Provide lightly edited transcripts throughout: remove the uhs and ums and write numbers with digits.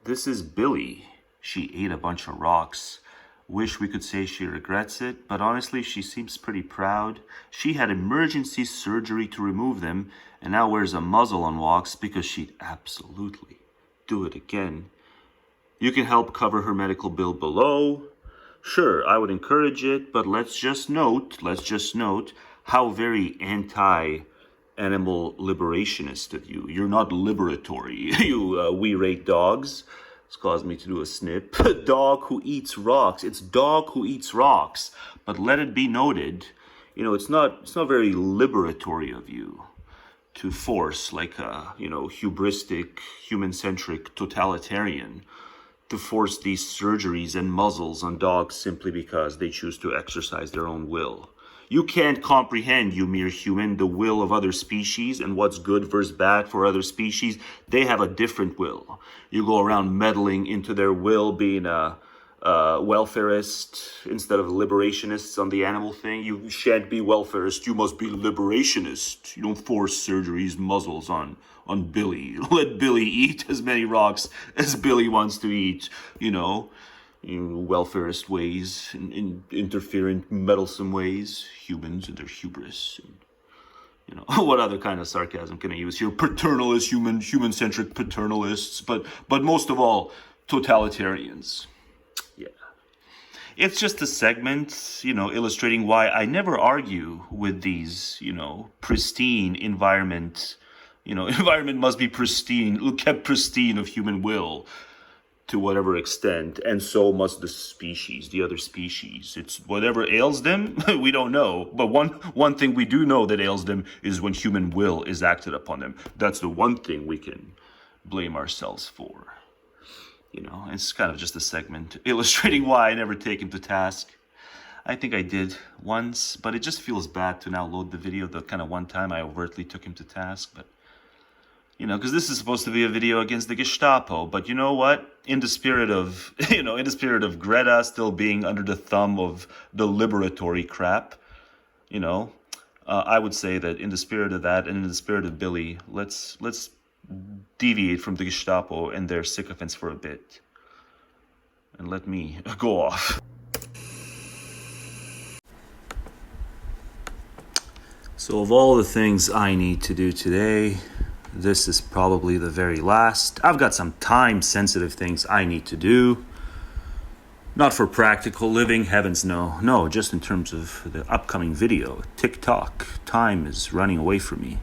This is Billy. She ate a bunch of rocks. Wish we could say she regrets it, but honestly, she seems pretty proud. She had emergency surgery to remove them, and now wears a muzzle on walks because she'd absolutely do it again. You can help cover her medical bill below. Sure, I would encourage it, but let's just note how very anti-animal liberationist of you. You're not liberatory, you we rate dogs. It's caused me to do a snip. Dog who eats rocks. It's dog who eats rocks. But let it be noted, it's not very liberatory of you to force like a, hubristic, human-centric totalitarian to force these surgeries and muzzles on dogs simply because they choose to exercise their own will. You can't comprehend, you mere human, the will of other species and what's good versus bad for other species. They have a different will. You go around meddling into their will, being a welfarist instead of liberationists on the animal thing. You shan't be welfarist, you must be liberationist. You don't force surgeries, muzzles on Billy. Let Billy eat as many rocks as Billy wants to eat, welfarist ways, in interferent, meddlesome ways, humans and their hubris. And, what other kind of sarcasm can I use here? Paternalists, human-centric paternalists, but most of all, totalitarians. Yeah. It's just a segment, illustrating why I never argue with these, pristine environment. Environment must be pristine, kept pristine of human will to whatever extent, and so must the other species. It's whatever ails them, we don't know. But one thing we do know that ails them is when human will is acted upon them. That's the one thing we can blame ourselves for. It's kind of just a segment illustrating why I never take him to task. I think I did once, but it just feels bad to now load the video the kind of one time I overtly took him to task, but because this is supposed to be a video against the Gestapo, but you know what? In the spirit of, Greta still being under the thumb of the liberatory crap, I would say that in the spirit of that and in the spirit of Billy, let's deviate from the Gestapo and their sycophants for a bit. And let me go off. So of all the things I need to do today, this is probably the very last. I've got some time-sensitive things I need to do. Not for practical living, heavens no. No, just in terms of the upcoming video. TikTok. Time is running away from me.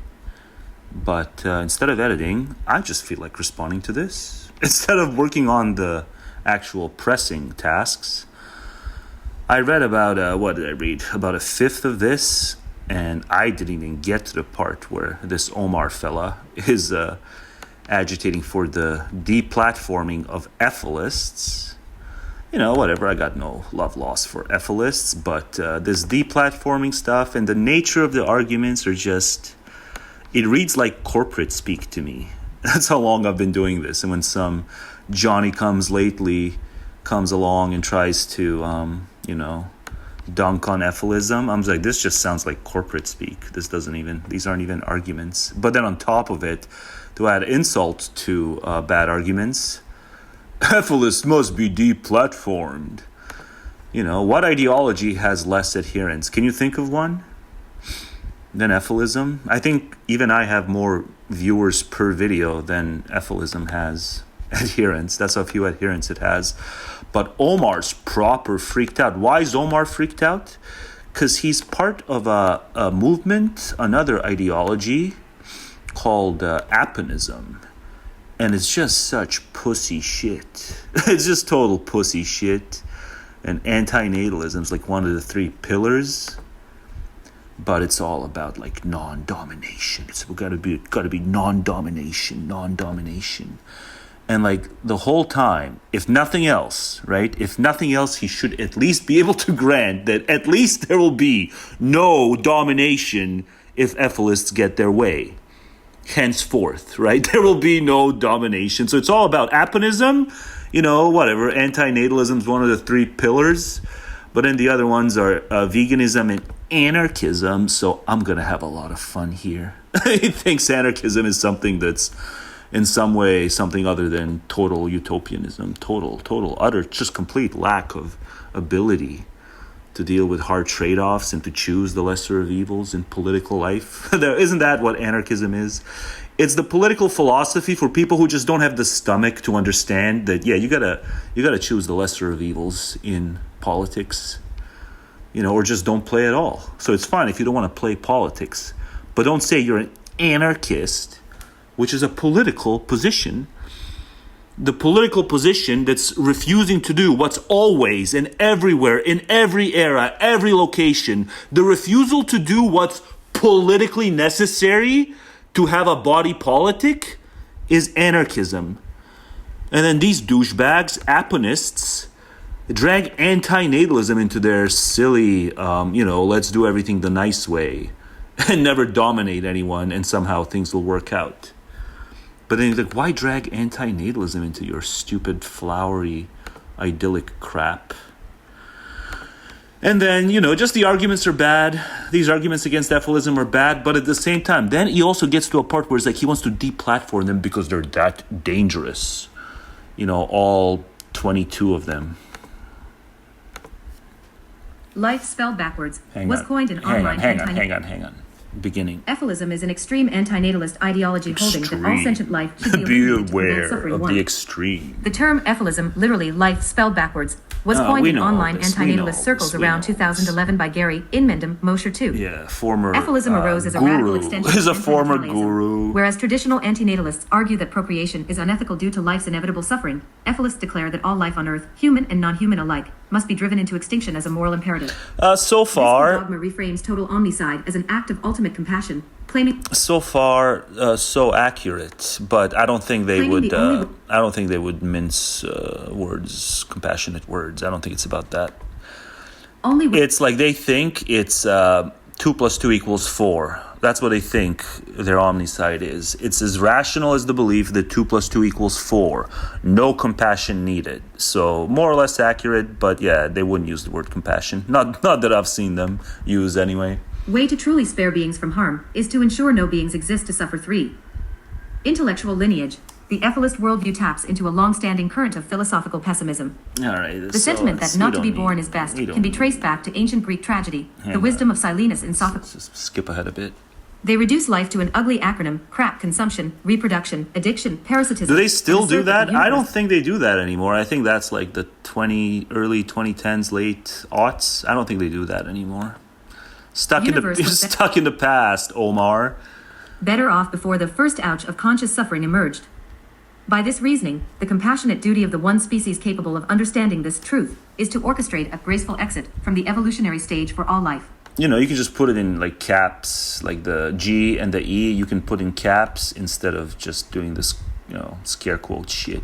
But instead of editing, I just feel like responding to this. Instead of working on the actual pressing tasks, I read about, what did I read? About a fifth of this. And I didn't even get to the part where this Omar fella is agitating for the deplatforming of Efilists. Whatever, I got no love lost for Efilists, but this deplatforming stuff and the nature of the arguments are just, it reads like corporate speak to me. That's how long I've been doing this. And when some Johnny comes along and tries to, dunk on Efilism, I'm like, this just sounds like corporate speak. These aren't even arguments. But then on top of it, to add insult to bad arguments, Efilists must be deplatformed. What ideology has less adherents? Can you think of one than Efilism? I think even I have more viewers per video than Efilism has adherents. That's how few adherents it has. But Omar's proper freaked out. Why is Omar freaked out? Because he's part of a movement, another ideology called Aponism. And it's just such pussy shit. It's just total pussy shit. And anti-natalism is like one of the three pillars. But it's all about like non-domination. It's gotta be non-domination. And like the whole time, if nothing else, he should at least be able to grant that at least there will be no domination if Efilists get their way. Henceforth, right? There will be no domination. So it's all about Aponism, whatever. Anti-natalism is one of the three pillars. But then the other ones are veganism and anarchism. So I'm going to have a lot of fun here. He thinks anarchism is something that's, in some way something other than total utopianism, total, utter, just complete lack of ability to deal with hard trade-offs and to choose the lesser of evils in political life. Isn't that what anarchism is? It's the political philosophy for people who just don't have the stomach to understand that, yeah, you gotta choose the lesser of evils in politics, or just don't play at all. So it's fine if you don't want to play politics, but don't say you're an anarchist, which is a political position. The political position that's refusing to do what's always and everywhere, in every era, every location, the refusal to do what's politically necessary to have a body politic is anarchism. And then these douchebags, Aponists, drag antinatalism into their silly, let's do everything the nice way and never dominate anyone and somehow things will work out. But then you're like, why drag antinatalism into your stupid, flowery, idyllic crap? And then, just the arguments are bad. These arguments against Efilism are bad. But at the same time, then he also gets to a part where it's like he wants to deplatform them because they're that dangerous. All 22 of them. Life spelled backwards was coined in online. Hang on. Beginning. Efilism is an extreme antinatalist ideology holding that all sentient life should be eliminated to aware prevent suffering. of the extreme. The term Efilism, literally life spelled backwards, was coined in online antinatalist circles around 2011 by Gary Inmendham, Mosher II. Yeah, former Efilism arose as a radical extension is a of former antinatalism. guru. Whereas traditional antinatalists argue that procreation is unethical due to life's inevitable suffering, Efilists declare that all life on Earth, human and non-human alike, must be driven into extinction as a moral imperative. So far, this dogma reframes total omnicide as an act of ultimate compassion, claiming. So far, so accurate, but I don't think they would. I don't think they would mince words, compassionate words. I don't think it's about that. It's like they think it's 2 + 2 = 4. That's what they think their omnicide is. It's as rational as the belief that 2 + 2 = 4. No compassion needed. So more or less accurate, but yeah, they wouldn't use the word compassion. Not that I've seen them use anyway. Way to truly spare beings from harm is to ensure no beings exist to suffer. 3. Intellectual lineage. The Efilist worldview taps into a long-standing current of philosophical pessimism. All right, the sentiment that not to be born is best can be traced back to ancient Greek tragedy, the wisdom of Silenus in Sophocles. Just skip ahead a bit. They reduce life to an ugly acronym: crap, consumption, reproduction, addiction, parasitism. Do they still do that? I don't think they do that anymore. I think that's like the early 2010s, late aughts. I don't think they do that anymore. Stuck in the past, Omar. Better off before the first ouch of conscious suffering emerged. By this reasoning, the compassionate duty of the one species capable of understanding this truth is to orchestrate a graceful exit from the evolutionary stage for all life. You can just put it in like caps, like the G and the E, you can put in caps instead of just doing this, scare quote shit.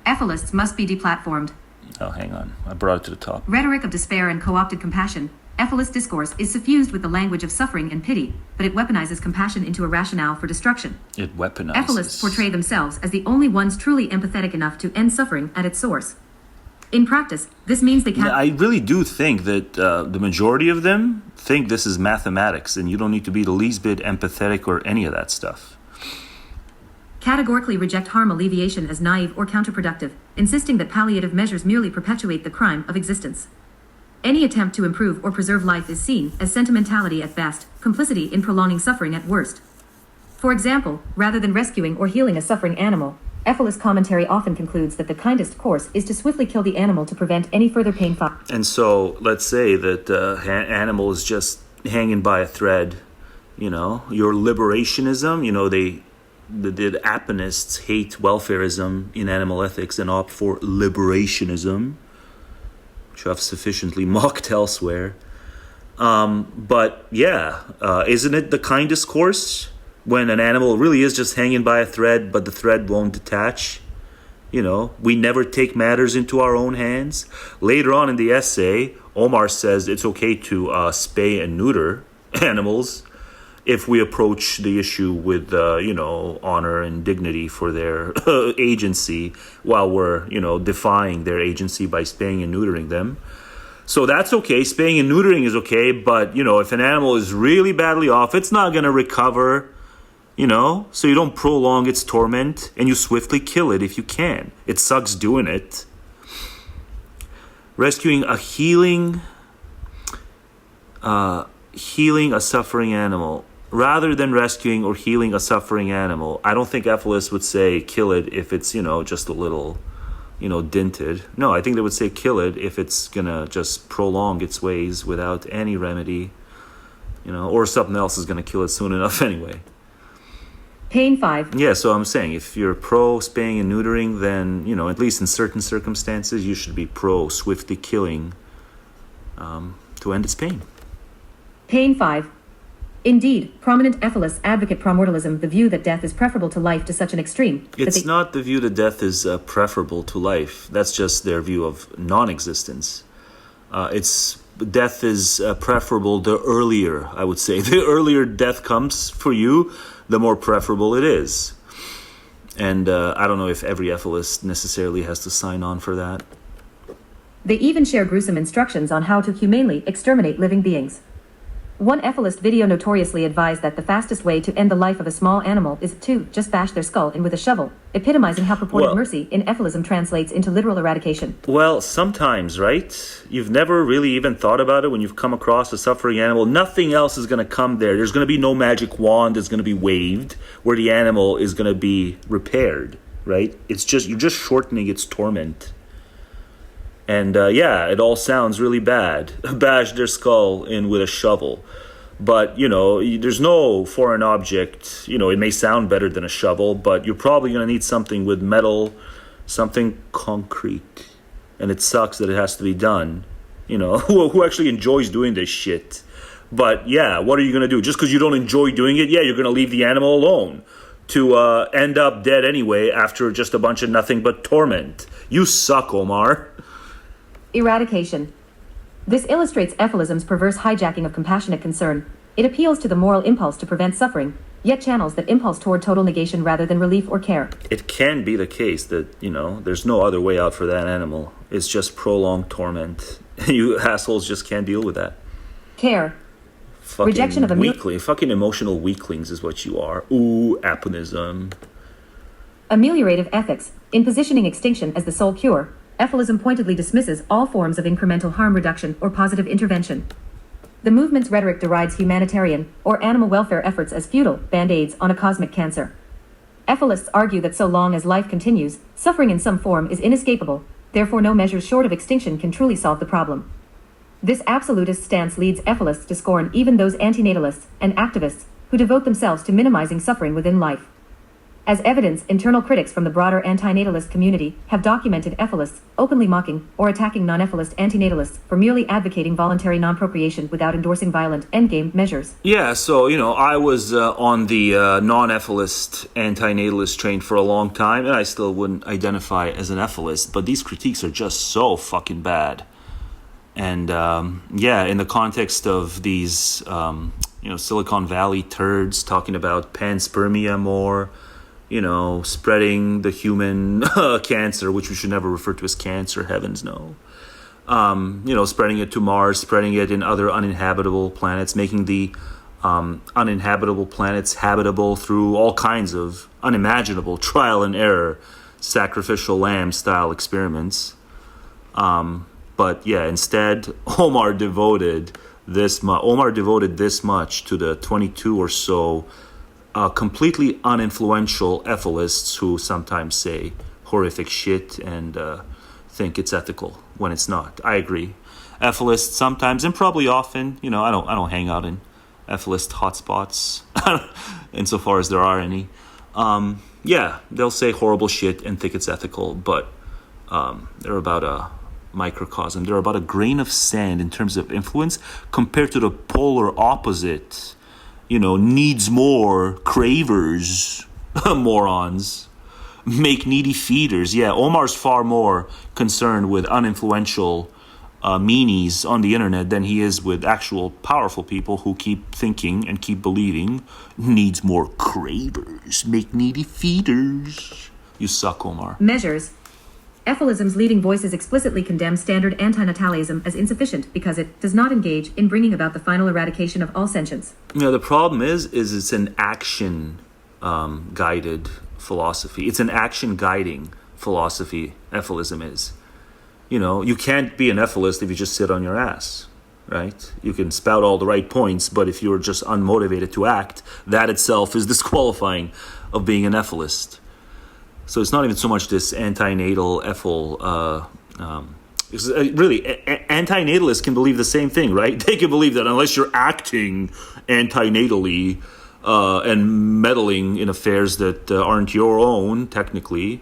Efilists must be deplatformed. Oh, hang on. I brought it to the top. Rhetoric of despair and co-opted compassion. Efilist discourse is suffused with the language of suffering and pity, but it weaponizes compassion into a rationale for destruction. It weaponizes. Efilists portray themselves as the only ones truly empathetic enough to end suffering at its source. In practice, this means they can't. I really do think that the majority of them think this is mathematics, and you don't need to be the least bit empathetic or any of that stuff. Categorically reject harm alleviation as naive or counterproductive, insisting that palliative measures merely perpetuate the crime of existence. Any attempt to improve or preserve life is seen as sentimentality at best, complicity in prolonging suffering at worst. For example, rather than rescuing or healing a suffering animal, Efilist commentary often concludes that the kindest course is to swiftly kill the animal to prevent any further pain. And so, let's say that animal is just hanging by a thread. Your liberationism. The Aponists hate welfarism in animal ethics and opt for liberationism, which I've sufficiently mocked elsewhere. But yeah, isn't it the kindest course? When an animal really is just hanging by a thread, but the thread won't detach. We never take matters into our own hands. Later on in the essay, Omar says it's okay to spay and neuter animals if we approach the issue with, honor and dignity for their agency while we're, defying their agency by spaying and neutering them. So that's okay. Spaying and neutering is okay. But, if an animal is really badly off, it's not going to recover So you don't prolong its torment, and you swiftly kill it if you can. It sucks doing it. Rescuing a healing a suffering animal. Rather than rescuing or healing a suffering animal, I don't think Efilists would say kill it if it's, just a little, dented. No, I think they would say kill it if it's going to just prolong its ways without any remedy, or something else is going to kill it soon enough anyway. Pain 5. Yeah, so I'm saying if you're pro spaying and neutering, then, at least in certain circumstances, you should be pro swiftly killing to end its pain. Pain 5. Indeed, prominent Efilists advocate promortalism, the view that death is preferable to life, to such an extreme. It's not the view that death is preferable to life. That's just their view of non-existence. Death is preferable the earlier, I would say. The earlier death comes for you, the more preferable it is. And I don't know if every Efilist necessarily has to sign on for that. They even share gruesome instructions on how to humanely exterminate living beings. One Efilist video notoriously advised that the fastest way to end the life of a small animal is to just bash their skull in with a shovel, epitomizing how purported mercy in Efilism translates into literal eradication. Well, sometimes, right? You've never really even thought about it when you've come across a suffering animal. Nothing else is going to come there. There's going to be no magic wand that's going to be waved where the animal is going to be repaired, right? You're just shortening its torment. And it all sounds really bad. Bash their skull in with a shovel. But, there's no foreign object. It may sound better than a shovel, but you're probably going to need something with metal, something concrete. And it sucks that it has to be done. Who actually enjoys doing this shit? But, what are you going to do? Just because you don't enjoy doing it, you're going to leave the animal alone to end up dead anyway after just a bunch of nothing but torment. You suck, Omar. Eradication. This illustrates Efilism's perverse hijacking of compassionate concern. It appeals to the moral impulse to prevent suffering, yet channels that impulse toward total negation rather than relief or care. It can be the case that, there's no other way out for that animal. It's just prolonged torment. You assholes just can't deal with that. Care. Fucking rejection of weakling. Fucking emotional weaklings is what you are. Ooh, Aponism. Ameliorative ethics. In positioning extinction as the sole cure, Efilism pointedly dismisses all forms of incremental harm reduction or positive intervention. The movement's rhetoric derides humanitarian or animal welfare efforts as futile band-aids on a cosmic cancer. Efilists argue that so long as life continues, suffering in some form is inescapable, therefore no measures short of extinction can truly solve the problem. This absolutist stance leads Efilists to scorn even those antinatalists and activists who devote themselves to minimizing suffering within life. As evidence, internal critics from the broader antinatalist community have documented Efilists openly mocking or attacking non-Efilist antinatalists for merely advocating voluntary non-procreation without endorsing violent endgame measures. Yeah, so, I was on the non-Efilist antinatalist train for a long time, and I still wouldn't identify as an Efilist, but these critiques are just so fucking bad. And, in the context of these, Silicon Valley turds talking about panspermia more, spreading the human cancer, which we should never refer to as cancer, heavens no. Spreading it to Mars, spreading it in other uninhabitable planets, making the uninhabitable planets habitable through all kinds of unimaginable trial and error, sacrificial lamb style experiments. Instead, Omar devoted this much to the 22 or so completely uninfluential Efilists who sometimes say horrific shit and think it's ethical when it's not. I agree. Efilists sometimes, and probably often, I don't hang out in Efilist hotspots, insofar as there are any. They'll say horrible shit and think it's ethical, but they're about a microcosm. They're about a grain of sand in terms of influence compared to the polar opposite. Needs more cravers, morons, make needy feeders. Yeah, Omar's far more concerned with uninfluential meanies on the internet than he is with actual powerful people who keep thinking and keep believing needs more cravers, make needy feeders. You suck, Omar. Measures. Efilism's leading voices explicitly condemn standard antinatalism as insufficient because it does not engage in bringing about the final eradication of all sentience. The problem is it's an action guided philosophy. It's an action guiding philosophy, Efilism is. You can't be an Efilist if you just sit on your ass, right? You can spout all the right points, but if you're just unmotivated to act, that itself is disqualifying of being an Efilist. So it's not even so much this antinatal really, antinatalists can believe the same thing, right? They can believe that unless you're acting antinatally and meddling in affairs that aren't your own, technically,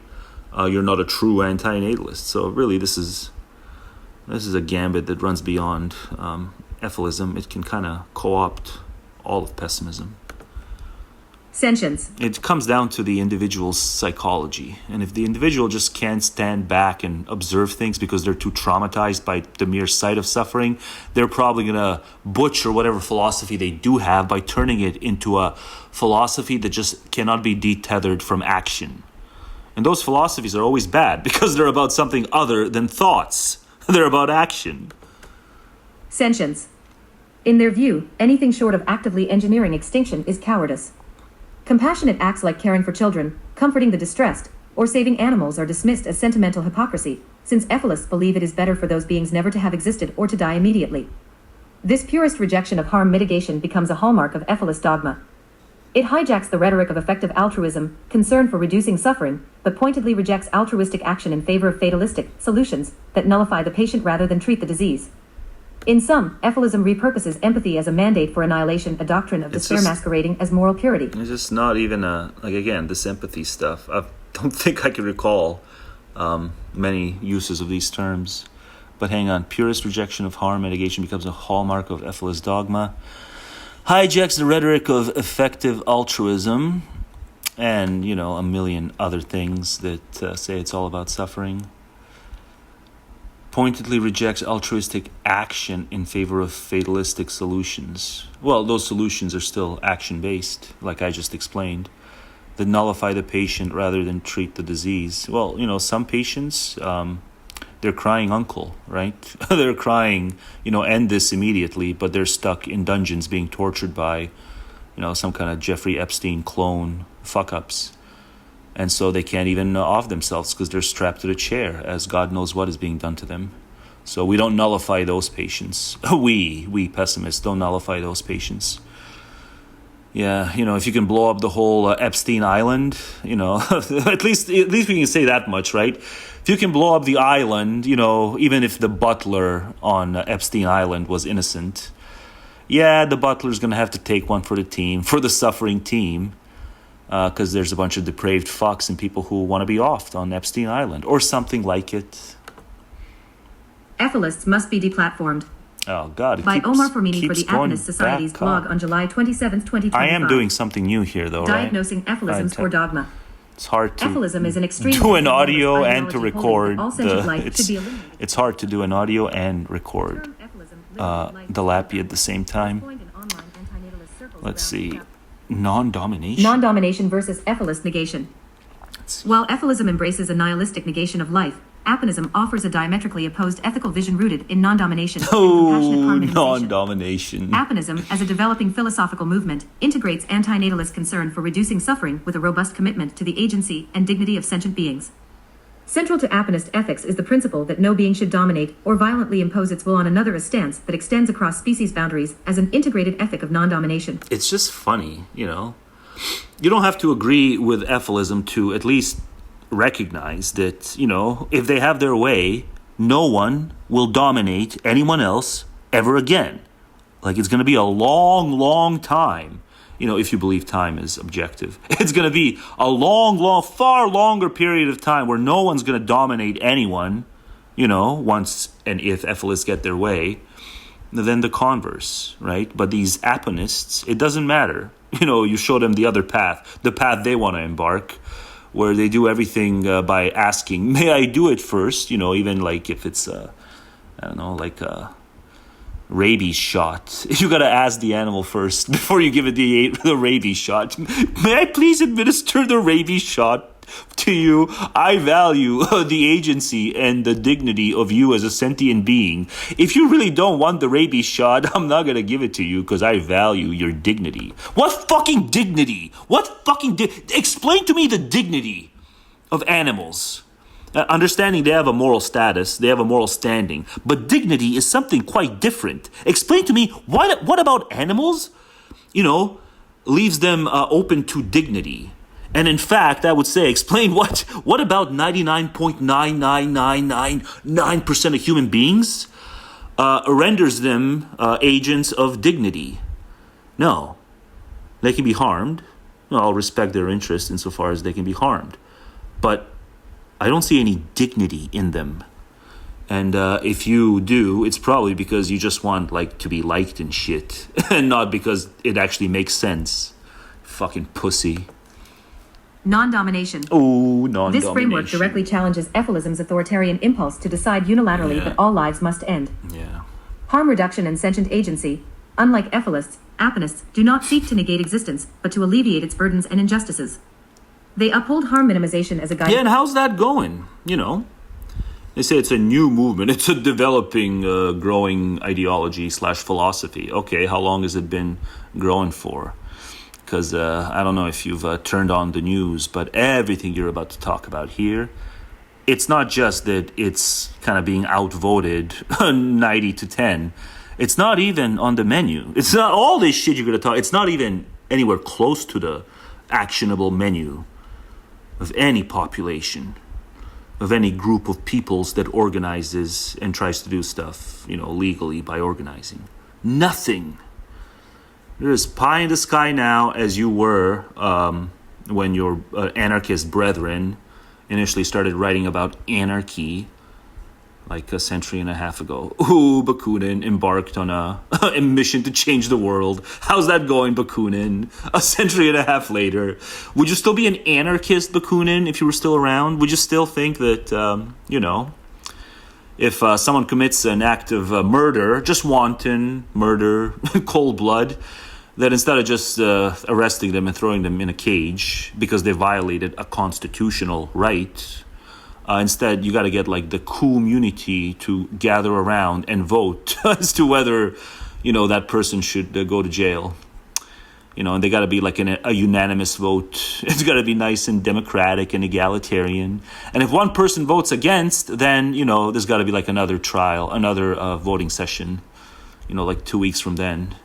you're not a true antinatalist. So really, this is a gambit that runs beyond Efilism. It can kind of co-opt all of pessimism. Sentience. It comes down to the individual's psychology. And if the individual just can't stand back and observe things because they're too traumatized by the mere sight of suffering, they're probably going to butcher whatever philosophy they do have by turning it into a philosophy that just cannot be detethered from action. And those philosophies are always bad because they're about something other than thoughts. They're about action. Sentience. In their view, anything short of actively engineering extinction is cowardice. Compassionate acts like caring for children, comforting the distressed, or saving animals are dismissed as sentimental hypocrisy, since Efilists believe it is better for those beings never to have existed or to die immediately. This purist rejection of harm mitigation becomes a hallmark of Efilist dogma. It hijacks the rhetoric of effective altruism, concern for reducing suffering, but pointedly rejects altruistic action in favor of fatalistic solutions that nullify the patient rather than treat the disease. In sum, Efilism repurposes empathy as a mandate for annihilation, a doctrine of despair masquerading as moral purity. It's just not even this empathy stuff. I don't think I can recall many uses of these terms. But hang on, purist rejection of harm mitigation becomes a hallmark of Efilist dogma. Hijacks the rhetoric of effective altruism and, a million other things that say it's all about suffering. Pointedly rejects altruistic action in favor of fatalistic solutions. Well, those solutions are still action-based, like I just explained, that nullify the patient rather than treat the disease. Well, some patients, they're crying uncle, right? They're crying, end this immediately, but they're stuck in dungeons being tortured by, some kind of Jeffrey Epstein clone fuck-ups. And so they can't even off themselves because they're strapped to the chair as God knows what is being done to them. So we don't nullify those patients. We pessimists don't nullify those patients. Yeah, if you can blow up the whole Epstein Island, at least we can say that much, right? If you can blow up the island, even if the butler on Epstein Island was innocent, yeah, the butler's going to have to take one for the team, for the suffering team. Because there's a bunch of depraved fucks and people who want to be offed on Epstein Island or something like it. Efilists must be deplatformed. Oh, God. By Omar for the Aponism Society's blog on July 27, 2025. I am doing something new here, though, right? Diagnosing Efilisms for dogma. It's hard to Efilism is an extreme do an audio and to record. It's hard to do an audio and record the lappy at the same time. Let's see. Non-domination. Non-domination versus Efilist negation. While Efilism embraces a nihilistic negation of life, Aponism offers a diametrically opposed ethical vision rooted in non-domination and compassionate harmonization. Non-domination. Aponism, as a developing philosophical movement, integrates antinatalist concern for reducing suffering with a robust commitment to the agency and dignity of sentient beings. Central to Aponist ethics is the principle that no being should dominate or violently impose its will on another, a stance that extends across species boundaries as an integrated ethic of non-domination. It's just funny, You don't have to agree with Efilism to at least recognize that, if they have their way, no one will dominate anyone else ever again. Like, it's going to be a long, long time. If you believe time is objective. It's going to be a long, far longer period of time where no one's going to dominate anyone, once and if Efilists get their way, than the converse, right? But these Aponists, it doesn't matter. You show them the other path, the path they want to embark, where they do everything by asking, may I do it first? Even like if it's, rabies shot. You got to ask the animal first before you give it the rabies shot. May I please administer the rabies shot to you, I value the agency and the dignity of you as a sentient being. If you really don't want the rabies shot, I'm not going to give it to you because I value your dignity. What fucking dignity? Explain to me the dignity of animals. Understanding they have a moral status, they have a moral standing, but dignity is something quite different. Explain to me, what about animals, leaves them open to dignity? And in fact, I would say, explain what about 99.99999% of human beings renders them agents of dignity? No. They can be harmed. I'll respect their interest insofar as they can be harmed. But I don't see any dignity in them. And if you do, it's probably because you just want to be liked and shit. And not because it actually makes sense. Fucking pussy. Non-domination. Oh, non-domination. This framework directly challenges Efilism's authoritarian impulse to decide unilaterally that all lives must end. Yeah. Harm reduction and sentient agency, unlike Efilists, Aponists, do not seek to negate existence, but to alleviate its burdens and injustices. They uphold harm minimization as a guide. Yeah, and how's that going? They say it's a new movement. It's a developing, growing ideology / philosophy. Okay, how long has it been growing for? Because I don't know if you've turned on the news, but everything you're about to talk about here, it's not just that it's kind of being outvoted 90-10. It's not even on the menu. It's not all this shit you're going to talk. It's not even anywhere close to the actionable menu of any population, of any group of peoples that organizes and tries to do stuff, legally by organizing. Nothing. You're as pie in the sky now as you were when your anarchist brethren initially started writing about anarchy like a century and a half ago. Ooh, Bakunin embarked on a mission to change the world. How's that going, Bakunin? A century and a half later. Would you still be an anarchist, Bakunin, if you were still around? Would you still think that, if someone commits an act of murder, just wanton murder, cold blood, that instead of just arresting them and throwing them in a cage because they violated a constitutional right, instead you got to get the community to gather around and vote as to whether, that person should go to jail. And they got to be a unanimous vote. It's got to be nice and democratic and egalitarian. And if one person votes against, then, there's got to be another trial, another voting session, 2 weeks from then.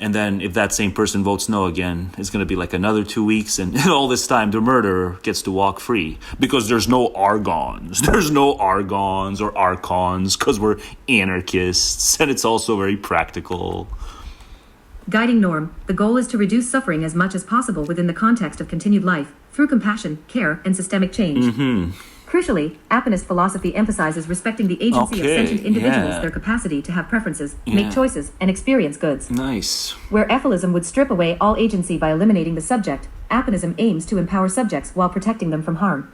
And then if that same person votes no again, it's going to be another 2 weeks. And all this time, the murderer gets to walk free. Because there's no Argons. There's no Argons or Archons because we're anarchists. And it's also very practical. Guiding norm. The goal is to reduce suffering as much as possible within the context of continued life, through compassion, care, and systemic change. Mm-hmm. Crucially, Aponist philosophy emphasizes respecting the agency of sentient individuals, their capacity to have preferences, make choices, and experience goods. Nice. Where Efilism would strip away all agency by eliminating the subject, Aponism aims to empower subjects while protecting them from harm.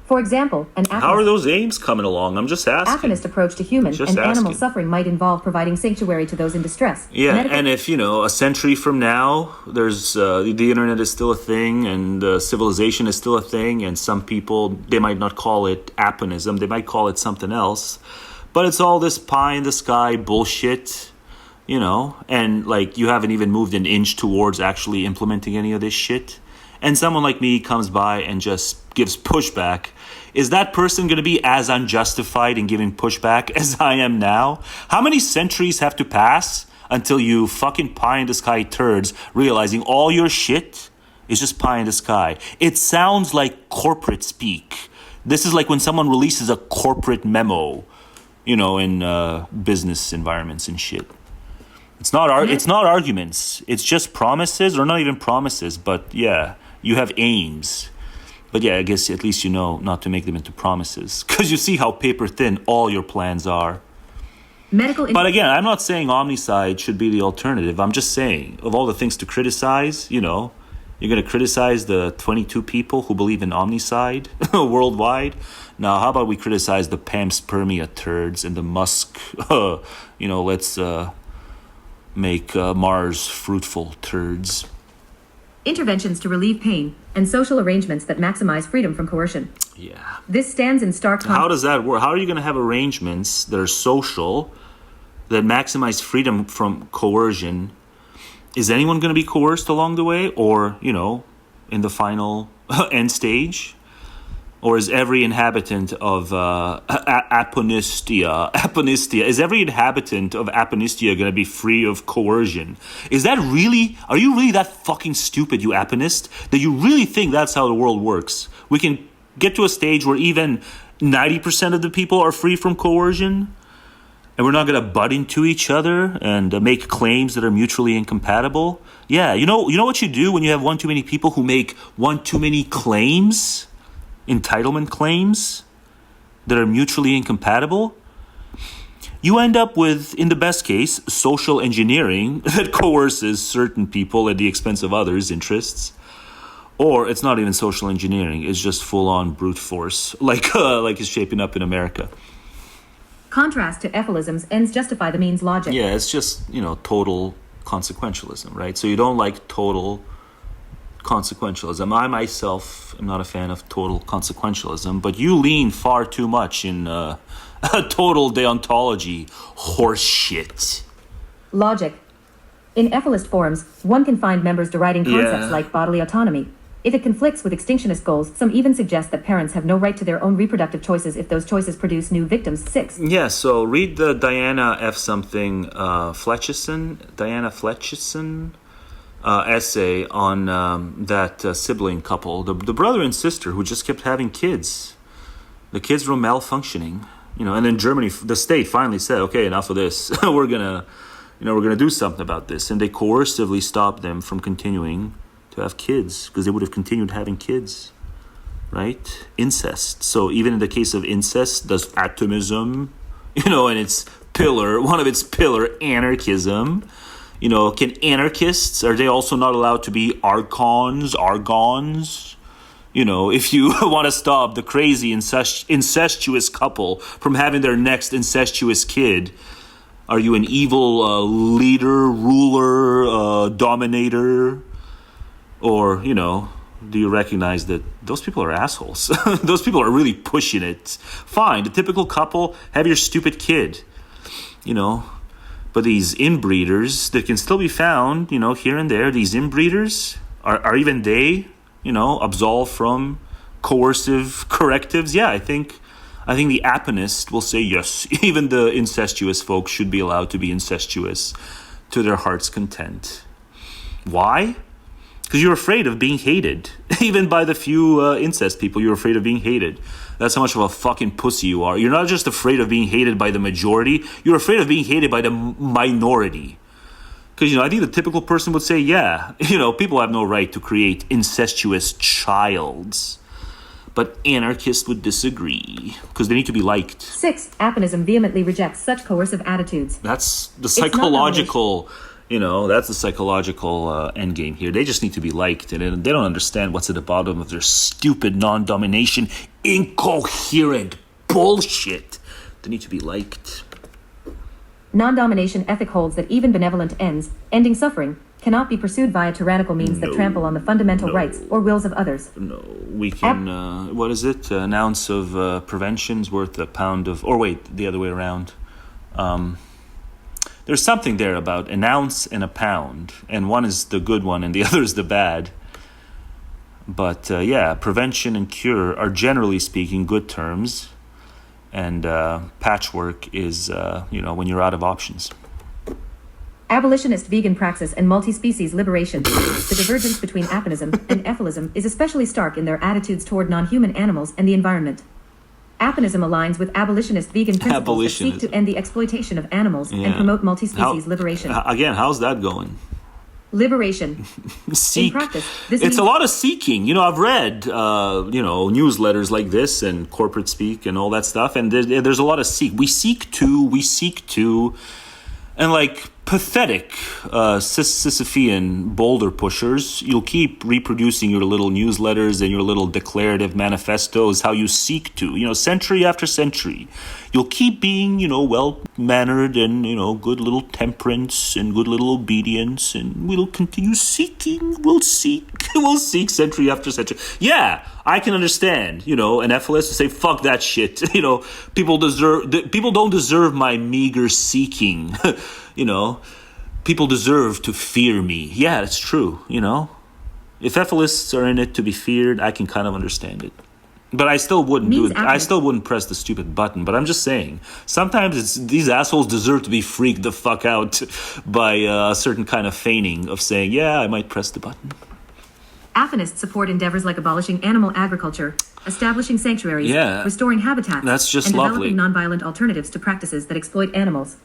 For example, how are those aims coming along? I'm just asking. Aponist approach to human and animal suffering might involve providing sanctuary to those in distress. Yeah, and if, a century from now, there's the internet is still a thing, and civilization is still a thing, and some people, they might not call it Aponism, they might call it something else, but it's all this pie-in-the-sky bullshit, and, you haven't even moved an inch towards actually implementing any of this shit. And someone like me comes by and just gives pushback, is that person going to be as unjustified in giving pushback as I am now? How many centuries have to pass until you fucking pie-in-the-sky turds realizing all your shit is just pie in the sky? It sounds like corporate speak. This is like when someone releases a corporate memo, in business environments and shit. It's not arguments. It's just promises, or not even promises, but yeah. You have aims. But yeah, I guess at least not to make them into promises. Because you see how paper thin all your plans are. But again, I'm not saying omnicide should be the alternative. I'm just saying, of all the things to criticize, you're going to criticize the 22 people who believe in omnicide worldwide. Now, how about we criticize the panspermia turds and the Musk, let's make Mars fruitful turds. interventions to relieve pain, and social arrangements that maximize freedom from coercion. Yeah. This stands in stark contrast. How does that work? How are you going to have arrangements that are social, that maximize freedom from coercion? Is anyone going to be coerced along the way, or, in the final end stage? Or is every inhabitant of Aponistia, is every inhabitant of Aponistia going to be free of coercion? Are you really that fucking stupid, you Aponist, that you really think that's how the world works? We can get to a stage where even 90% of the people are free from coercion, and we're not going to butt into each other and make claims that are mutually incompatible? Yeah, you know what you do when you have one too many people who make one too many claims? Entitlement claims that are mutually incompatible? You end up with, in the best case, social engineering that coerces certain people at the expense of others' interests. Or it's not even social engineering, it's just full-on brute force, like is shaping up in America. Contrast to Efilism's ends justify the means logic. Yeah, it's just, total consequentialism, right? So you don't like total consequentialism. I myself am not a fan of total consequentialism, but you lean far too much in total deontology horseshit. Logic. In Efilist forums, one can find members deriding concepts like bodily autonomy. If it conflicts with extinctionist goals, some even suggest that parents have no right to their own reproductive choices if those choices produce new victims. 6. Yeah, so read the Diana F. something Diana Fletchison essay on that sibling couple, the brother and sister who just kept having kids. The kids were malfunctioning, and then Germany, the state finally said, okay, enough of this. we're gonna do something about this. And they coercively stopped them from continuing to have kids because they would have continued having kids, right? Incest. So even in the case of incest, does atomism, and its pillar, one of its pillar, anarchism, can anarchists, are they also not allowed to be argons? If you want to stop the crazy incestuous couple from having their next incestuous kid, are you an evil leader, ruler, dominator? Or, do you recognize that those people are assholes? Those people are really pushing it. Fine, the typical couple, have your stupid kid, But these inbreeders that can still be found, here and there, these inbreeders, are even they, absolved from coercive correctives? Yeah, I think the Aponist will say yes. Even the incestuous folks should be allowed to be incestuous to their heart's content. Why? Because you're afraid of being hated. Even by the few incest people, you're afraid of being hated. That's how much of a fucking pussy you are. You're not just afraid of being hated by the majority. You're afraid of being hated by the minority. Because, I think the typical person would say, yeah, people have no right to create incestuous childs. But anarchists would disagree. Because they need to be liked. 6. Aponism vehemently rejects such coercive attitudes. That's the psychological... that's the psychological end game here. They just need to be liked, and they don't understand what's at the bottom of their stupid non-domination, incoherent bullshit. They need to be liked. Non-domination ethic holds that even benevolent ends, ending suffering, cannot be pursued via tyrannical means that trample on the fundamental rights or wills of others. No, we can, what is it? An ounce of prevention's worth a pound of... Or wait, the other way around. There's something there about an ounce and a pound, and one is the good one and the other is the bad. But prevention and cure are generally speaking good terms, and patchwork is, when you're out of options. Abolitionist vegan praxis and multi-species liberation. The divergence between Aponism and Efilism is especially stark in their attitudes toward non-human animals and the environment. Aponism aligns with abolitionist vegan principles that seek to end the exploitation of animals and promote multi-species liberation. Again, how's that going? Liberation. Seek. In practice, It's a lot of seeking. I've read, newsletters like this and corporate speak and all that stuff, and there's a lot of seek. We seek to, and pathetic Sisyphean boulder pushers. You'll keep reproducing your little newsletters and your little declarative manifestos, how you seek to, century after century. You'll keep being, well-mannered and, good little temperance and good little obedience, and we'll continue seeking. We'll seek century after century. Yeah, I can understand, an Efilist to say, fuck that shit. People don't deserve my meager seeking. People deserve to fear me. Yeah, it's true, If Efilists are in it to be feared, I can kind of understand it. But I still wouldn't do it. I still wouldn't press the stupid button. But I'm just saying, sometimes these assholes deserve to be freaked the fuck out by a certain kind of feigning of saying, yeah, I might press the button. Atheists support endeavors like abolishing animal agriculture, establishing sanctuaries, restoring habitats, and developing nonviolent alternatives to practices that exploit animals.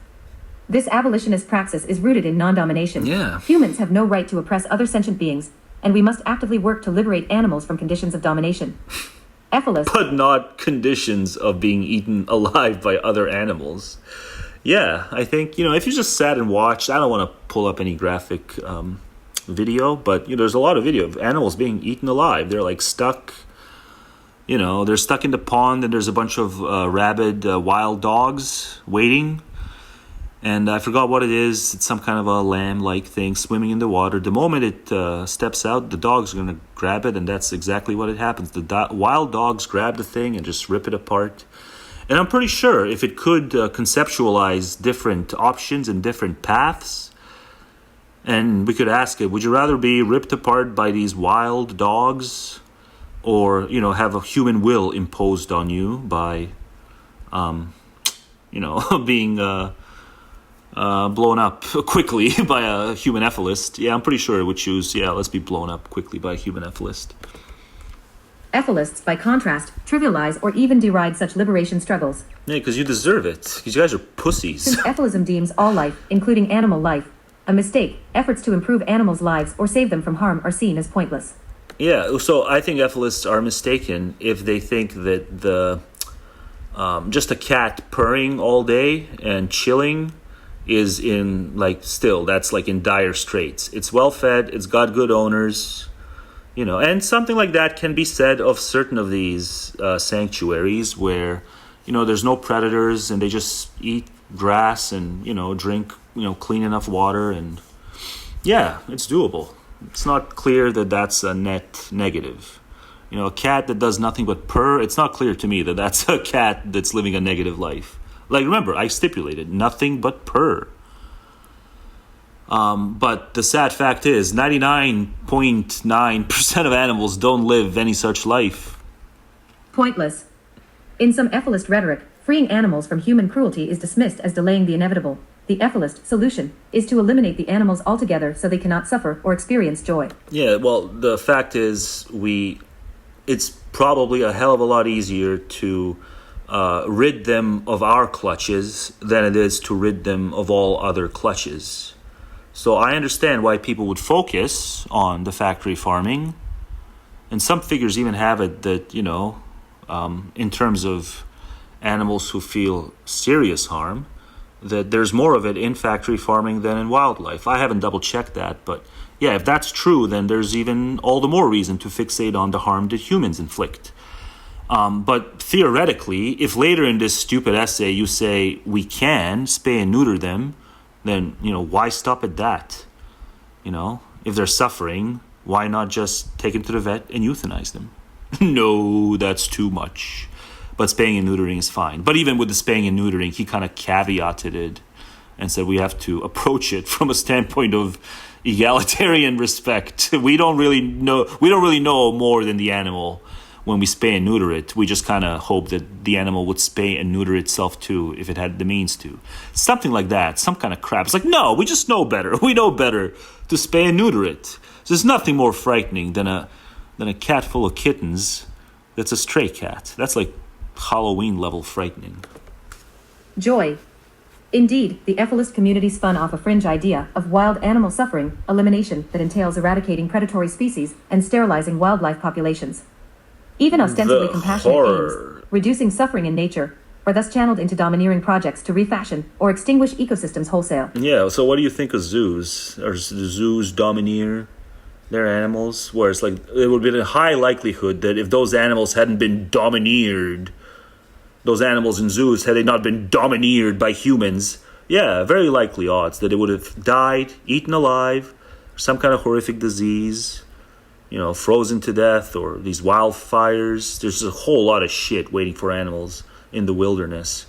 This abolitionist praxis is rooted in non-domination. Yeah. Humans have no right to oppress other sentient beings, and we must actively work to liberate animals from conditions of domination. Efilists, but not conditions of being eaten alive by other animals. Yeah, I think, if you just sat and watched, I don't want to pull up any graphic video, but there's a lot of video of animals being eaten alive. They're like stuck, they're stuck in the pond, and there's a bunch of rabid wild dogs waiting. And I forgot what it is. It's some kind of a lamb-like thing swimming in the water. The moment it steps out, the dog's going to grab it, and that's exactly what it happens. The wild dogs grab the thing and just rip it apart. And I'm pretty sure if it could conceptualize different options and different paths, and we could ask it, would you rather be ripped apart by these wild dogs or, have a human will imposed on you by, being... blown up quickly by a human Efilist. Yeah, I'm pretty sure it would choose, let's be blown up quickly by a human Efilist. Efilists, by contrast, trivialize or even deride such liberation struggles. Yeah, because you deserve it. Because you guys are pussies. Since Efilism deems all life, including animal life, a mistake, efforts to improve animals' lives or save them from harm are seen as pointless. Yeah, so I think Efilists are mistaken if they think that the just a cat purring all day and chilling is that's in dire straits. It's well fed, it's got good owners, and something like that can be said of certain of these sanctuaries where, there's no predators and they just eat grass and, drink, clean enough water, and it's doable. It's not clear that that's a net negative. A cat that does nothing but purr, it's not clear to me that that's a cat that's living a negative life. Like, remember, I stipulated nothing but purr. But the sad fact is 99.9% of animals don't live any such life. Pointless. In some Efilist rhetoric, freeing animals from human cruelty is dismissed as delaying the inevitable. The Efilist solution is to eliminate the animals altogether so they cannot suffer or experience joy. Yeah, well, the fact is it's probably a hell of a lot easier to rid them of our clutches than it is to rid them of all other clutches. So I understand why people would focus on the factory farming, and some figures even have it that, in terms of animals who feel serious harm, that there's more of it in factory farming than in wildlife. I haven't double-checked that, but yeah, if that's true, then there's even all the more reason to fixate on the harm that humans inflict. But theoretically, if later in this stupid essay you say we can spay and neuter them, then, why stop at that? If they're suffering, why not just take them to the vet and euthanize them? No, that's too much. But spaying and neutering is fine. But even with the spaying and neutering, he kind of caveated it and said we have to approach it from a standpoint of egalitarian respect. We don't really know more than the animal. When we spay and neuter it, we just kind of hope that the animal would spay and neuter itself too if it had the means to. Something like that, some kind of crap. It's like, no, we just know better. We know better to spay and neuter it. So there's nothing more frightening than a cat full of kittens that's a stray cat. That's like Halloween level frightening. Joy. Indeed, the Efilist community spun off a fringe idea of wild animal suffering, elimination that entails eradicating predatory species and sterilizing wildlife populations. Even ostensibly compassionate aims, reducing suffering in nature, are thus channeled into domineering projects to refashion or extinguish ecosystems wholesale. Yeah, so what do you think of zoos? Or zoos domineer their animals? Where it's like, it would be a high likelihood that if those animals hadn't been domineered, those animals in zoos, had they not been domineered by humans, yeah, very likely odds that it would have died, eaten alive, some kind of horrific disease, frozen to death, or these wildfires. There's a whole lot of shit waiting for animals in the wilderness.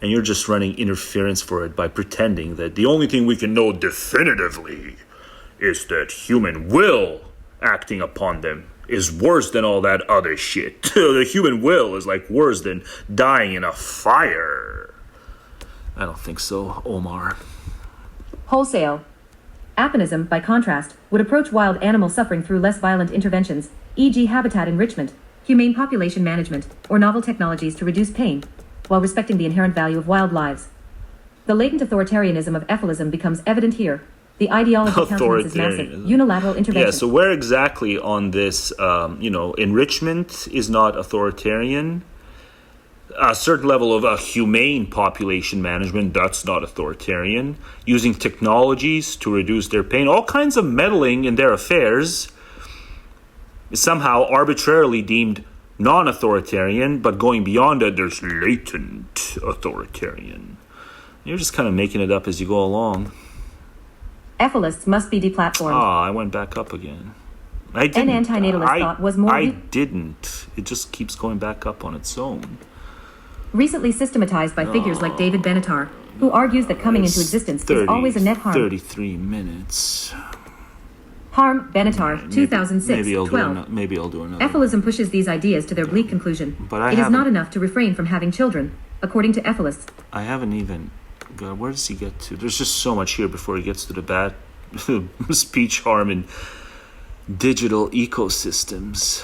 And you're just running interference for it by pretending that the only thing we can know definitively is that human will acting upon them is worse than all that other shit. The human will is like worse than dying in a fire. I don't think so, Omar. Wholesale. Aponism, by contrast, would approach wild animal suffering through less violent interventions, e.g. habitat enrichment, humane population management, or novel technologies to reduce pain, while respecting the inherent value of wild lives. The latent authoritarianism of Efilism becomes evident here. The ideology countenances massive, unilateral intervention. Yeah, so where exactly on this, enrichment is not authoritarian? A certain level of humane population management, that's not authoritarian. Using technologies to reduce their pain, all kinds of meddling in their affairs is somehow arbitrarily deemed non-authoritarian, but going beyond that, there's latent authoritarian. You're just kind of making it up as you go along. Efilists must be deplatformed. I went back up again. I didn't. An antinatalist thought was more... I didn't. It just keeps going back up on its own. Recently systematized by figures like David Benatar, who argues that coming into existence is always a net harm. 33 minutes. Harm, Benatar, 2006, maybe I'll 12. Maybe I'll do another. Efilism pushes these ideas to their bleak conclusion. But it is not enough to refrain from having children, according to Efilists. I haven't even... God, where does he get to? There's just so much here before he gets to the bad speech harm and digital ecosystems.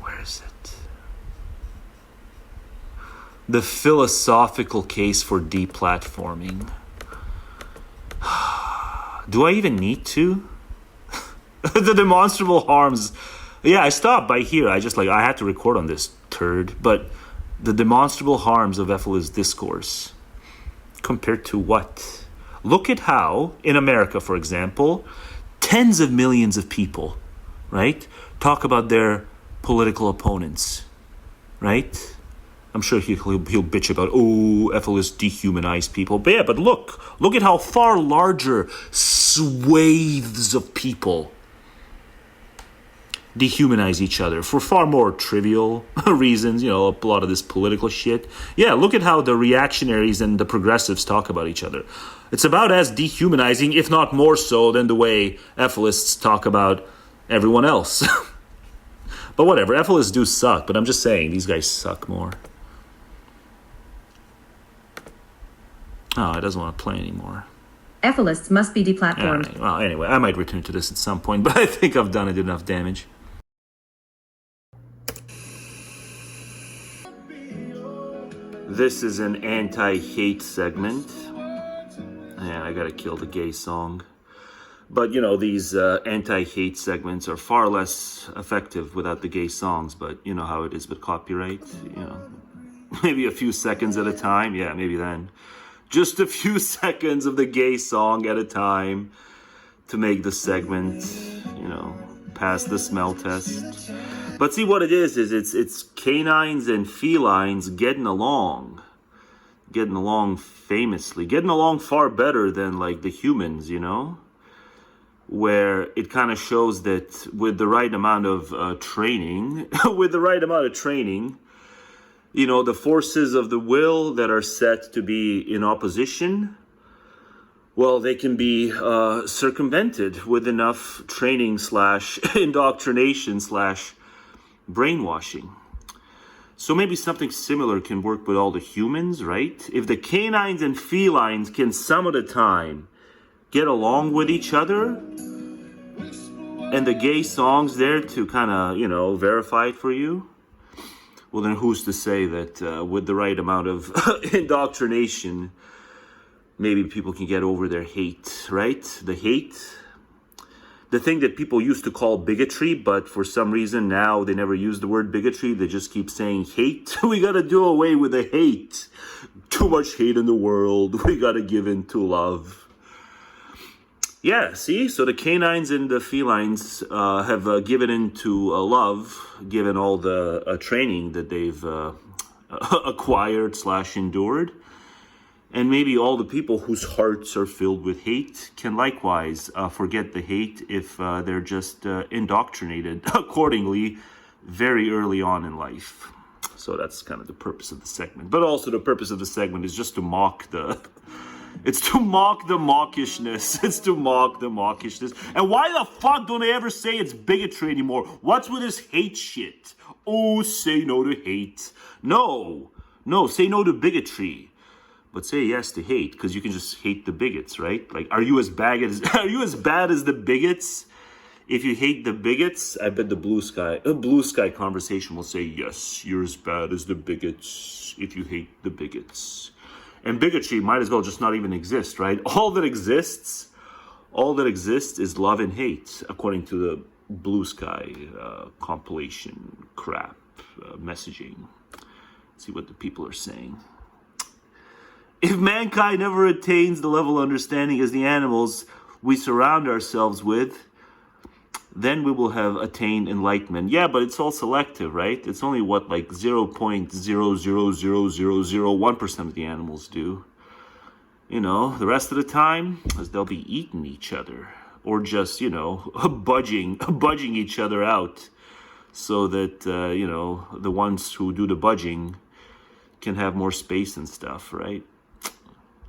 Where is it? The philosophical case for deplatforming. Do I even need to? The demonstrable harms. Yeah, I stopped by here. I had to record on this turd, but the demonstrable harms of Efilist discourse compared to what? Look at how, in America, for example, tens of millions of people, right, talk about their political opponents, right? I'm sure he'll bitch about, Efilists dehumanize people. But yeah, but look at how far larger swathes of people dehumanize each other for far more trivial reasons, a lot of this political shit. Yeah, look at how the reactionaries and the progressives talk about each other. It's about as dehumanizing, if not more so, than the way Efilists talk about everyone else. But whatever, Efilists do suck, but I'm just saying, these guys suck more. It doesn't want to play anymore. Efilists must be deplatformed. Right. Well, anyway, I might return to this at some point, but I think I've done it enough damage. This is an anti-hate segment. And I gotta kill the gay song. But, these anti-hate segments are far less effective without the gay songs. But you know how it is with copyright. Maybe a few seconds at a time. Yeah, maybe then. Just a few seconds of the gay song at a time to make the segment, pass the smell test. But see, what it is it's canines and felines getting along famously, getting along far better than like the humans, where it kind of shows that with the right amount of training, the forces of the will that are set to be in opposition, well, they can be circumvented with enough training / indoctrination / brainwashing. So maybe something similar can work with all the humans, right? If the canines and felines can some of the time get along with each other, and the gay song's there to kind of, verify it for you, well, then who's to say that with the right amount of indoctrination, maybe people can get over their hate, right? The the thing that people used to call bigotry, but for some reason now they never use the word bigotry. They just keep saying hate. We got to do away with the hate. Too much hate in the world. We got to give in to love. Yeah, see? So the canines and the felines have given into love, given all the training that they've acquired / endured. And maybe all the people whose hearts are filled with hate can likewise forget the hate if they're just indoctrinated accordingly very early on in life. So that's kind of the purpose of the segment. But also the purpose of the segment is just to mock the... It's to mock the mawkishness. It's to mock the mawkishness. And why the fuck don't they ever say it's bigotry anymore? What's with this hate shit? Oh, say no to hate. No, say no to bigotry. But say yes to hate, because you can just hate the bigots, right? Like, are you as bad as the bigots? If you hate the bigots, I bet the blue sky conversation will say, yes, you're as bad as the bigots if you hate the bigots. And bigotry might as well just not even exist, right? All that exists is love and hate, according to the blue sky compilation crap messaging. Let's see what the people are saying. If mankind never attains the level of understanding as the animals we surround ourselves with, then we will have attained enlightenment. Yeah, but it's all selective, right? It's only what, like 0.0000001% of the animals do. You know, the rest of the time, as they'll be eating each other, or just, you know, budging each other out, so that you know, the ones who do the budging can have more space and stuff, right?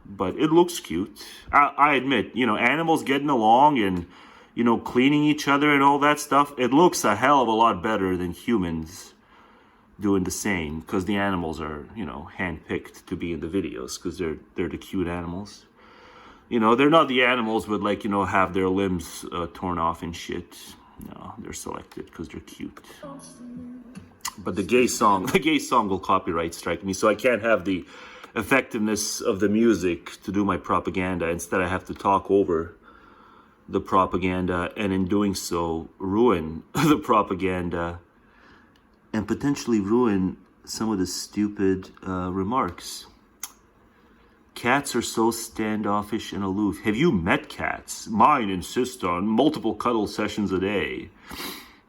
But it looks cute. I admit, you know, animals getting along and, you know, cleaning each other and all that stuff, it looks a hell of a lot better than humans doing the same, because the animals are, you know, handpicked to be in the videos, because they're the cute animals. You know, they're not the animals with, like, you know, have their limbs torn off and shit. No, they're selected because they're cute. But the gay song will copyright strike me, so I can't have the effectiveness of the music to do my propaganda. Instead, I have to talk over the propaganda, and in doing so, ruin the propaganda and potentially ruin some of the stupid remarks. Cats are so standoffish and aloof. Have you met cats? Mine insist on multiple cuddle sessions a day.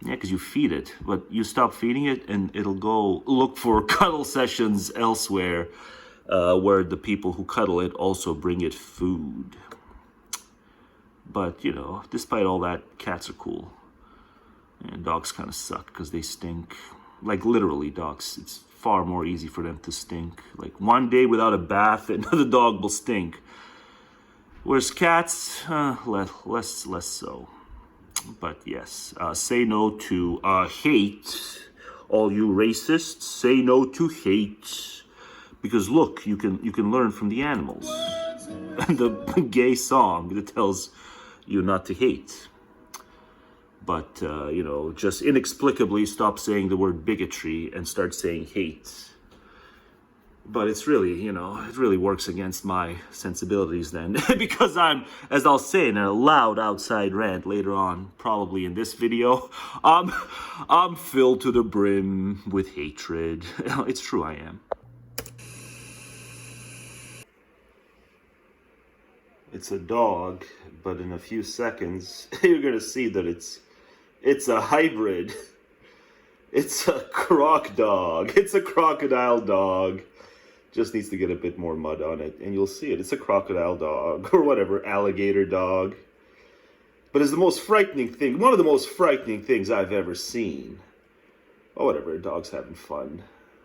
Yeah, because you feed it, but you stop feeding it and it'll go look for cuddle sessions elsewhere, where the people who cuddle it also bring it food. But, you know, despite all that, cats are cool. And dogs kind of suck because they stink. Like, literally, dogs. It's far more easy for them to stink. Like, one day without a bath and the dog will stink. Whereas cats, less so. But yes, say no to hate. All you racists, say no to hate. Because look, you can learn from the animals. And the gay song that tells you not to hate. But, you know, just inexplicably stop saying the word bigotry and start saying hate. But it's really, you know, it really works against my sensibilities then. Because I'm, as I'll say in a loud outside rant later on, probably in this video, I'm filled to the brim with hatred. It's true, I am. It's a dog, but in a few seconds, you're going to see that it's a hybrid. It's a croc dog. It's a crocodile dog. Just needs to get a bit more mud on it, and you'll see it. It's a crocodile dog, or whatever, alligator dog. But it's the most frightening thing, one of the most frightening things I've ever seen. Oh, whatever, a dog's having fun.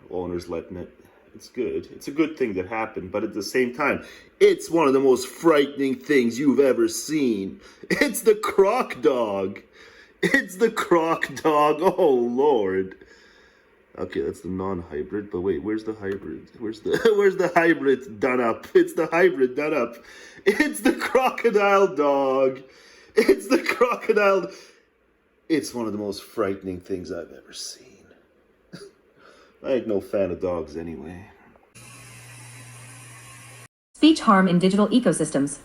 Owner's letting it. It's good. It's a good thing that happened, but at the same time, it's one of the most frightening things you've ever seen. It's the croc dog. It's the croc dog. Oh, Lord. Okay, that's the non-hybrid, but wait, where's the hybrid? Where's the hybrid done up? It's the hybrid done up. It's the crocodile dog. It's the crocodile. It's one of the most frightening things I've ever seen. I ain't no fan of dogs anyway. Speech harm in digital ecosystems.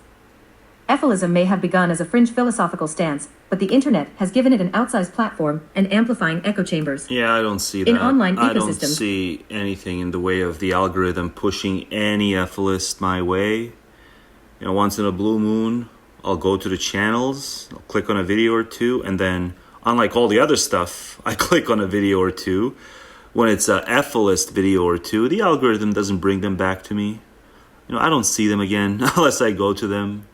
Effilism may have begun as a fringe philosophical stance, but the internet has given it an outsized platform and amplifying echo chambers. Yeah, I don't see that. In online I don't ecosystems, see anything in the way of the algorithm pushing any Efilist my way. Once in a blue moon, I'll go to the channels, I'll click on a video or two, and then, unlike all the other stuff, I click on a video or two. When it's a Efilist video or two, the algorithm doesn't bring them back to me. I don't see them again unless I go to them.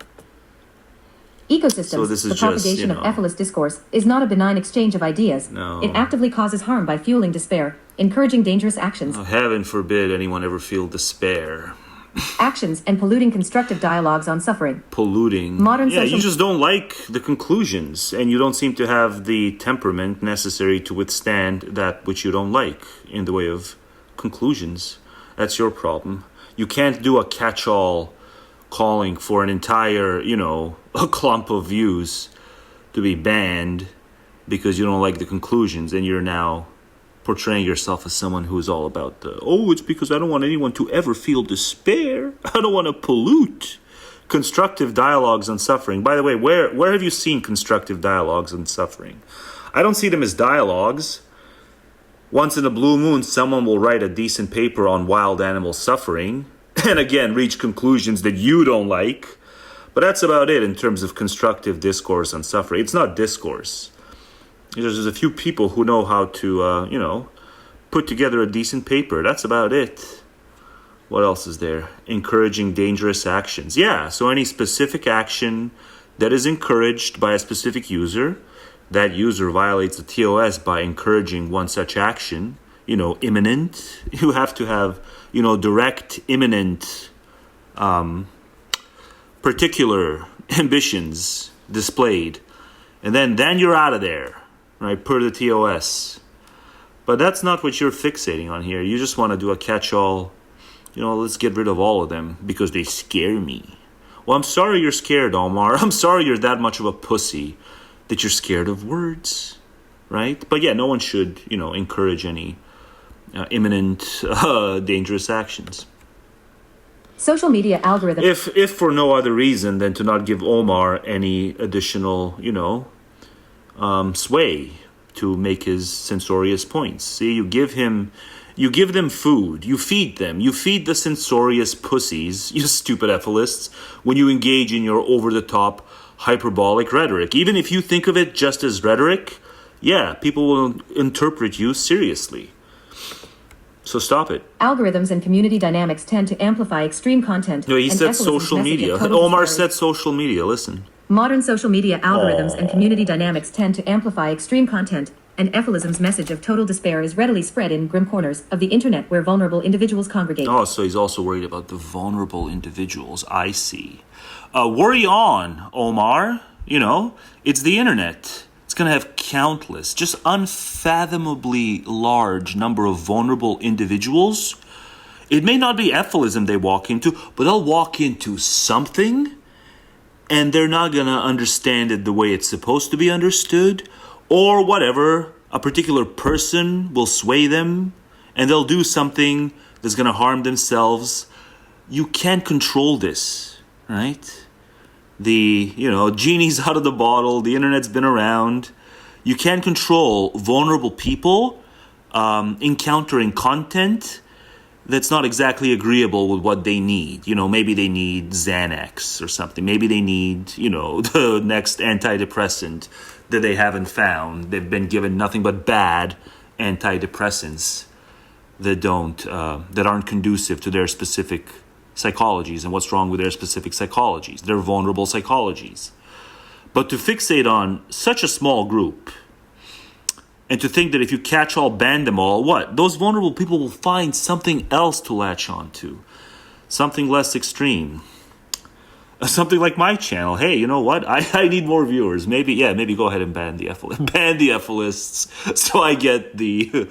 Ecosystems, So this is the propagation just, of Efilist discourse is not a benign exchange of ideas. No. It actively causes harm by fueling despair, encouraging dangerous actions. Heaven forbid anyone ever feel despair. Actions and polluting constructive dialogues on suffering. Polluting. Modern Yeah, social- you just don't like the conclusions, and you don't seem to have the temperament necessary to withstand that which you don't like in the way of conclusions. That's your problem. You can't do a catch-all calling for an entire, a clump of views to be banned because you don't like the conclusions, and you're now portraying yourself as someone who is all about it's because I don't want anyone to ever feel despair. I don't want to pollute. Constructive dialogues on suffering. By the way, where have you seen constructive dialogues on suffering? I don't see them as dialogues. Once in a blue moon, someone will write a decent paper on wild animal suffering, and again, reach conclusions that you don't like. But that's about it in terms of constructive discourse on suffering. It's not discourse. There's a few people who know how to, put together a decent paper. That's about it. What else is there? Encouraging dangerous actions. Yeah, so any specific action that is encouraged by a specific user, that user violates the TOS by encouraging one such action. Imminent. You have to have, direct, imminent, particular ambitions displayed. And then you're out of there. Right, per the TOS. But that's not what you're fixating on here. You just want to do a catch-all, let's get rid of all of them because they scare me. Well, I'm sorry you're scared, Omar. I'm sorry you're that much of a pussy that you're scared of words, right? But yeah, no one should, encourage any imminent, dangerous actions. Social media algorithms. If for no other reason than to not give Omar any additional, sway to make his censorious points. See, you give them food, you feed the censorious pussies, you stupid Efilists, when you engage in your over-the-top hyperbolic rhetoric. Even if you think of it just as rhetoric, yeah, people will interpret you seriously. So stop it. Algorithms and community dynamics tend to amplify extreme content. No, he and said Effilism's social message media. of total Omar disparity. said social media, listen. Modern social media algorithms and community dynamics tend to amplify extreme content, and Effilism's message of total despair is readily spread in grim corners of the internet where vulnerable individuals congregate. Oh, so he's also worried about the vulnerable individuals. I see. Worry on, Omar. It's the internet. It's going to have countless, just unfathomably large number of vulnerable individuals. It may not be Effilism they walk into, but they'll walk into something, and they're not going to understand it the way it's supposed to be understood, or whatever. A particular person will sway them, and they'll do something that's going to harm themselves. You can't control this, right? The, genie's out of the bottle. The internet's been around. You can't control vulnerable people encountering content that's not exactly agreeable with what they need. Maybe they need Xanax or something. Maybe they need, the next antidepressant that they haven't found. They've been given nothing but bad antidepressants that aren't conducive to their specific psychologies and what's wrong with their specific psychologies, their vulnerable psychologies. But to fixate on such a small group and to think that if you catch all, ban them all, what? Those vulnerable people will find something else to latch on to, something less extreme. Something like my channel. Hey, you know what? I need more viewers. Maybe go ahead and ban the Efilists so I get the,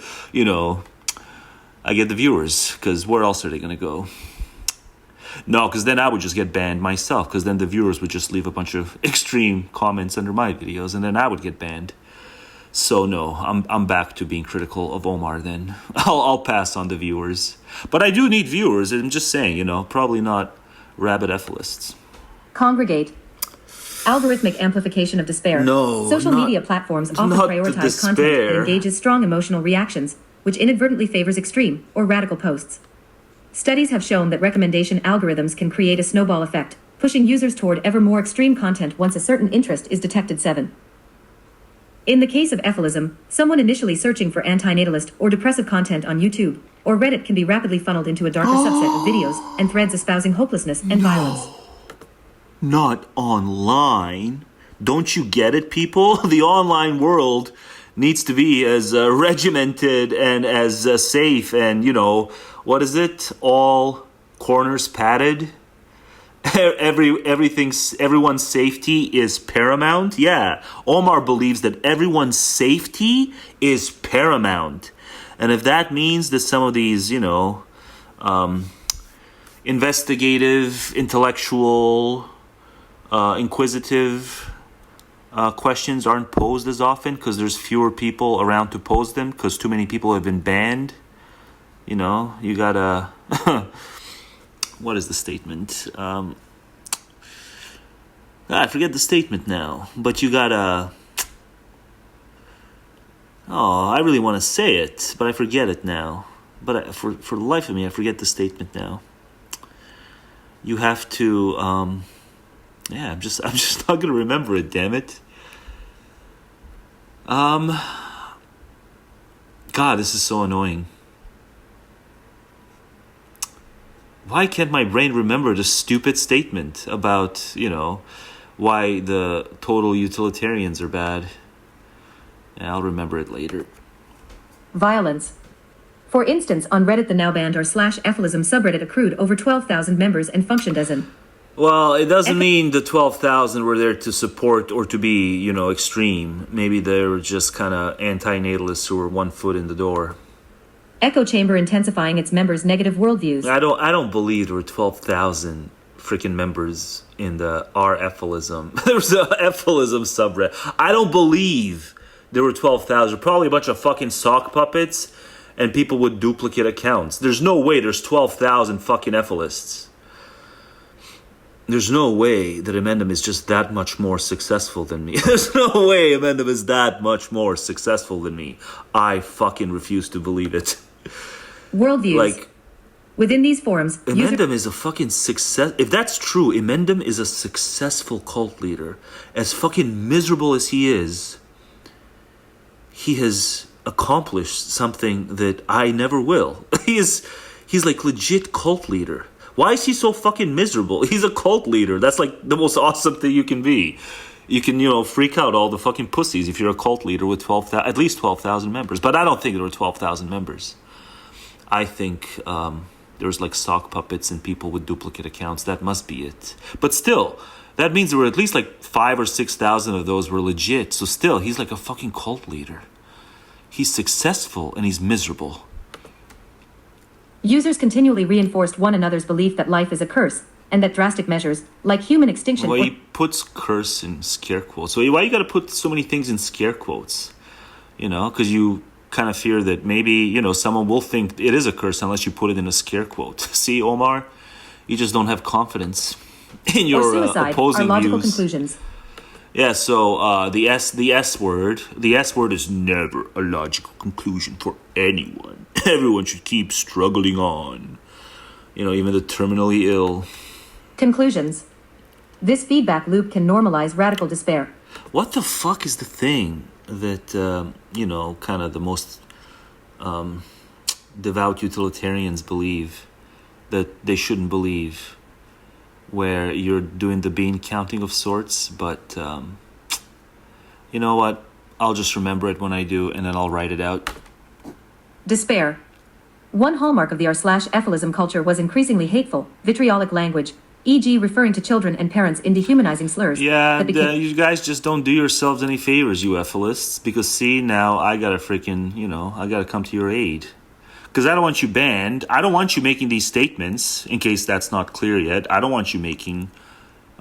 I get the viewers, because where else are they going to go? No, because then I would just get banned myself, because then the viewers would just leave a bunch of extreme comments under my videos, and then I would get banned. So no, I'm back to being critical of Omar then. I'll pass on the viewers. But I do need viewers, I'm just saying, probably not rabid Efilists. Congregate. Algorithmic amplification of despair. No, Social not- media platforms often not the prioritize content that despair. engages strong emotional reactions, which inadvertently favors extreme or radical posts. Studies have shown that recommendation algorithms can create a snowball effect, pushing users toward ever more extreme content once a certain interest is detected. 7. In the case of Efilism, someone initially searching for antinatalist or depressive content on YouTube or Reddit can be rapidly funneled into a darker subset of videos and threads espousing hopelessness and violence. Not online. Don't you get it, people? The online world needs to be as regimented and as safe and, what is it? All corners padded. Everyone's safety is paramount. Yeah, Omar believes that everyone's safety is paramount. And if that means that some of these, investigative, intellectual, inquisitive questions aren't posed as often because there's fewer people around to pose them because too many people have been banned, you gotta... What is the statement? I forget the statement now. But you gotta... I really want to say it, but I forget it now. But for the life of me, I forget the statement now. You have to... I'm just not gonna remember it. Damn it. God, this is so annoying. Why can't my brain remember the stupid statement about, why the total utilitarians are bad? Yeah, I'll remember it later. Violence. For instance, on Reddit, the now banned /Efilism subreddit accrued over 12,000 members and functioned as an... Well, it doesn't mean the 12,000 were there to support or to be, extreme. Maybe they were just kind of anti-natalists who were one foot in the door. Echo chamber intensifying its members' negative worldviews. I don't believe there were 12,000 freaking members in the Effilism. There was a Effilism subreddit. I don't believe there were 12,000. Probably a bunch of fucking sock puppets and people with duplicate accounts. There's no way there's 12,000 fucking Efilists. There's no way that Inmendham is just that much more successful than me. There's no way Inmendham is that much more successful than me. I fucking refuse to believe it. Worldviews. Within these forums, Inmendham is a fucking success. If that's true, Inmendham is a successful cult leader. As fucking miserable as he is, he has accomplished something that I never will. He's like legit cult leader. Why is he so fucking miserable? He's a cult leader. That's like the most awesome thing you can be. You can, freak out all the fucking pussies if you're a cult leader with at least 12,000 members. But I don't think there were 12,000 members. I think there was like sock puppets and people with duplicate accounts. That must be it. But still, that means there were at least like 5,000 or 6,000 of those were legit. So still, he's like a fucking cult leader. He's successful and he's miserable. Users continually reinforced one another's belief that life is a curse, and that drastic measures, like human extinction... Well, he puts curse in scare quotes. So why you got to put so many things in scare quotes? Because you kind of fear that maybe, someone will think it is a curse unless you put it in a scare quote. See, Omar? You just don't have confidence in your opposing are logical views. Conclusions. Yeah, so the S word is never a logical conclusion for anyone. Everyone should keep struggling on. Even the terminally ill. Conclusions. This feedback loop can normalize radical despair. What the fuck is the thing that, kind of the most devout utilitarians believe that they shouldn't believe? Where you're doing the bean counting of sorts, but you know what? I'll just remember it when I do, and then I'll write it out. Despair. One hallmark of the r/Efilism culture was increasingly hateful, vitriolic language, e.g. referring to children and parents in dehumanizing slurs. Yeah, you guys just don't do yourselves any favors, you Efilists, because see, now I gotta freaking, I gotta come to your aid. Because I don't want you banned. I don't want you making these statements, in case that's not clear yet. I don't want you making,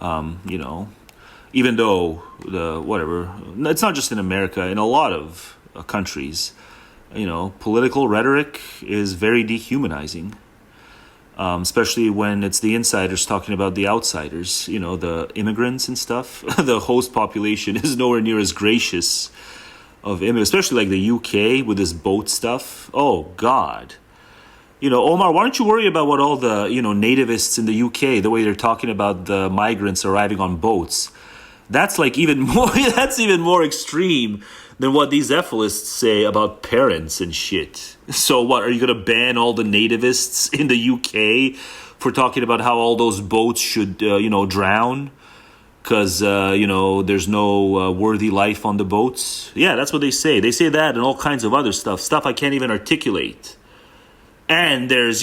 even though it's not just in America, in a lot of countries, political rhetoric is very dehumanizing. especially when it's the insiders talking about the outsiders, the immigrants and stuff. The host population is nowhere near as gracious of immigrants, especially like the UK with this boat stuff. Oh, God. Omar, why don't you worry about what all the, nativists in the UK, the way they're talking about the migrants arriving on boats. That's like even more, that's even more extreme than what these Efilists say about parents and shit. So what, are you going to ban all the nativists in the UK for talking about how all those boats should, drown? Because, there's no worthy life on the boats? Yeah, that's what they say. They say that and all kinds of other stuff I can't even articulate. And there's,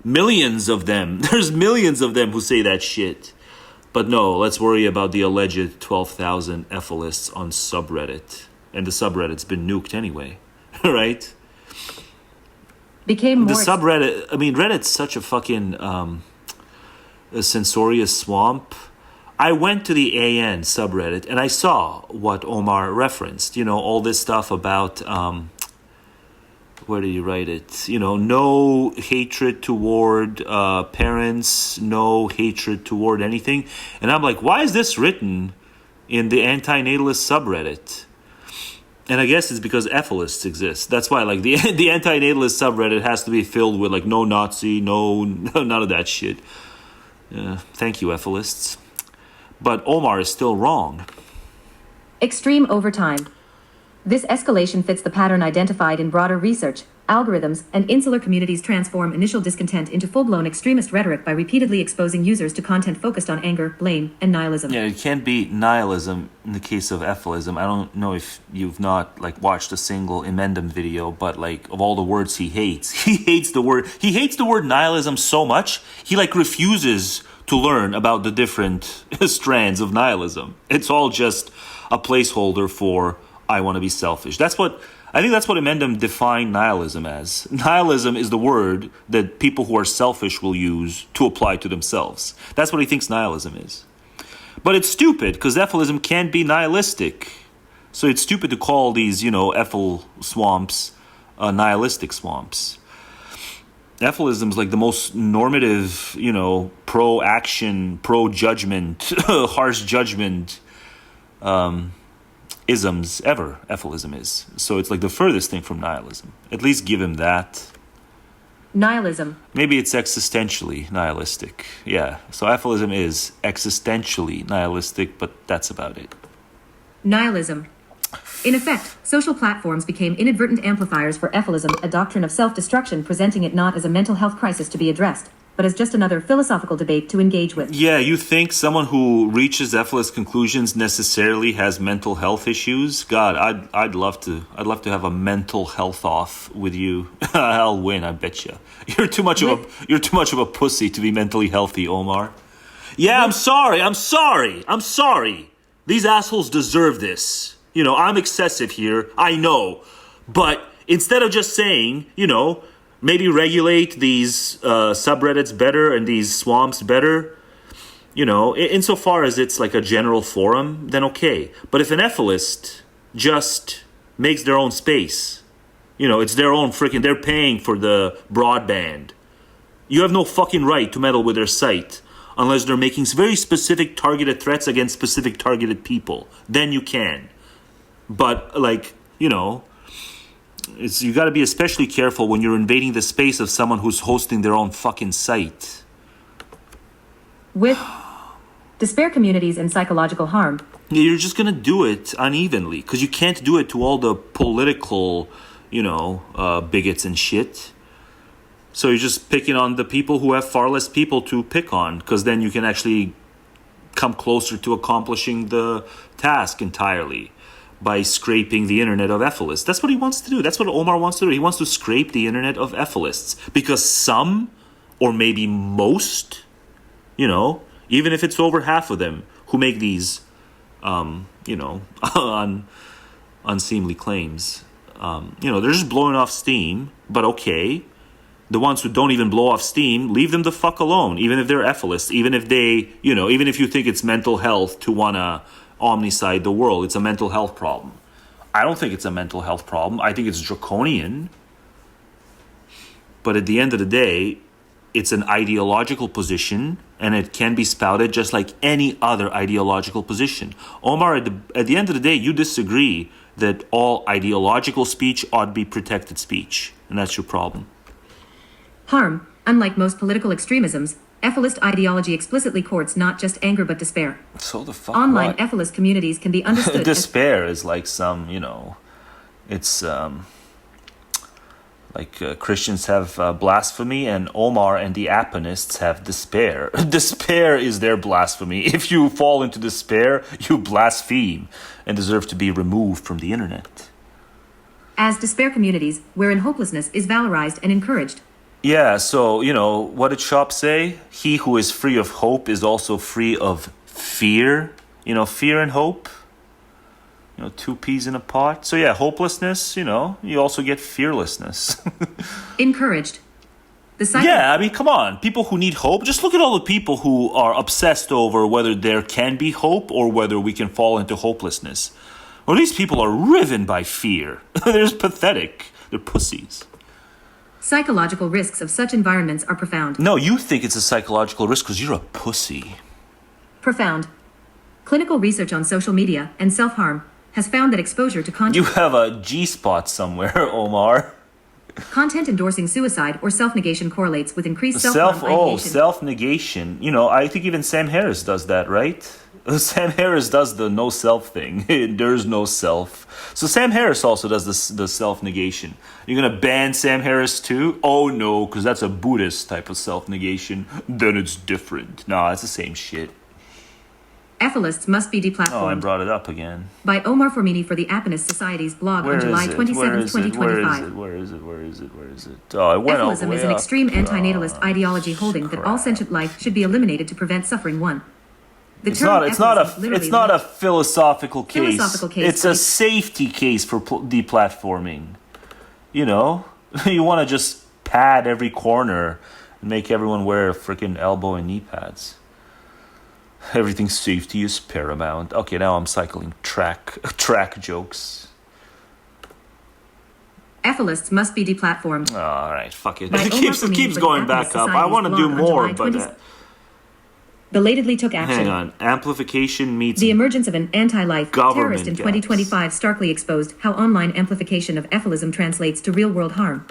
millions of them. There's millions of them who say that shit. But no, let's worry about the alleged 12,000 Efilists on subreddit. And the subreddit's been nuked anyway, right? Became more... The subreddit, Reddit's such a fucking a censorious swamp. I went to the AN subreddit and I saw what Omar referenced. All this stuff about... where do you write it? No hatred toward parents, no hatred toward anything. And I'm like, why is this written in the anti-natalist subreddit? And I guess it's because Efilists exist. That's why, like, the anti-natalist subreddit has to be filled with, like, no Nazi, none of that shit. Thank you, Efilists. But Omar is still wrong. Extreme overtime. This escalation fits the pattern identified in broader research. Algorithms and insular communities transform initial discontent into full-blown extremist rhetoric by repeatedly exposing users to content focused on anger, blame, and nihilism. Yeah, it can't be nihilism in the case of Efilism. I don't know if you've not watched a single Inmendham video, but of all the words he hates, he hates the word nihilism so much he refuses to learn about the different strands of nihilism. It's all just a placeholder for I want to be selfish. I think that's what Inmendham defined nihilism as. Nihilism is the word that people who are selfish will use to apply to themselves. That's what he thinks nihilism is. But it's stupid, because Efilism can't be nihilistic. So it's stupid to call these, Efil swamps nihilistic swamps. Efilism's the most normative, pro-action, pro-judgment, harsh judgment isms ever. Efilism is. So it's the furthest thing from nihilism. At least give him that. Nihilism. Maybe it's existentially nihilistic. Yeah. So Efilism is existentially nihilistic, but that's about it. Nihilism. In effect, social platforms became inadvertent amplifiers for Efilism, a doctrine of self-destruction, presenting it not as a mental health crisis to be addressed, but as just another philosophical debate to engage with. Yeah, you think someone who reaches Efilist conclusions necessarily has mental health issues? God, I'd love to have a mental health off with you. I'll win, I bet you. You're too much of a pussy to be mentally healthy, Omar. Yeah, I'm sorry. These assholes deserve this. I'm excessive here, I know. But instead of just saying, maybe regulate these subreddits better and these swamps better, insofar as it's a general forum, then okay. But if an Efilist just makes their own space, it's their own they're paying for the broadband, you have no fucking right to meddle with their site unless they're making very specific targeted threats against specific targeted people. Then you can. But, you got to be especially careful when you're invading the space of someone who's hosting their own fucking site. With despair communities and psychological harm. Yeah, you're just going to do it unevenly, because you can't do it to all the political, bigots and shit. So you're just picking on the people who have far less people to pick on, because then you can actually come closer to accomplishing the task entirely. By scraping the internet of Efilists. That's what he wants to do. That's what Omar wants to do. He wants to scrape the internet of Efilists. Because some, or maybe most, even if it's over half of them, who make these, unseemly claims, they're just blowing off steam, but okay. The ones who don't even blow off steam, leave them the fuck alone, even if they're Efilists, even if they, even if you think it's mental health to want to omnicide the world. It's a mental health problem. I don't think it's a mental health problem. I think it's draconian. But at the end of the day, it's an ideological position, and it can be spouted just like any other ideological position. Omar, at the end of the day, you disagree that all ideological speech ought to be protected speech, and that's your problem. Harm, unlike most political extremisms, Efilist ideology explicitly courts not just anger but despair. So the fuck Online what? Efilist communities can be understood Despair is like some, it's like Christians have blasphemy, and Omar and the Aponists have despair. Despair is their blasphemy. If you fall into despair, you blaspheme and deserve to be removed from the internet. as despair communities, wherein hopelessness is valorized and encouraged. Yeah, so, what did Shop say? He who is free of hope is also free of fear. Fear and hope. Two peas in a pot. So yeah, hopelessness, you also get fearlessness. Encouraged. The cycle. Yeah, I mean, come on. People who need hope, just look at all the people who are obsessed over whether there can be hope or whether we can fall into hopelessness. Well, these people are riven by fear. They're pathetic. They're pussies. Psychological risks of such environments are profound. No, you think it's a psychological risk because you're a pussy. Profound. Clinical research on social media and self-harm has found that exposure to content... You have a G-spot somewhere, Omar. Content endorsing suicide or self-negation correlates with increased self-harm ideation. Self-negation. I think even Sam Harris does that, right? Sam Harris does the no self thing. There's no self. So Sam Harris also does the self-negation. You're going to ban Sam Harris too? Oh no, because that's a Buddhist type of self-negation. Then it's different. No, it's the same shit. Efilists must be deplatformed. Oh, I brought it up again. By Omar Formini for the Aponist Society's blog on July 27, 2025. Where is it? Oh, I went all the Efilism way is an up. extreme antinatalist ideology holding that all sentient life should be eliminated to prevent suffering. It's not a philosophical case. It's a safety case for deplatforming. You want to just pad every corner and make everyone wear freaking elbow and knee pads. Everything's safety is paramount. Okay, now I'm cycling track jokes. Efilists must be deplatformed. All right, fuck it. By It Omar keeps Formini going for the back Aponist up. I want to do Society's more, blog on July but... belatedly took action. Hang on. Amplification meets... The emergence of an anti-life Government terrorist in gaps. 2025 starkly exposed how online amplification of Efilism translates to real-world harm.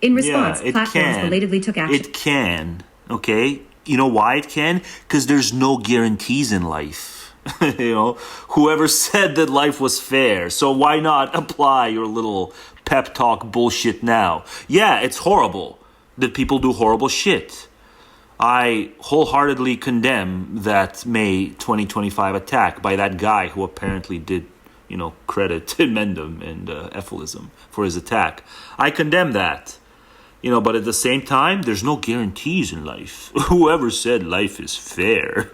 In response, it platforms can. belatedly took action. It can, okay? You know why it can? Because there's no guarantees in life. Whoever said that life was fair, so why not apply your little pep talk bullshit now? Yeah, it's horrible that people do horrible shit. I wholeheartedly condemn that May 2025 attack by that guy who apparently did, credit Inmendham and Efilism for his attack. I condemn that. But at the same time, there's no guarantees in life. Whoever said life is fair?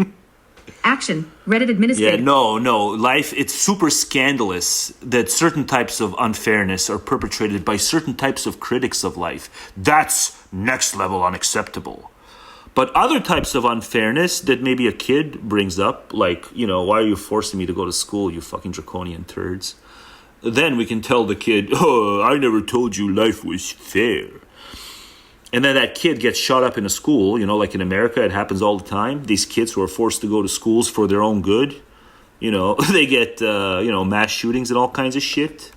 Action. Reddit administrator. Yeah, no. Life, it's super scandalous that certain types of unfairness are perpetrated by certain types of critics of life. That's next level unacceptable. But other types of unfairness that maybe a kid brings up, like, why are you forcing me to go to school, you fucking draconian turds? Then we can tell the kid, oh, I never told you life was fair. And then that kid gets shot up in a school, like in America, it happens all the time. These kids who are forced to go to schools for their own good, they get, mass shootings and all kinds of shit.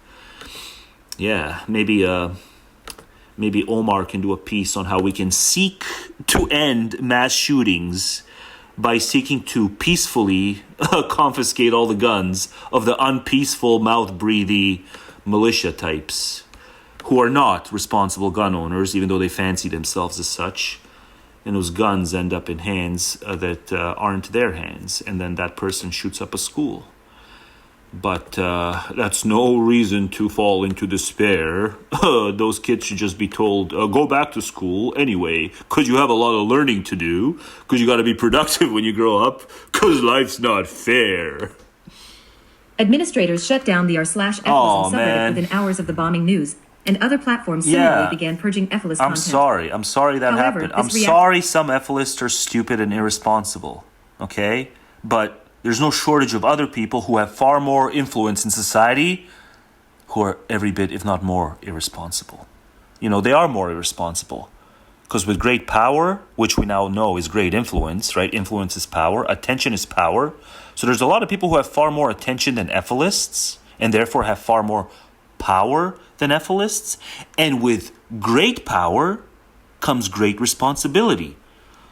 Yeah, maybe Omar can do a piece on how we can seek to end mass shootings by seeking to peacefully confiscate all the guns of the unpeaceful, mouth-breathy militia types who are not responsible gun owners, even though they fancy themselves as such. And those guns end up in hands that aren't their hands, and then that person shoots up a school. But that's no reason to fall into despair. Those kids should just be told, go back to school anyway, because you have a lot of learning to do, because you got to be productive when you grow up, because life's not fair. Administrators shut down the r/Efilism subreddit within hours of the bombing news, and other platforms similarly began purging Efilist content. I'm sorry that happened. I'm sorry some Efilists are stupid and irresponsible, okay? But there's no shortage of other people who have far more influence in society who are every bit, if not more, irresponsible. They are more irresponsible. Because with great power, which we now know is great influence, right? Influence is power. Attention is power. So there's a lot of people who have far more attention than Efilists, and therefore have far more power than Efilists. And with great power comes great responsibility.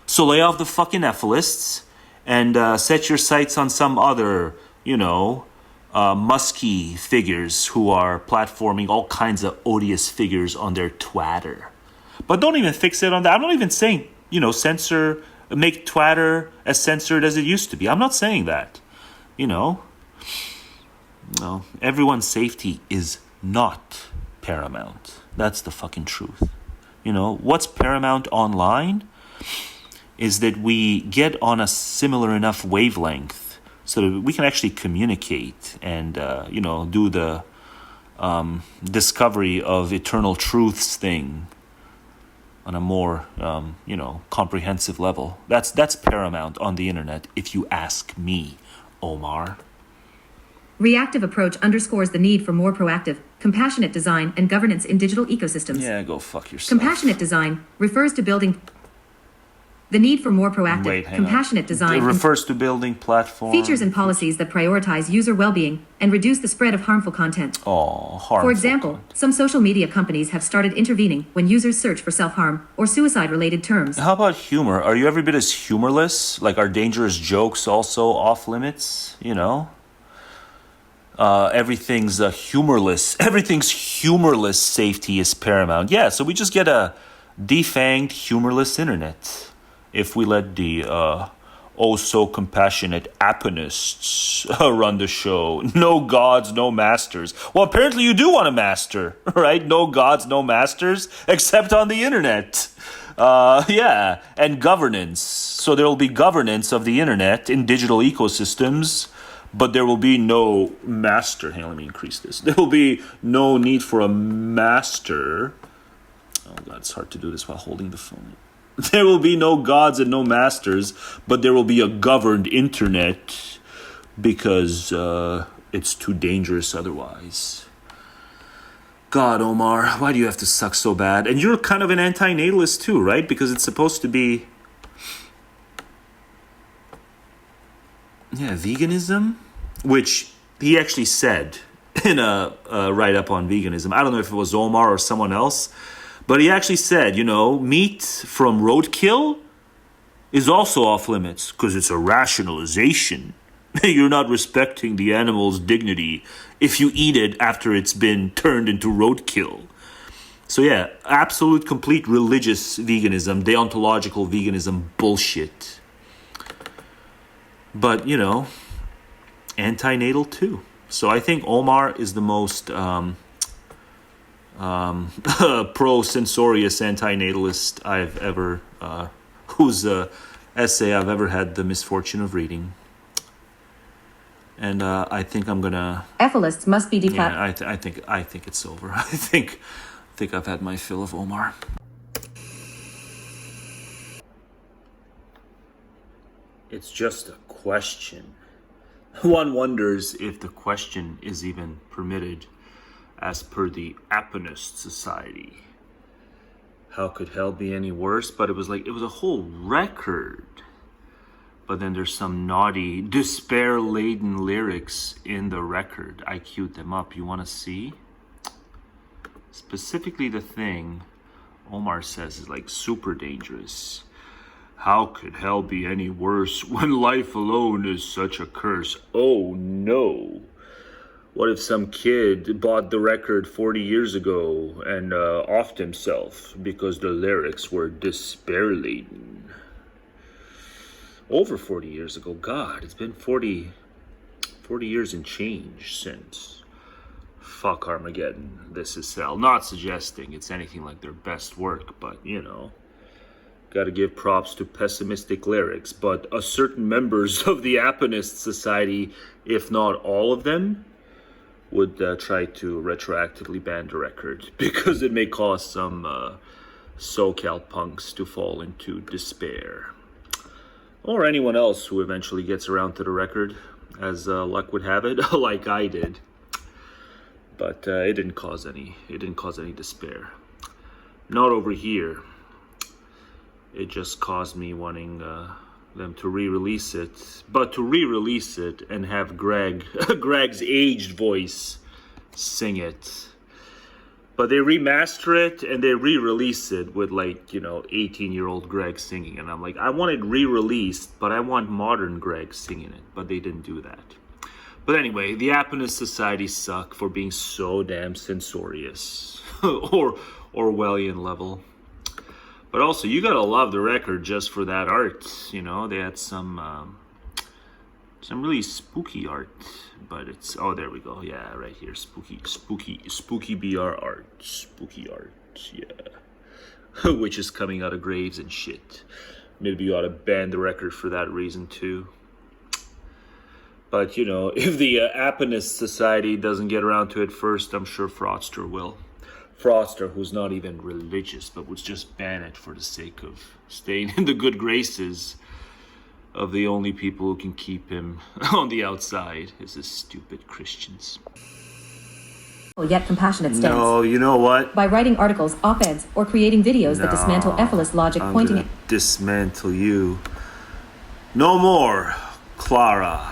So lay off the fucking Efilists and set your sights on some other, musky figures who are platforming all kinds of odious figures on their Twitter. But don't even fixate on that. I'm not even saying, censor, make Twitter as censored as it used to be. I'm not saying that. No, everyone's safety is not paramount. That's the fucking truth. What's paramount online is that we get on a similar enough wavelength so that we can actually communicate and, do the discovery of eternal truths thing on a more, comprehensive level. That's paramount on the internet, if you ask me, Omar. Reactive approach underscores the need for more proactive, compassionate design and governance in digital ecosystems. Yeah, go fuck yourself. Compassionate design refers to building the need for more proactive, compassionate design. It refers to building platforms, features and policies that prioritize user well-being and reduce the spread of harmful content. Harmful. For example, some social media companies have started intervening when users search for self-harm or suicide-related terms. How about humor? Are you every bit as humorless? Like, are dangerous jokes also off limits? Everything's humorless. Everything's humorless safety is paramount. Yeah, so we just get a defanged, humorless internet. If we let the so-compassionate Aponists run the show. No gods, no masters. Well, apparently you do want a master, right? No gods, no masters, except on the internet. And governance. So there will be governance of the internet in digital ecosystems, but there will be no master. Hang on, let me increase this. There will be no need for a master. Oh, God, it's hard to do this while holding the phone. There will be no gods and no masters, but there will be a governed internet because it's too dangerous otherwise. God, Omar, why do you have to suck so bad? And you're kind of an anti-natalist too, right? Because it's supposed to be... veganism? Which he actually said in a write-up on veganism. I don't know if it was Omar or someone else, but he actually said, meat from roadkill is also off limits because it's a rationalization. You're not respecting the animal's dignity if you eat it after it's been turned into roadkill. So yeah, absolute, complete religious veganism, deontological veganism bullshit. But, anti-natal too. So I think Omar is the most... pro-censorious anti-natalist I've ever, whose essay I've ever had the misfortune of reading. And I think I'm gonna... Efilists must be I think it's over. I think I've had my fill of Omar. It's just a question. One wonders if the question is even permitted as per the Aponist Society. How could hell be any worse? But it was a whole record. But then there's some naughty, despair-laden lyrics in the record. I queued them up. You want to see? Specifically the thing Omar says is super dangerous. How could hell be any worse when life alone is such a curse? Oh no. What if some kid bought the record 40 years ago and offed himself because the lyrics were despair-laden? Over 40 years ago. God, it's been 40 years and change since. Fuck Armageddon. This is hell. Not suggesting it's anything like their best work, but, gotta give props to pessimistic lyrics. But certain members of the Aponist Society, if not all of them, would try to retroactively ban the record because it may cause some SoCal punks to fall into despair. Or anyone else who eventually gets around to the record, as luck would have it, like I did. But it didn't cause any despair. Not over here. it just caused me wanting them to re-release it. But to re-release it and have Greg's aged voice sing it. But they remaster it and they re-release it with 18-year-old Greg singing. And I'm like, I want it re-released, but I want modern Greg singing it. But they didn't do that. But anyway, the Aponism Society suck for being so damn censorious. or Orwellian level. But also, you gotta love the record just for that art. They had some really spooky art. But it's, there we go. Yeah, right here. Spooky BR art. Spooky art, yeah. Witches coming out of graves and shit. Maybe you ought to ban the record for that reason too. But, if the Aponism Society doesn't get around to it first, I'm sure Fraudster will. Fraudster, who's not even religious, but would just ban it for the sake of staying in the good graces of the only people who can keep him on the outside, is the stupid Christians. Yet compassionate stance. No, you know what? By writing articles, op-eds, or creating videos that dismantle Efilist logic, pointing at... dismantle you. No more, Clara.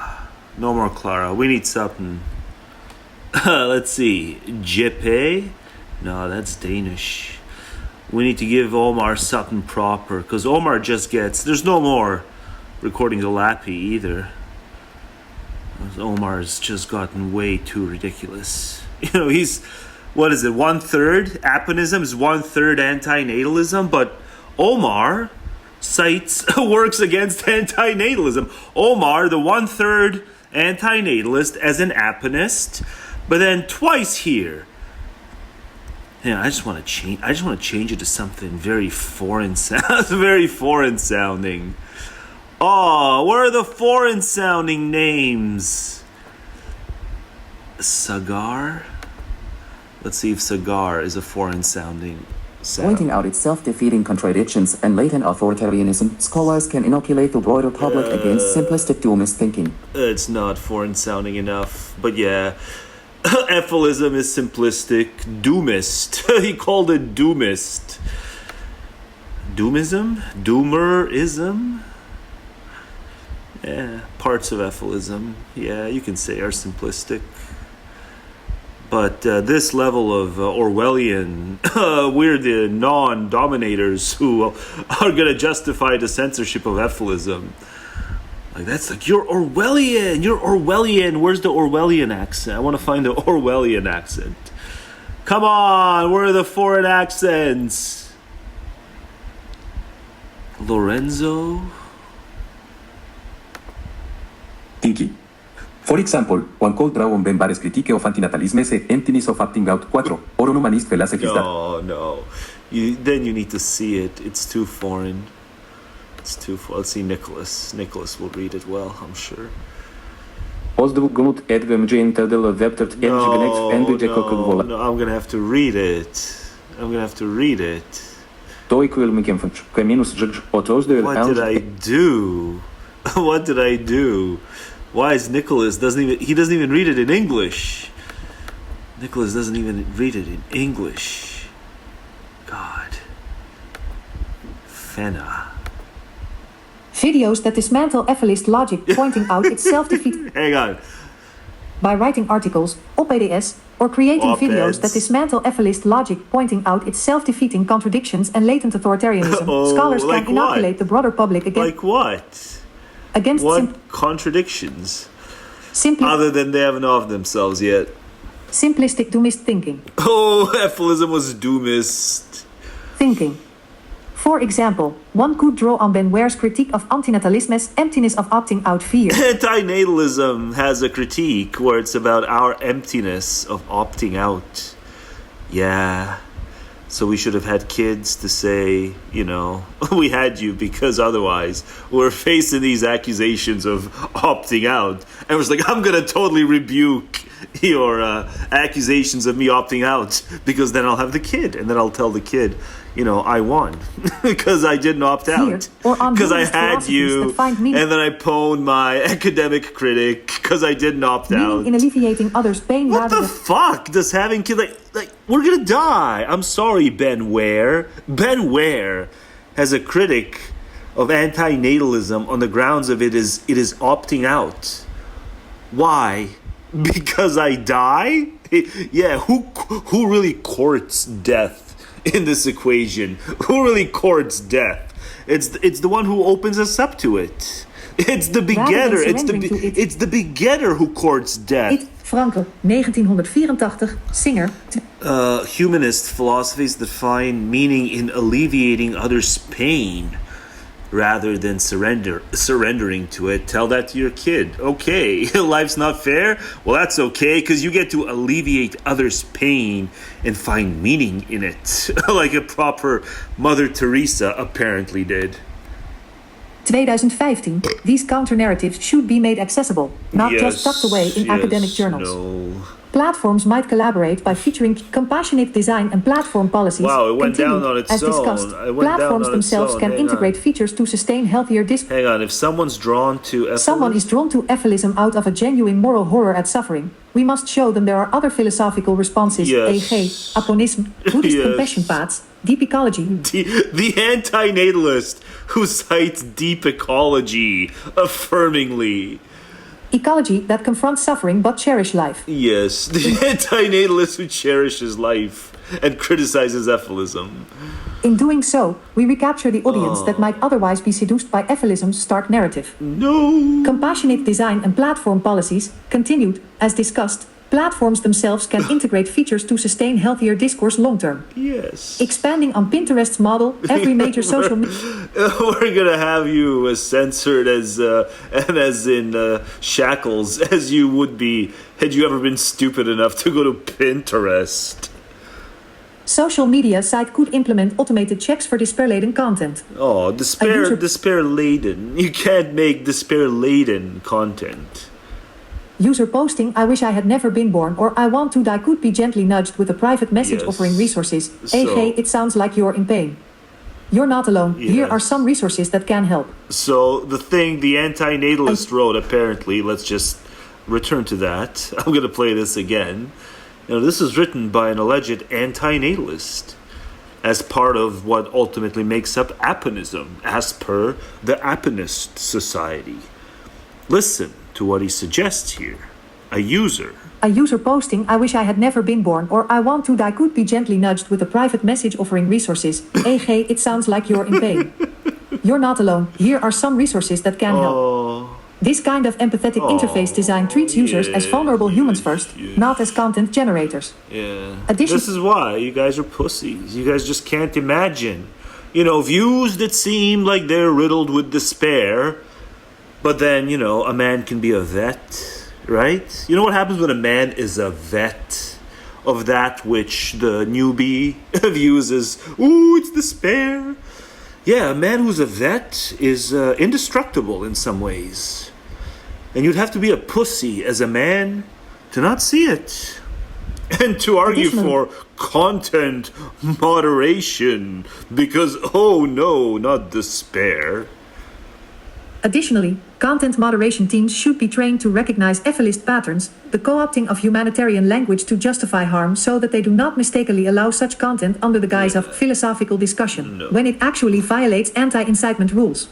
No more Clara. We need something. Let's see. Jeppe? No, that's Danish. We need to give Omar something proper. Because Omar just gets... There's no more recording the Lappy either. Omar's just gotten way too ridiculous. He's... What is it? 1/3? Aponism is 1/3 antinatalism. But Omar works against antinatalism. Omar, the 1/3... antinatalist as an aponist, but then twice here. I just want to change it to something very foreign very foreign sounding. Oh, where are the foreign sounding names? Sagar? Let's see if Sagar is a foreign sounding sound. Pointing out its self-defeating contradictions and latent authoritarianism, scholars can inoculate the broader public against simplistic doomist thinking. It's not foreign sounding enough, but yeah. Efilism is simplistic. Doomist. He called it doomist. Doomism? Doomerism? Yeah, parts of Efilism, yeah, you can say are simplistic. But this level of Orwellian, we're the non-dominators who are going to justify the censorship of Efilism. That's you're Orwellian. Where's the Orwellian accent? I want to find the Orwellian accent. Come on, where are the foreign accents? Lorenzo? Tiki. For example, one could draw on Benbare's critique of antinatalism se emptiness of opting out 4, or on humanist philosophies that... No. Then you need to see it. It's too foreign. Let's see Nicholas. Nicholas will read it well, I'm sure. No, I'm gonna have to read it. What did I do? What did I do? Why is Nicholas doesn't even read it in English? Nicholas doesn't even read it in English. God. Fenna. Videos that dismantle Efilist logic, pointing out its self-defeat. Hang on. By writing articles, op-eds, or creating videos that dismantle Efilist logic, pointing out its self-defeating contradictions and latent authoritarianism, scholars can inoculate the broader public against... Like what? Against what contradictions? Other than they haven't off themselves yet. Simplistic doomist thinking. Oh, Efilism was doomist. Thinking. For example, one could draw on Ben Ware's critique of antinatalism's emptiness of opting out fear. Antinatalism has a critique where it's about our emptiness of opting out. Yeah. So we should have had kids to say, we had you because otherwise we're facing these accusations of opting out. And it was like, I'm going to totally rebuke your accusations of me opting out because then I'll have the kid. And then I'll tell the kid, I won because I didn't opt out. Because I had you. And then I pwned my academic critic because I didn't opt out. In alleviating others' pain. What the fuck does having kids... Like, we're gonna die. I'm sorry, Ben Ware. Ben Ware as a critic of antinatalism on the grounds of it is opting out. Why? Because I die? Yeah, who really courts death in this equation? Who really courts death? It's the one who opens us up to it. It's the begetter. It's the begetter who courts death. Frankel, 1984, Singer. Humanist philosophies that find meaning in alleviating others' pain rather than surrendering to it. Tell that to your kid. Okay, life's not fair? Well, that's okay, because you get to alleviate others' pain and find meaning in it. Like a proper Mother Teresa apparently did. 2015, these counter-narratives should be made accessible, not just tucked away in academic journals. No. Platforms might collaborate by featuring compassionate design and platform policies. Wow, it went down on its as discussed, own. platforms themselves can integrate features to sustain healthier discourse. Hang on, if someone's drawn to Someone is drawn to Efilism out of a genuine moral horror at suffering, we must show them there are other philosophical responses, e.g., Aponism, Buddhist compassion paths, deep ecology. The antinatalist who cites deep ecology affirmingly. Ecology that confronts suffering but cherish life. Yes, the antinatalist who cherishes life and criticizes Efilism. In doing so, we recapture the audience that might otherwise be seduced by Efilism's stark narrative. No. Compassionate design and platform policies, continued, as discussed, platforms themselves can integrate features to sustain healthier discourse long-term. Yes. Expanding on Pinterest's model, every major social We're gonna have you as censored and as in shackles as you would be had you ever been stupid enough to go to Pinterest. Social media site could implement automated checks for despair-laden content. Oh, despair-laden. You can't make despair-laden content. User posting, I wish I had never been born, or I want to die could be gently nudged with a private message offering resources. E.g., it sounds like you're in pain. You're not alone. Yes. Here are some resources that can help. So the thing the antinatalist wrote, apparently, let's just return to that. I'm going to play this again. You know, this is written by an alleged antinatalist as part of what ultimately makes up Aponism, as per the Aponist Society. Listen to what he suggests here. A user posting, I wish I had never been born, or I want to die could be gently nudged with a private message offering resources. E.g., it sounds like you're in pain. You're not alone. Here are some resources that can help. This kind of empathetic interface design treats users as vulnerable humans first, not as content generators. Yeah. This is why you guys are pussies. You guys just can't imagine. You know, views that seem like they're riddled with despair. But then, you know, a man can be a vet, right? You know what happens when a man is a vet of that which the newbie views as, ooh, it's despair. Yeah, a man who's a vet is indestructible in some ways. And you'd have to be a pussy as a man to not see it. And to argue for content moderation because, oh no, not despair. Additionally, content moderation teams should be trained to recognize Efilist patterns, the co-opting of humanitarian language to justify harm so that they do not mistakenly allow such content under the guise of philosophical discussion, when it actually violates anti-incitement rules.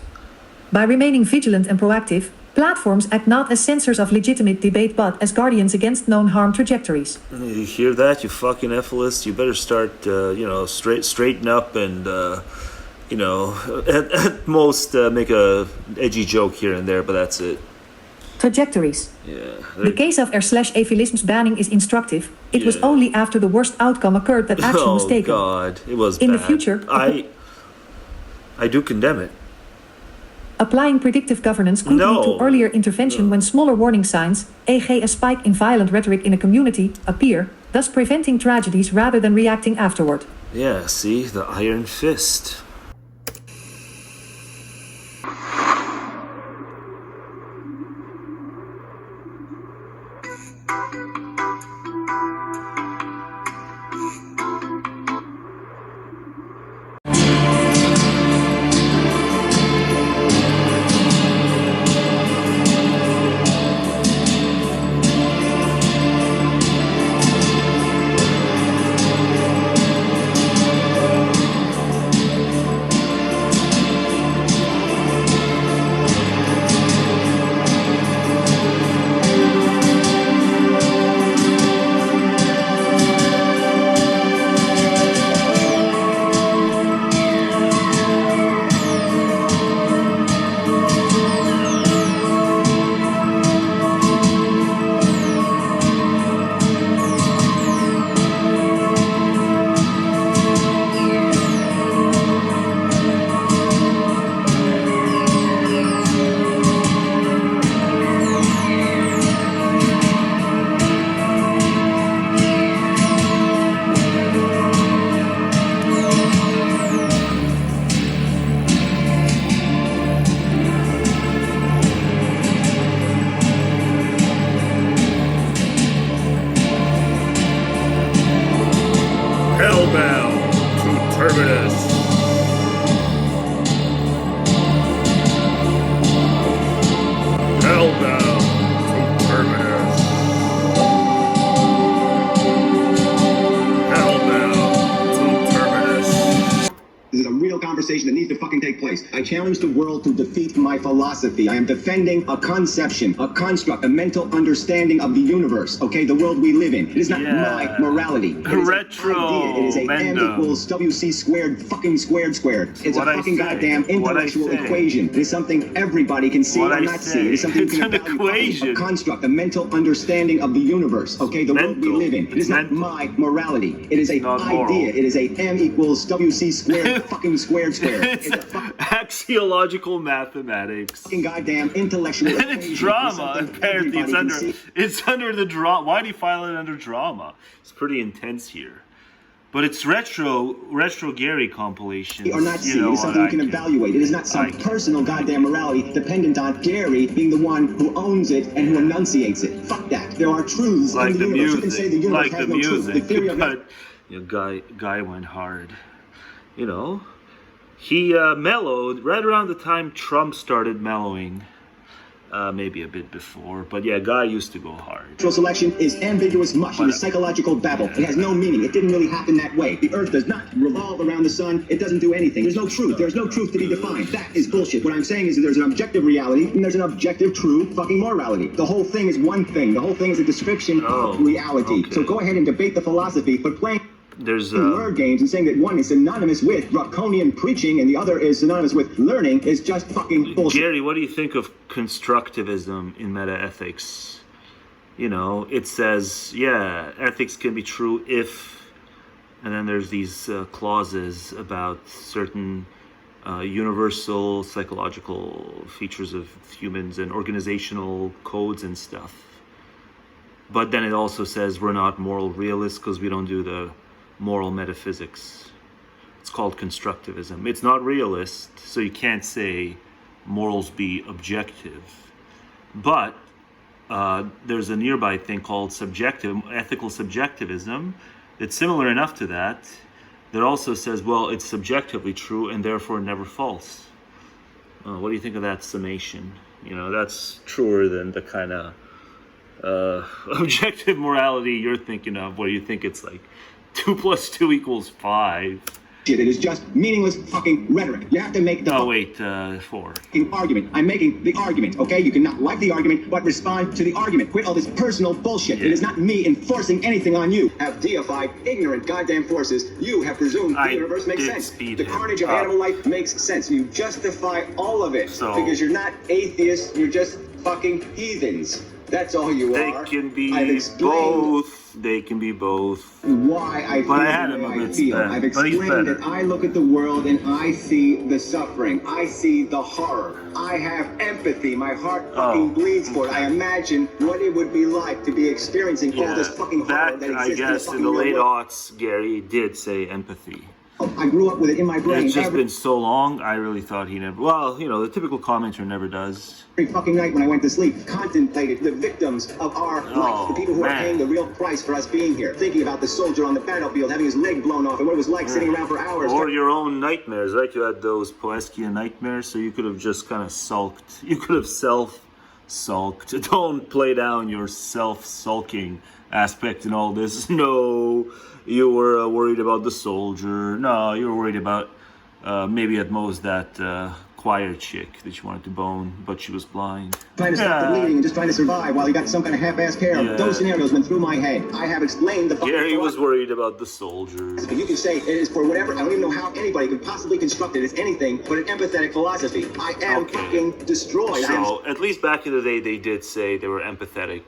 By remaining vigilant and proactive, platforms act not as censors of legitimate debate but as guardians against known harm trajectories. You hear that, you fucking Efilists? You better start, straighten up and... at most make a edgy joke here and there, but that's it. Trajectories. Yeah. The case of R/Efilism's banning is instructive. It was only after the worst outcome occurred that action was taken. Oh God, it was in bad. The future, I do condemn it. Applying predictive governance could lead to earlier intervention when smaller warning signs, e.g. a spike in violent rhetoric in a community, appear, thus preventing tragedies rather than reacting afterward. Yeah, see, the iron fist. real conversation that needs to fucking take place. I challenge the world to defeat my philosophy. I am defending a conception, a construct, a mental understanding of the universe. Okay, the world we live in. It is not my morality. It is Retro an idea. It is a M equals WC squared fucking squared. It's a fucking goddamn intellectual equation. It is something everybody can see or not see. It is something you can evaluate. A construct, a mental understanding of the universe. Okay, the world we live in. It is not my morality. It is a idea. It is a M equals WC squared fucking squared. It's a axiological mathematics. Fucking goddamn intellectual and it's drama. Apparently, it's under the drama. Why do you file it under drama? It's pretty intense here. But it's retro Gary compilations. Or not see. It is something you can evaluate. It is not some personal goddamn morality dependent on Gary being the one who owns it and who enunciates it. Fuck that. There are truths in the universe. You can say the universe has no truth. The theory of guy went hard. He mellowed right around the time Trump started mellowing. Maybe a bit before, but yeah, Guy used to go hard. Natural selection is ambiguous mush. It is psychological babble. It has no meaning. It didn't really happen that way. The Earth does not revolve around the sun. It doesn't do anything. There's no truth. There's no truth to be defined. That is bullshit. What I'm saying is that there's an objective reality and there's an objective true fucking morality. The whole thing is one thing. The whole thing is a description of reality. Okay. So go ahead and debate the philosophy, but playing word games and saying that one is synonymous with draconian preaching and the other is synonymous with learning is just fucking bullshit. Gary, what do you think of constructivism in metaethics? It says, ethics can be true if, and then there's these clauses about certain universal psychological features of humans and organizational codes and stuff. But then it also says we're not moral realists because we don't do the moral metaphysics. It's called constructivism. It's not realist, so you can't say morals be objective. But there's a nearby thing called ethical subjectivism that's similar enough to that also says, well, it's subjectively true and therefore never false. What do you think of that summation? That's truer than the kind of objective morality you're thinking of, where you think it's like 2 + 2 = 5. It is just meaningless fucking rhetoric. You have to make the 4 argument. I'm making the argument, okay? You cannot like the argument, but respond to the argument. Quit all this personal bullshit. Yeah. It is not me enforcing anything on you. Have deified ignorant goddamn forces. You have presumed the universe makes sense. The carnage of animal life makes sense. You justify all of it because you're not atheists. You're just fucking heathens. That's all you are. They can be both. They can be both. Why I feel the way I feel. I've explained that I look at the world and I see the suffering. I see the horror. I have empathy. My heart fucking bleeds for it. I imagine what it would be like to be experiencing all this fucking horror that exists. I guess in the late aughts, Gary did say empathy. I grew up with it in my brain. It's just been so long, I really thought he never... Well, the typical commenter never does. Every fucking night when I went to sleep, contemplated the victims of our life, the people who are paying the real price for us being here, thinking about the soldier on the battlefield having his leg blown off and what it was like sitting around for hours. Or your own nightmares, right? You had those Poeskian nightmares, so you could have just kind of sulked. You could have self-sulked. Don't play down your self-sulking aspect in all this. No... You were worried about the soldier. No, you were worried about maybe at most that choir chick that you wanted to bone, but she was blind. Trying to stop the bleeding and just trying to survive while he got some kind of half-assed care. Yeah. Those scenarios went through my head. I have explained the fucking... Gary was worried about the soldier. You can say it is for whatever... I don't even know how anybody could possibly construct it as anything but an empathetic philosophy. I am fucking destroyed. So, at least back in the day, they did say they were empathetic.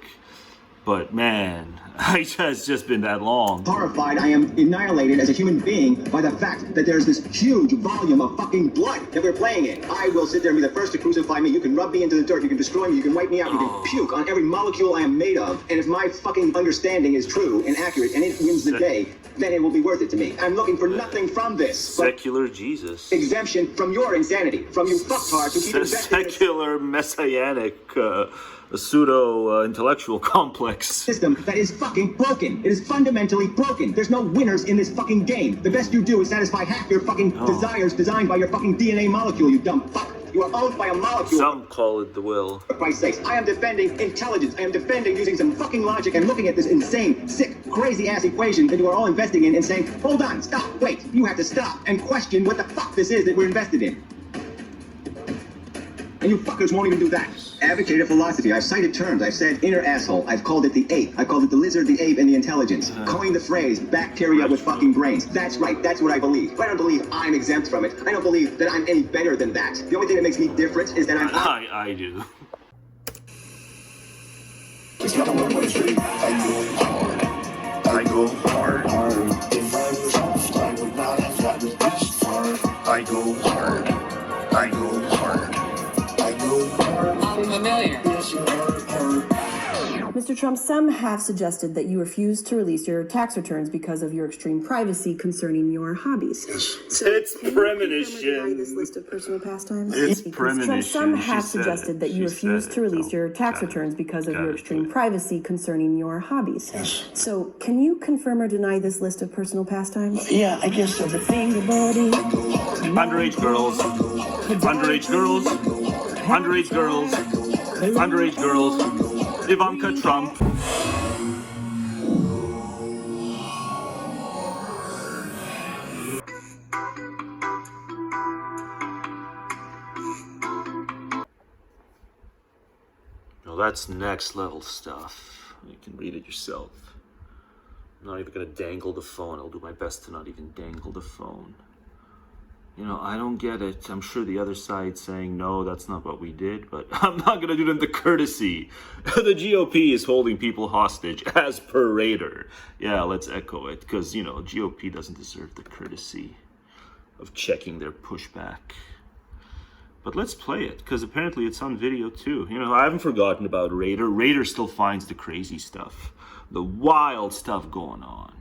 But man, it has just been that long. Horrified, I am annihilated as a human being by the fact that there's this huge volume of fucking blood that we're playing in. I will sit there and be the first to crucify me. You can rub me into the dirt, you can destroy me, you can wipe me out, you can puke on every molecule I am made of. And if my fucking understanding is true and accurate and it wins the day, then it will be worth it to me. I'm looking for nothing from this. Secular Jesus. Exemption from your insanity, from you fucktards who keep investing secular messianic a pseudo-intellectual complex system that is fucking broken. It is fundamentally broken. There's no winners in this fucking game. The best you do is satisfy half your fucking desires designed by your fucking DNA molecule, you dumb fuck. You are owned by a molecule. Some call it the will. For Christ's sakes, I am defending intelligence. I am defending using some fucking logic and looking at this insane, sick, crazy-ass equation that you are all investing in and saying, hold on, stop, wait, you have to stop and question what the fuck this is that we're invested in. And you fuckers won't even do that. Advocated philosophy. I've cited terms. I've said inner asshole. I've called it the ape. I've called it the lizard, the ape, and the intelligence. Coined the phrase bacteria with fucking brains. That's right. That's what I believe. But I don't believe I'm exempt from it. I don't believe that I'm any better than that. The only thing that makes me different is that I'm... I do. It's not a one-way street. I go hard. If I was off, I would not have gotten this far. I go hard. I go hard. I go hard. I'm familiar. Yes, you are hard. Mr. Trump, some have suggested that you refuse to release your tax returns because of your extreme privacy concerning your hobbies. So It's can you premonition. confirm or deny this list of personal pastimes? It's Because premonition. Trump, some She have said suggested it. that you She refuse said to it. release your tax Got it. returns because of Got your it. extreme privacy concerning your hobbies. Yes. So can you confirm or deny this list of personal pastimes? Yeah, I guess so. Fingerboarding, Underage girls. Underage girls. Underage girls. Underage girls. Ivanka Trump. No, that's next level stuff. You can read it yourself. I'm not even gonna dangle the phone. I'll do my best to not even dangle the phone. You know, I don't get it. I'm sure the other side's saying, no, that's not what we did, but I'm not gonna do them the courtesy. The GOP is holding people hostage as per Raider. Yeah, let's echo it, because, you know, GOP doesn't deserve the courtesy of checking their pushback. But let's play it, because apparently it's on video too. You know, I haven't forgotten about Raider. Raider still finds the crazy stuff, the wild stuff going on.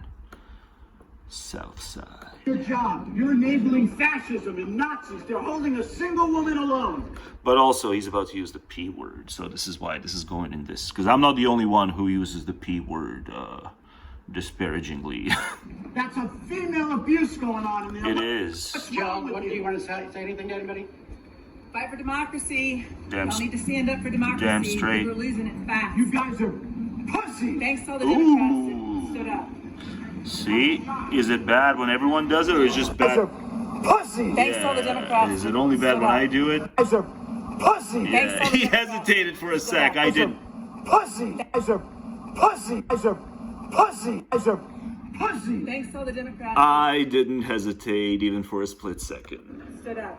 South Side. Your job. You're enabling fascism and Nazis. They're holding a single woman alone. But also, he's about to use the P word, so this is why this is going in this. Because I'm not the only one who uses the P word disparagingly. That's a female abuse going on in there. It is. What's Joe, wrong with what do you? you want to say anything to anybody? Fight for democracy. Damn Y'all need to stand up for democracy. damn straight. We're losing it fast. You guys are pussies. Thanks to all the Ooh. Democrats that stood up. See? Is it bad when everyone does it, or is it just Guys are bad? pussies. Thanks to all the Democrats. Is it only bad when I do it? Guys are pussies. Thanks to all the He Democrats. hesitated for a sec. I did. Pussies. Guys are pussies. Guys are pussies. Guys are pussies. Thanks to all the Democrats I didn't hesitate even for a split second. that stood up.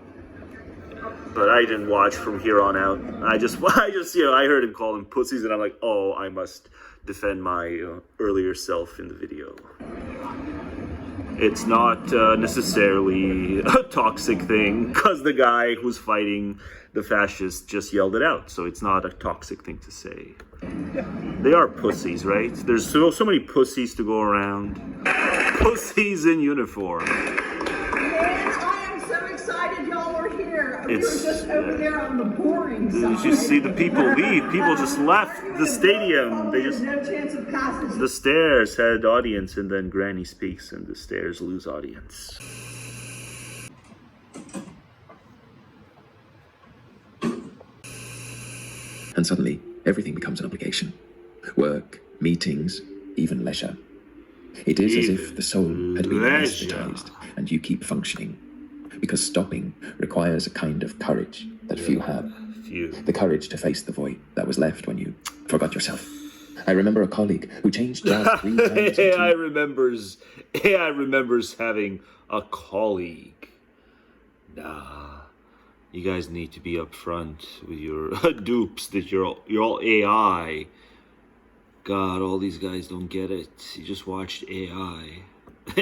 But I didn't watch from here on out. I just, you know, I heard him call them pussies, and I'm like, oh, I must defend my earlier self in the video. It's not necessarily a toxic thing, because the guy who's fighting the fascists just yelled it out, so it's not a toxic thing to say. They are pussies, right? There's so many pussies to go around. Pussies in uniform. I am so excited y'all are here. We were It's- just over there on the boring side. Did you see the people leave? People just left the stadium. They There's just... no chance of passage. The stairs had audience, and then Granny speaks, and the stairs lose audience. And suddenly, everything becomes an obligation. Work, meetings, even leisure. It is as if the soul had been Leisure. anesthetized, and you keep functioning. Because stopping requires a kind of courage that few have. Phew. The courage to face the void that was left when you forgot yourself. I remember a colleague who changed jobs 3 times in AI 2 remembers having a colleague. Nah, you guys need to be upfront with your dupes that you're all AI. God, all these guys don't get it. You just watched AI.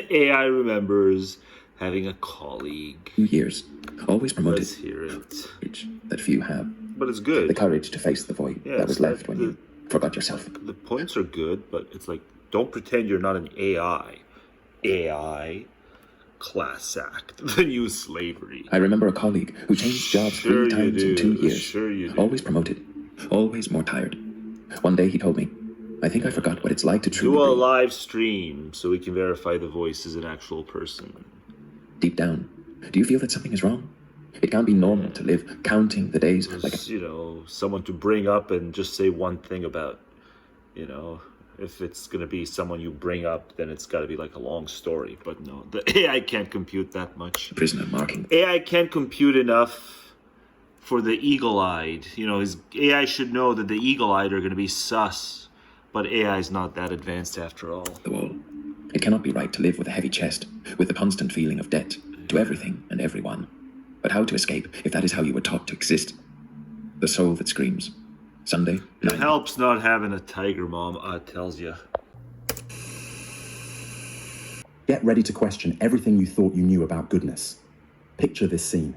AI remembers having a colleague. 2 years, always promoted. Let's hear it. Courage that few have. But it's The good. courage to face the void Yes, that was left that- when you forgot yourself. The points are good, but it's like, don't pretend you're not an AI. AI, class act, the new slavery. I remember a colleague who changed jobs Sure 3 you times in 2 do. years. Sure you do. Always promoted, always more tired. One day he told me, I think I forgot what it's like to truly Do a breathe. live stream so we can verify the voice is an actual person. Deep down, do you feel that something is wrong? It can't be normal to live counting the days like you know, someone to bring up and just say one thing about, you know, if it's going to be someone you bring up, then it's got to be like a long story. But no, the AI can't compute that much. prisoner marking. AI can't compute enough for the eagle-eyed. You know, AI should know that the eagle-eyed are going to be sus, but AI is not that advanced after all. The wall. It cannot be right to live with a heavy chest, with the constant feeling of debt to everything and everyone. But how to escape if that is how you were taught to exist? The soul that screams. Sunday, It helps not having a tiger mom, tells you. Get ready to question everything you thought you knew about goodness. Picture this scene.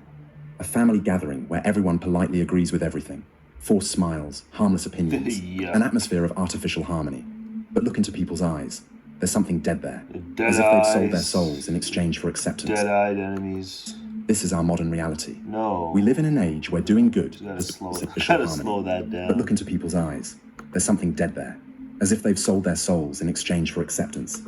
A family gathering where everyone politely agrees with everything. Forced smiles, harmless opinions, Yeah. an atmosphere of artificial harmony. But look into people's eyes. There's something dead there. Dead as if they've sold their eyes. souls in exchange for acceptance. Dead-eyed enemies. This is our modern reality. No. We live in an age where doing good Gotta is slow, superficial gotta harmony. slow that down. But look into people's eyes. There's something dead there. As if they've sold their souls in exchange for acceptance.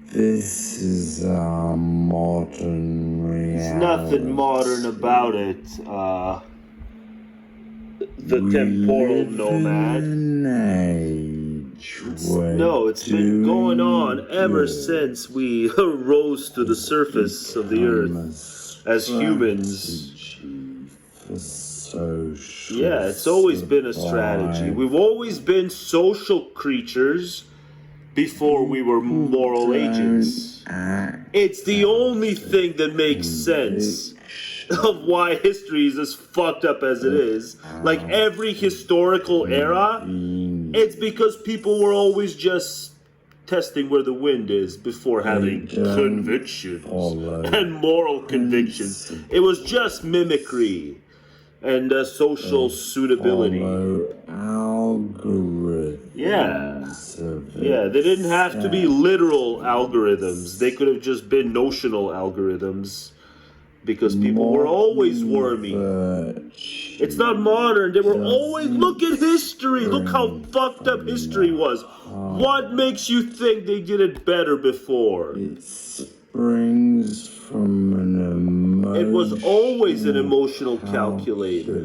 This is our modern reality. There's nothing modern about it. The temporal nomad. No, it's been going on ever since we rose to the surface of the earth as humans. Yeah, it's always been a strategy. We've always been social creatures before we were moral agents. It's the only thing that makes sense of why history is as fucked up as it is. Like every historical era, it's because people were always just testing where the wind is before having convictions and moral convictions. It was just mimicry and social suitability. Yeah, they didn't have to be literal algorithms. They could have just been notional algorithms. Because people were always wormy. It's not modern. They were always... Look at history. Look how fucked up history was. What makes you think they did it better before? It springs from an emotion. It was always an emotional calculator.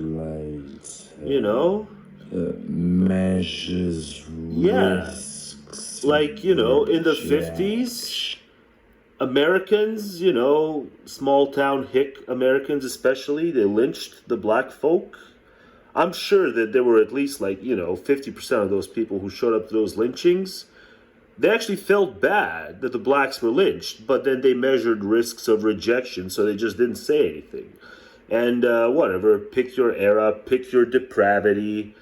You know? That measures risks. Like, you know, in the 50s... Americans, you know, small town hick Americans especially, they lynched the black folk. I'm sure that there were at least 50% of those people who showed up to those lynchings. They actually felt bad that the blacks were lynched, but then they measured risks of rejection, so they just didn't say anything. And whatever, pick your era, pick your depravity,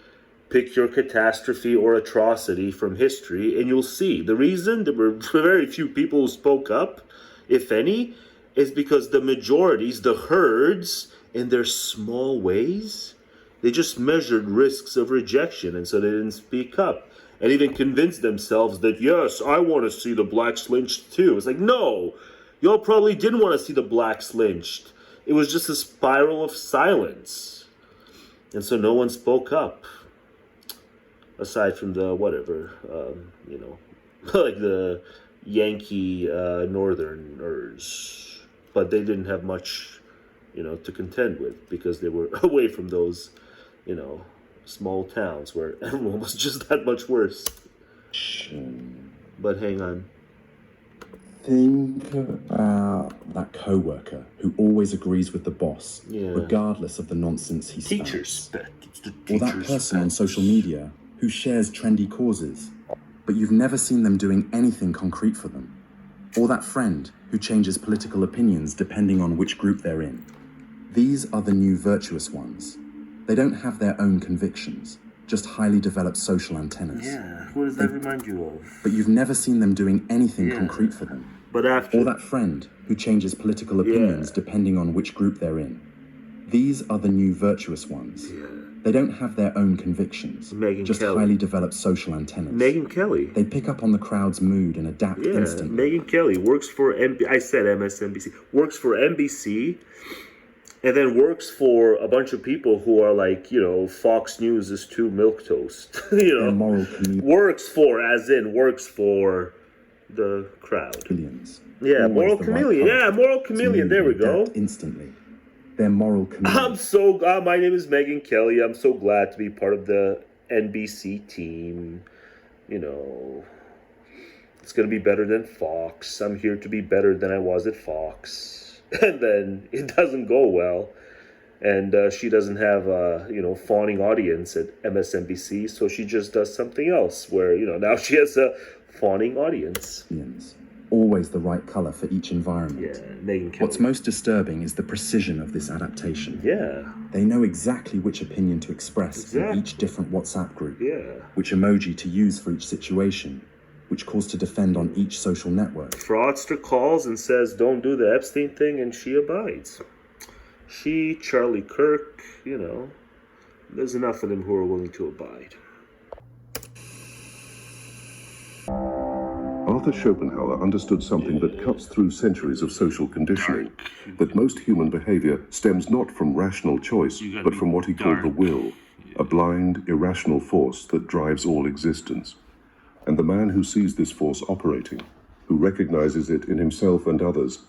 pick your catastrophe or atrocity from history, and you'll see. The reason there were very few people who spoke up, if any, is because the majorities, the herds, in their small ways, they just measured risks of rejection, and so they didn't speak up. And even convinced themselves that, yes, I want to see the blacks lynched too. It's like, no, y'all probably didn't want to see the blacks lynched. It was just a spiral of silence. And so no one spoke up. Aside from the whatever, like the Yankee Northerners. But they didn't have much, to contend with because they were away from those, small towns where everyone was just that much worse. But hang on. Think about that co-worker who always agrees with the boss, regardless of the nonsense he spouts. Teacher spec. It's the Or that teacher's person on spec. social media who shares trendy causes, but you've never seen them doing anything concrete for them. Or that friend who changes political opinions depending on which group they're in. These are the new virtuous ones. They don't have their own convictions, just highly developed social antennas. Yeah, who does that remind you of? But you've never seen them doing anything concrete for them. But after... Or that friend who changes political opinions depending on which group they're in. These are the new virtuous ones. They don't have their own convictions, just highly developed social antennas. Megyn Kelly. They pick up on the crowd's mood and adapt instantly. Megyn Kelly works for I said MSNBC. Works for NBC, and then works for a bunch of people who are like, Fox News is too milquetoast. Their moral works for the crowd. Chameleons. Yeah, Always moral the right chameleon. color. Yeah, moral chameleon. There we go. Instantly. their moral commitment. My name is Megan Kelly. I'm so glad to be part of the NBC team. You know, it's going to be better than Fox. I'm here to be better than I was at Fox. And then it doesn't go well. And she doesn't have a, fawning audience at MSNBC, so she just does something else where, now she has a fawning audience. Always the right color for each environment. Yeah, Megan Kelly. What's most disturbing is the precision of this adaptation. Yeah. They know exactly which opinion to express in each different WhatsApp group, which emoji to use for each situation, which cause to defend on each social network. Fraudster calls and says, don't do the Epstein thing, and she abides. She, Charlie Kirk, there's enough of them who are willing to abide. Arthur Schopenhauer understood something that cuts through centuries of social conditioning, that most human behavior stems not from rational choice, but from what he called the will, a blind, irrational force that drives all existence. And the man who sees this force operating, who recognizes it in himself and others,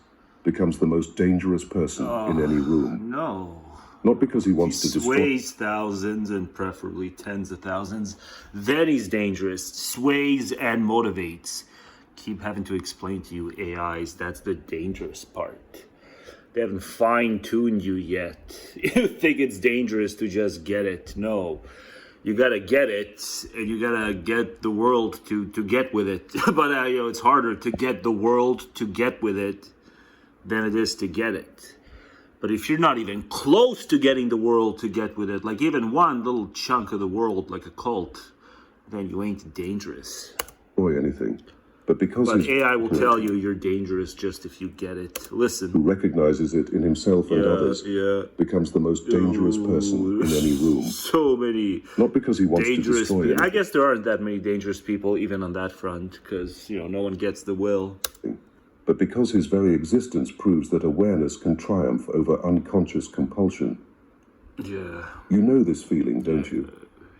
becomes the most dangerous person in any room. No. Not because he wants to destroy... Sways thousands and preferably tens of thousands. Then he's dangerous. Sways and motivates. Keep having to explain to you AIs, that's the dangerous part. They haven't fine-tuned you yet. You think it's dangerous to just get it. No. You gotta get it, and you gotta get the world to get with it. But it's harder to get the world to get with it than it is to get it. But if you're not even close to getting the world to get with it, like even one little chunk of the world, like a cult, then you ain't dangerous. Anything. But AI will tell you you're dangerous just if you get it. Listen. Who recognizes it in himself and others becomes the most dangerous person in any room. So many. Not because he wants to destroy it. I guess there aren't that many dangerous people even on that front, because no one gets the will. But because his very existence proves that awareness can triumph over unconscious compulsion. Yeah. You know this feeling, don't you?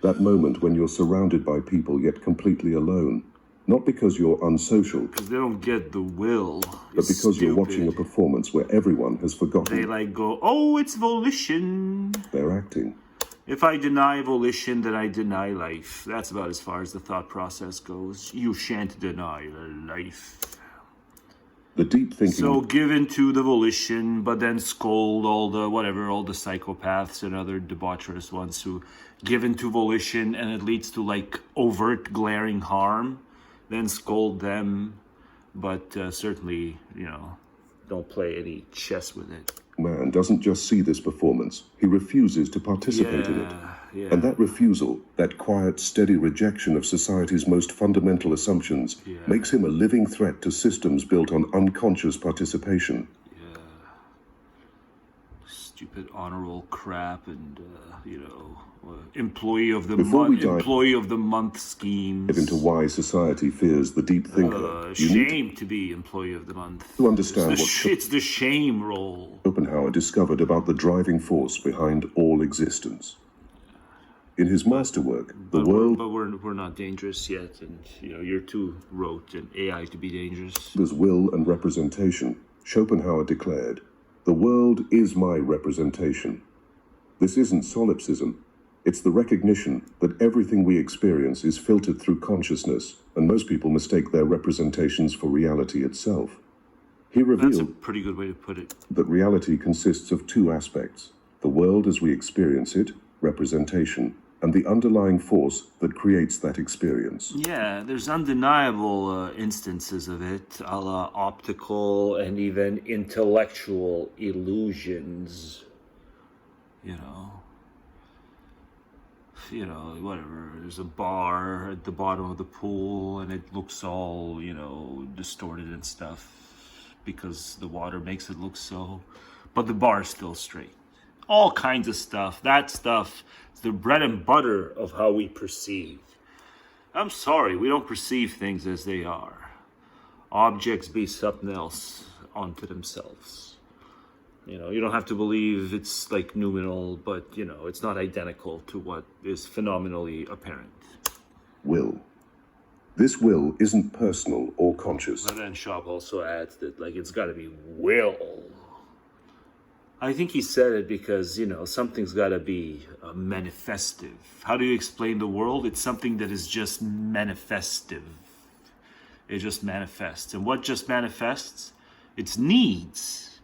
That moment when you're surrounded by people yet completely alone. Not because you're unsocial. Because they don't get the will. But because you're watching a performance where everyone has forgotten. They go, oh, it's volition. They're acting. If I deny volition, then I deny life. That's about as far as the thought process goes. You shan't deny life. The deep thinking... So give in to the volition, but then scold all the psychopaths and other debaucherous ones who give in to volition, and it leads to overt glaring harm. Then scold them, but certainly, don't play any chess with it. Man doesn't just see this performance, he refuses to participate in it. Yeah. And that refusal, that quiet, steady rejection of society's most fundamental assumptions, makes him a living threat to systems built on unconscious participation. Yeah. Stupid honor roll crap and, employee of the month schemes. Into why society fears the deep thinker. Shame to be employee of the month. To understand it's the shame roll. Schopenhauer discovered about the driving force behind all existence. In his masterwork, The World... But we're not dangerous yet, and, you're too rote and AI to be dangerous. There's will and representation. Schopenhauer declared, "The world is my representation." This isn't solipsism. It's the recognition that everything we experience is filtered through consciousness, and most people mistake their representations for reality itself. He revealed... That's a pretty good way to put it. ...that reality consists of two aspects: the world as we experience it, representation, and the underlying force that creates that experience. Yeah, there's undeniable instances of it, a la optical and even intellectual illusions. Whatever. There's a bar at the bottom of the pool, and it looks all, distorted and stuff because the water makes it look so. But the bar's still straight. All kinds of stuff. That stuff is the bread and butter of how we perceive. I'm sorry, we don't perceive things as they are. Objects be something else unto themselves. You don't have to believe it's noumenal, but, it's not identical to what is phenomenally apparent. Will. This will isn't personal or conscious. But then Schwab also adds that, it's got to be will. I think he said it because, something's got to be manifestive. How do you explain the world? It's something that is just manifestive. It just manifests. And what just manifests? It's needs.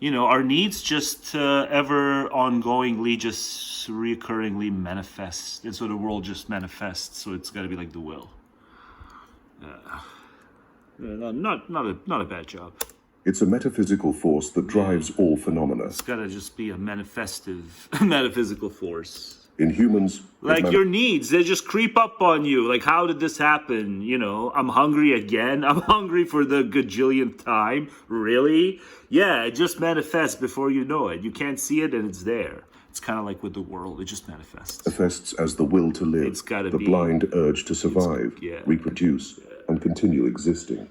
Our needs just ever ongoingly, just reoccurringly manifest. And so the world just manifests. So it's got to be like the will. Not a bad job. It's a metaphysical force that drives all phenomena. It's got to just be a metaphysical force. In humans, like your needs, they just creep up on you. Like, how did this happen? I'm hungry again. I'm hungry for the gajillionth time. Really? Yeah, it just manifests before you know it. You can't see it and it's there. It's kind of like with the world. It just manifests as the will to live, it's gotta the be, blind urge to survive, reproduce, and continue existing.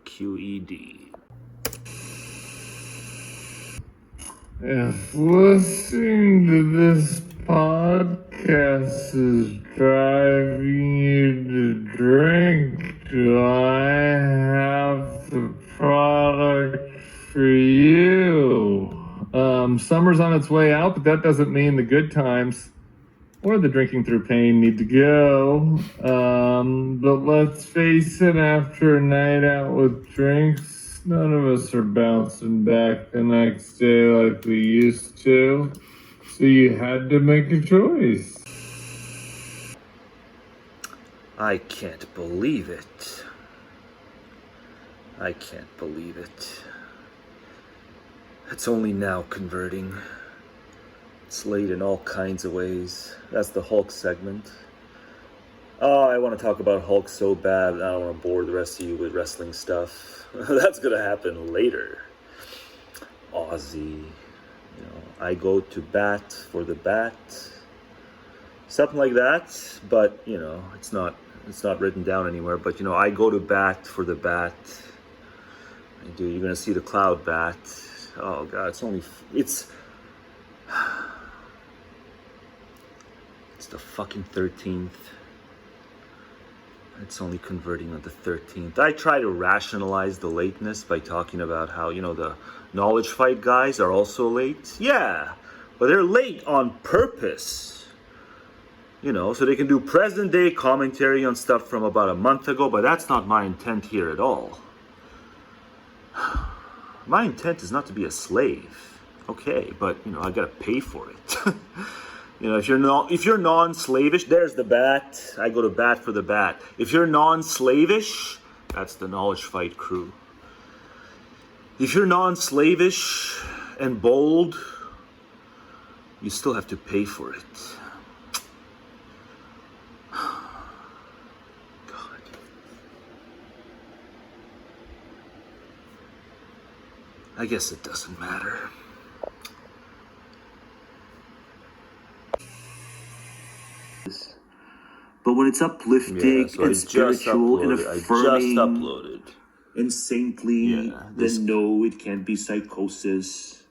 QED. If listening to this podcast is driving you to drink, do I have the product for you? Summer's on its way out, but that doesn't mean the good times or the drinking through pain need to go. But let's face it, after a night out with drinks, none of us are bouncing back the next day like we used to. So you had to make a choice. I can't believe it. I can't believe it. It's only now converting. It's late in all kinds of ways. That's the Hulk segment. Oh, I want to talk about Hulk so bad. I don't want to bore the rest of you with wrestling stuff. That's going to happen later. Aussie. I go to bat for the bat. Something like that. But, it's not written down anywhere. But, I go to bat for the bat. I do. You're going to see the cloud bat. Oh, God, it's the fucking 13th. It's only converting on the 13th. I try to rationalize the lateness by talking about how, the knowledge fight guys are also late. Yeah, but they're late on purpose. So they can do present day commentary on stuff from about a month ago, but that's not my intent here at all. My intent is not to be a slave. Okay, but, I gotta pay for it. If you're non-slavish, there's the bat. I go to bat for the bat. If you're non-slavish, that's the knowledge fight crew. If you're non-slavish and bold, you still have to pay for it. God. I guess it doesn't matter. But when it's uplifting and spiritual and affirming and saintly, then no, it can't be psychosis.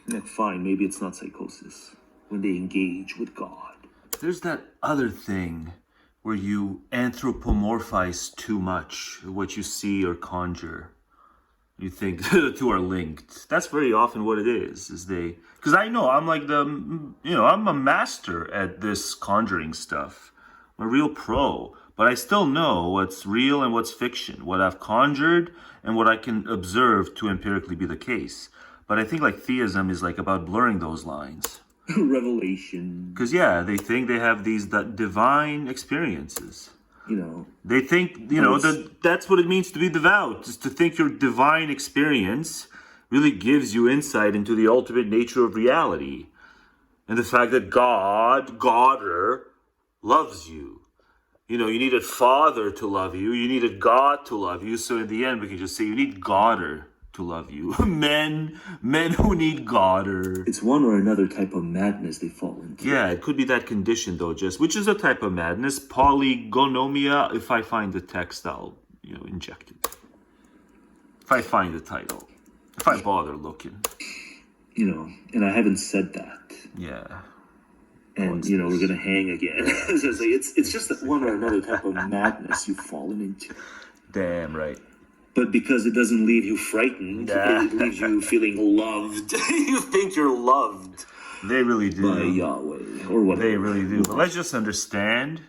Yeah, fine, maybe it's not psychosis when they engage with God. There's that other thing where you anthropomorphize too much what you see or conjure. You think the two are linked. That's very often what it is because I know I'm like I'm a master at this conjuring stuff. I'm a real pro, but I still know what's real and what's fiction, what I've conjured and what I can observe to empirically be the case. But I think like theism is like about blurring those lines. Revelation. Because they think they have these divine experiences. They think, that's what it means to be devout, is to think your divine experience really gives you insight into the ultimate nature of reality. And the fact that Godder, loves you. You needed Father to love you. You needed God to love you. So in the end, we can just say you need Godder to love you. Men who need Godder. It's one or another type of madness they fall into. Yeah, it could be that condition though, which is a type of madness. Polygonomia. If I find the text, I'll inject it. If I find the title. If I bother looking. And I haven't said that. Yeah. And we're gonna hang again. It's just that one or another type of madness you've fallen into. Damn right. But because it doesn't leave you frightened, it leaves you feeling loved. You think you're loved. They really do. By Yahweh, or whatever. They really do. But let's just understand,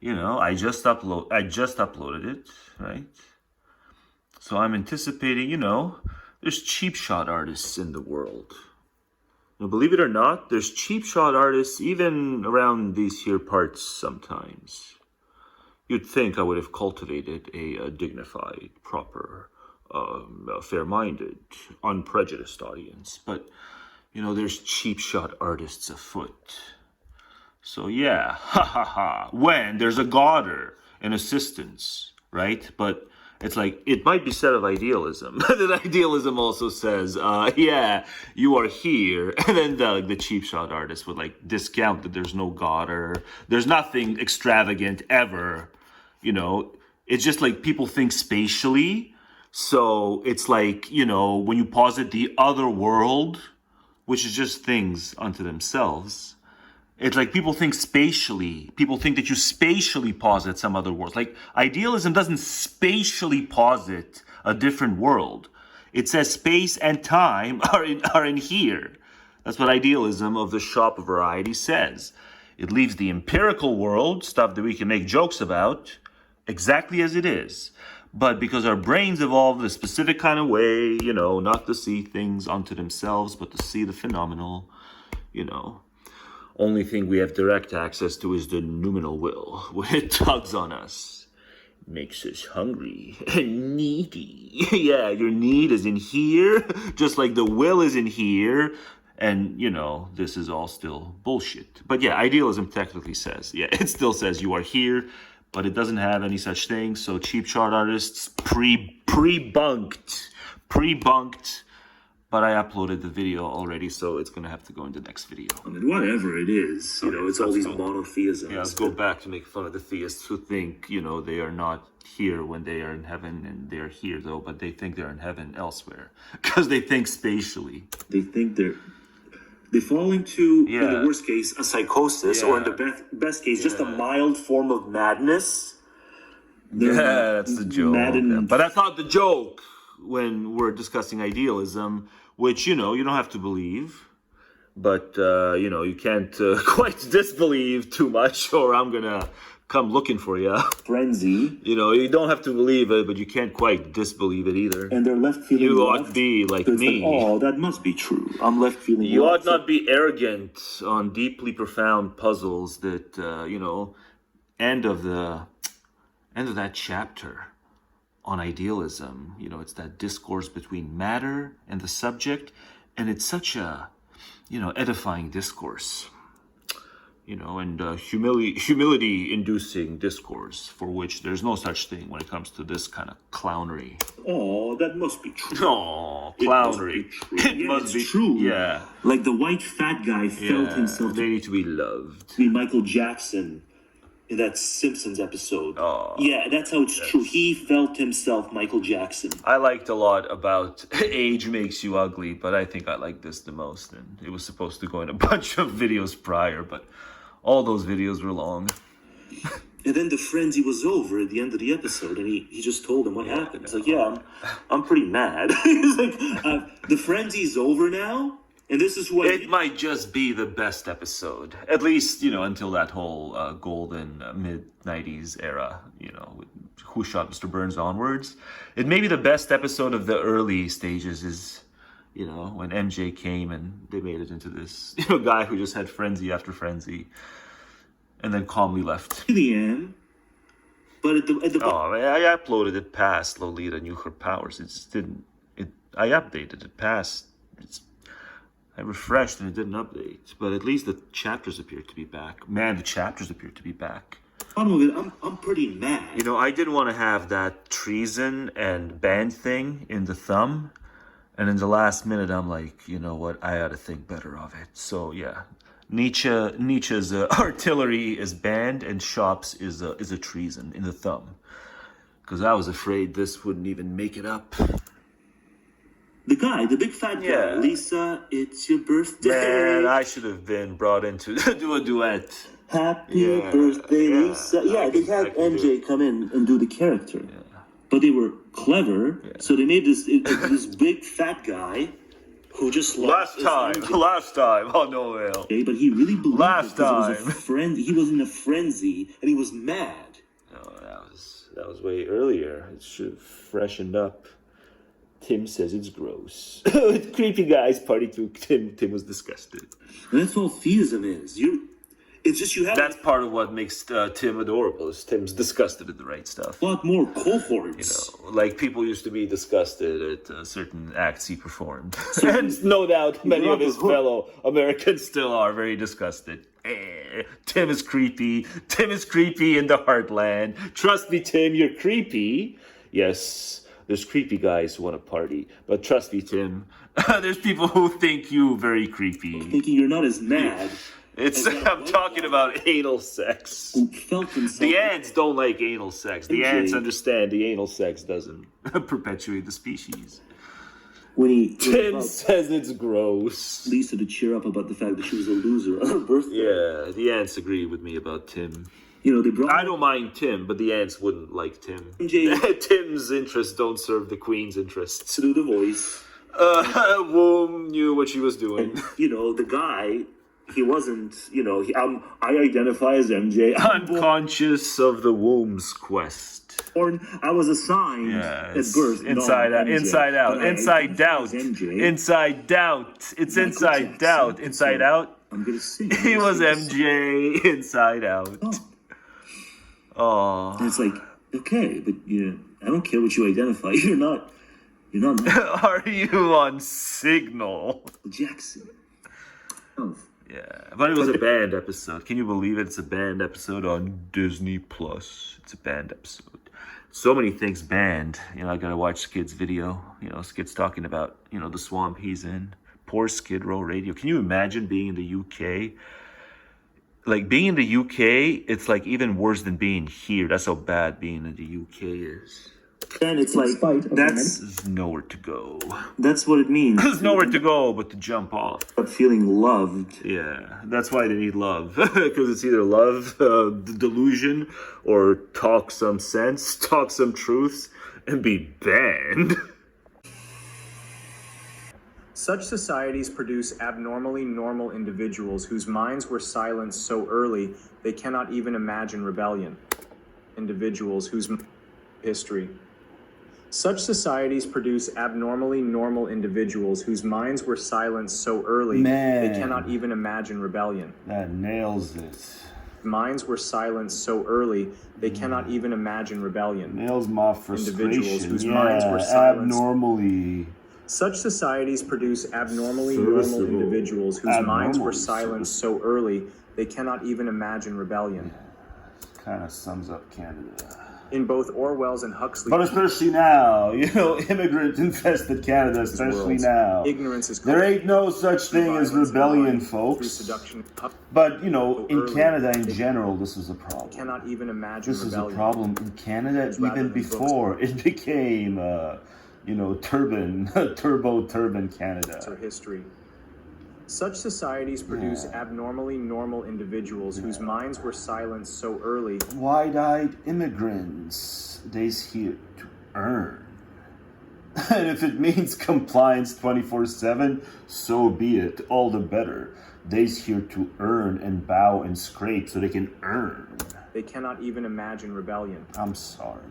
I just uploaded it, right? So I'm anticipating, there's cheap shot artists in the world. Now, believe it or not, there's cheap shot artists even around these here parts sometimes. You'd think I would have cultivated a dignified, proper, fair-minded, unprejudiced audience. But, there's cheap shot artists afoot. So yeah, when there's a gauder and assistance, right? But it's like, it might be said of idealism. That idealism also says, you are here. And then the cheap shot artist would discount that there's no gauder. There's nothing extravagant ever. It's just people think spatially. So it's when you posit the other world, which is just things unto themselves. It's people think spatially. People think that you spatially posit some other world. Idealism doesn't spatially posit a different world. It says space and time are in here. That's what idealism of the shop of variety says. It leaves the empirical world, stuff that we can make jokes about, exactly as it is. But because our brains evolved a specific kind of way, not to see things unto themselves, but to see the phenomenal, only thing we have direct access to is the noumenal will. When it tugs on us, makes us hungry and needy. Yeah, your need is in here, just like the will is in here. And, this is all still bullshit. But yeah, idealism technically says, it still says you are here, but it doesn't have any such thing. So cheap shot artists pre-bunked. But I uploaded the video already, so it's going to have to go in the next video. I mean, whatever it is, it's all these monotheisms. Yeah, let's go back to make fun of the theists who think, they are not here when they are in heaven, and they're here, though, but they think they're in heaven elsewhere. Because they think spatially. They think they fall into, in the worst case, a psychosis, or in the best case, just a mild form of madness. That's the joke. But that's not the joke when we're discussing idealism, which, you don't have to believe. But, you can't quite disbelieve too much, or I'm going to come looking for you. Frenzy. You don't have to believe it, but you can't quite disbelieve it either. And they're left feeling you ought to be like me. That must be true. I'm left feeling you ought not be arrogant on deeply profound puzzles that, end of that chapter on idealism. It's that discourse between matter and the subject. And it's such a, edifying discourse. And humility-inducing discourse, for which there's no such thing when it comes to this kind of clownery. Oh, that must be true. Oh, clownery. It must be true. Yeah. Like the white fat guy felt himself. They need to be loved. To be Michael Jackson in that Simpsons episode. Oh. Yeah, that's how it's true. He felt himself Michael Jackson. I liked a lot about age makes you ugly, but I think I like this the most. And it was supposed to go in a bunch of videos prior, but all those videos were long. And then the frenzy was over at the end of the episode, and he just told him what happened. It's like, I'm pretty mad. He's like, the frenzy's over now, and this is what... It might just be the best episode, at least, until that whole golden mid-90s era, with Who Shot Mr. Burns onwards. It may be the best episode of the early stages is... when MJ came and they made it into this, guy who just had frenzy after frenzy, and then calmly left. In the end, but at the I uploaded it past Lolita knew her powers. It just didn't. I updated it past. I refreshed and it didn't update. But at least the chapters appeared to be back. Man, the chapters appeared to be back. I'm pretty mad. I didn't want to have that treason and band thing in the thumb. And in the last minute, I'm like, you know what? I ought to think better of it. So yeah, Nietzsche's artillery is banned, and shops is a treason in the thumb. Because I was afraid this wouldn't even make it up. The big fat guy, Lisa, it's your birthday. Man, I should have been brought in to do a duet. Happy birthday, Lisa. Yeah, they had MJ come in and do the character. Yeah. but they were clever. Yeah. So they made this big fat guy who just last time. Oh no, well. Okay, but he really believed last time. It was he was in a frenzy and he was mad. Oh, that was way earlier. It should have freshened up. Tim says it's gross. Creepy guys party too. Tim was disgusted. And that's all theism is. It's just you have. That's part of what makes Tim adorable. Is Tim's disgusted at the right stuff. A lot more cohorts. Like people used to be disgusted at certain acts he performed, and no doubt many of his fellow Americans still are very disgusted. Tim is creepy. Tim is creepy in the heartland. Trust me, Tim, you're creepy. Yes. There's creepy guys who want to party. But trust me, Tim, there's people who think you very creepy. Thinking you're not as mad. I'm talking about anal sex. The ants don't like anal sex. The ants understand the anal sex doesn't perpetuate the species. Tim says it's gross. Lisa to cheer up about the fact that she was a loser on her birthday. Yeah, the ants agree with me about Tim. I don't mind Tim, but the ants wouldn't like Tim. Tim's interests don't serve the Queen's interests. To do the voice. Womb knew what she was doing. And, the guy, he wasn't, I identify as MJ. Unconscious of the womb's quest. I was assigned at birth. Inside out. It's inside out. Inside out. I'm going to sing. He was MJ inside out. Oh. And it's like, okay, but I don't care what you identify. You're not. Are you on Signal? Jackson. Oh. Yeah, but it was a banned episode. Can you believe it? It's a banned episode on Disney Plus. It's a banned episode. So many things banned. I gotta watch Skid's video. Skid's talking about the swamp he's in. Poor Skid Row Radio. Can you imagine being in the UK? Like, being in the UK, it's like even worse than being here. That's how bad being in the UK is. And it's like, there's nowhere to go. That's what it means. There's nowhere to go but to jump off. But feeling loved. Yeah, that's why they need love. Because it's either love, delusion, or talk some sense, talk some truths, and be banned. Such societies produce abnormally normal individuals whose minds were silenced so early they cannot even imagine rebellion. Individuals whose history. Such societies produce abnormally normal individuals whose minds were silenced so early they cannot even imagine rebellion. That nails it. Minds were silenced so early they cannot even imagine rebellion. Nails my frustration. Individuals whose minds were silenced abnormally. Such societies produce abnormally normal individuals whose minds were silenced so early they cannot even imagine rebellion. Kind of sums up Canada. In both Orwell's and Huxley's... But especially now, immigrant-infested Canada, especially now. Ignorance is there ain't no such thing as rebellion, folks. But, in Canada in general, this is a problem. Cannot even imagine this rebellion. Is a problem in Canada even before it became, turbo-turban Canada. Our history. Such societies produce abnormally normal individuals whose minds were silenced so early. Wide-eyed immigrants, they's here to earn. And if it means compliance 24/7, so be it, all the better. They's here to earn and bow and scrape so they can earn. They cannot even imagine rebellion. I'm sorry.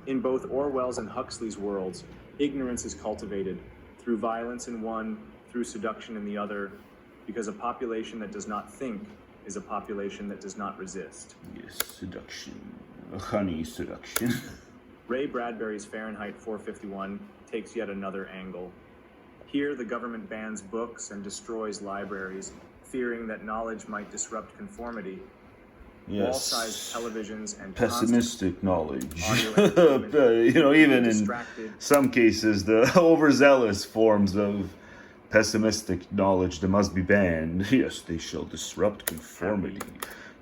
In both Orwell's and Huxley's worlds, ignorance is cultivated through violence in one, through seduction in the other, because a population that does not think is a population that does not resist. Yes, seduction. Honey seduction. Ray Bradbury's Fahrenheit 451 takes yet another angle. Here, the government bans books and destroys libraries, fearing that knowledge might disrupt conformity. Yes. Wall-sized televisions and pessimistic knowledge. Even in some cases, the overzealous forms of pessimistic knowledge that must be banned. Yes, they shall disrupt conformity.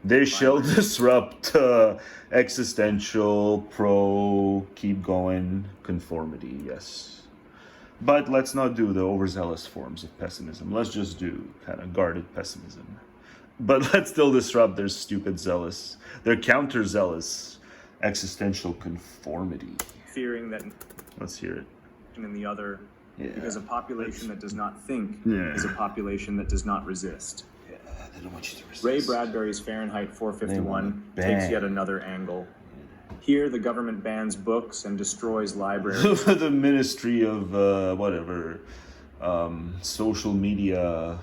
They shall disrupt existential, keep going conformity, yes. But let's not do the overzealous forms of pessimism. Let's just do kind of guarded pessimism. But let's still disrupt their stupid zealous, their counter-zealous Existential conformity. Fearing that Let's hear it. in the other, Yeah. because a population that does not think Yeah. is a population that does not resist. Yeah, they don't want you to resist. Ray Bradbury's Fahrenheit 451 They takes ban. yet another angle. Here, the government bans books and destroys libraries. The Ministry of social media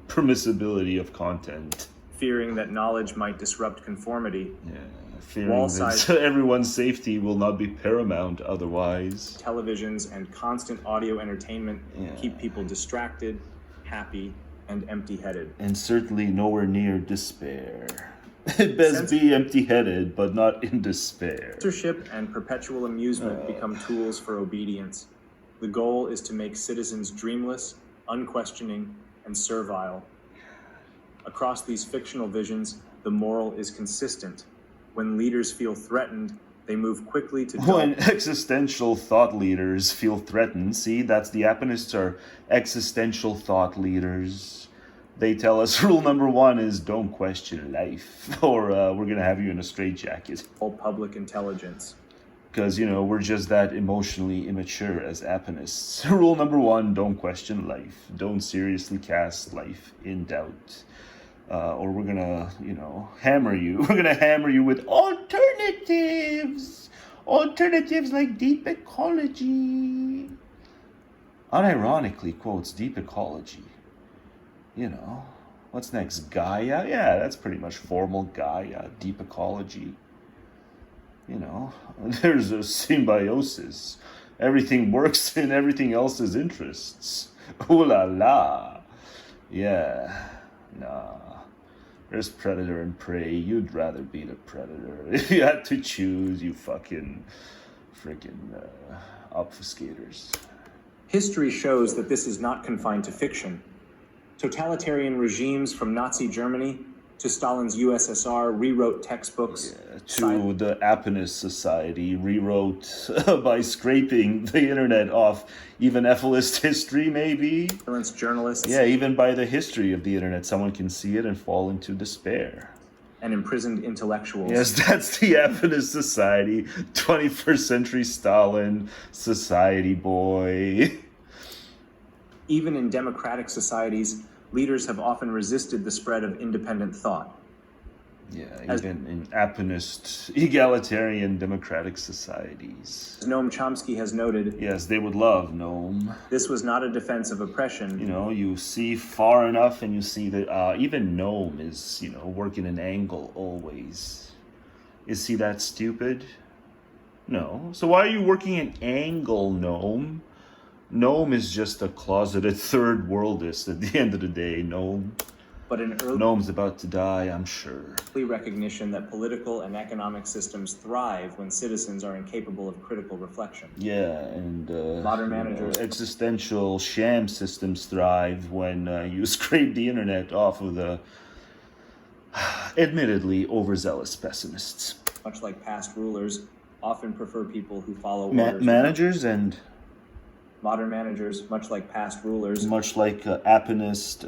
permissibility of content. Fearing that knowledge might disrupt conformity. Yeah, fearing Wall that side everyone's safety will not be paramount otherwise. televisions and constant audio entertainment Yeah. keep people distracted, happy, and empty-headed. And certainly nowhere near despair. It best be empty-headed, but not in despair. Censorship and perpetual amusement become tools for obedience. The goal is to make citizens dreamless, unquestioning, and servile. Across these fictional visions, the moral is consistent. When leaders feel threatened, they move quickly to When existential thought leaders feel threatened, see, that's the Aponists are existential thought leaders. They tell us rule number 1 is don't question life, or we're going to have you in a straitjacket. all public intelligence. Because, we're just that emotionally immature as Aponists. Rule number 1, don't question life. Don't seriously cast life in doubt. Or we're going to, hammer you. We're going to hammer you with alternatives. Alternatives like deep ecology. Unironically quotes deep ecology. What's next? Gaia? Yeah, that's pretty much formal Gaia, deep ecology. There's a symbiosis. Everything works in everything else's interests. Ooh la la. Yeah, nah. There's predator and prey. You'd rather be the predator. If you had to choose, you freaking obfuscators. History shows that this is not confined to fiction. Totalitarian regimes from Nazi Germany to Stalin's USSR rewrote textbooks. To the Aponist Society, rewrote by scraping the internet off even Efilist history, maybe? Journalists. Yeah, even by the history of the internet, someone can see it and fall into despair. And imprisoned intellectuals. Yes, that's the Aponist Society, 21st century Stalin, society boy. Even in democratic societies, leaders have often resisted the spread of independent thought. Yeah, even in Aponist, egalitarian democratic societies. As Noam Chomsky has noted, yes, they would love Noam. This was not a defense of oppression. You see far enough and you see that even Noam is, working an angle always. Is he that stupid? No. So why are you working an angle, Noam? Noam is just a closeted third worldist at the end of the day, Noam. But an early Noam's about to die, I'm sure. recognition that political and economic systems thrive when citizens are incapable of critical reflection. Yeah, and modern managers. Existential sham systems thrive when you scrape the internet off of the admittedly overzealous pessimists. Much like past rulers, often prefer people who follow orders. Managers and modern managers, much like past rulers, much like Aponist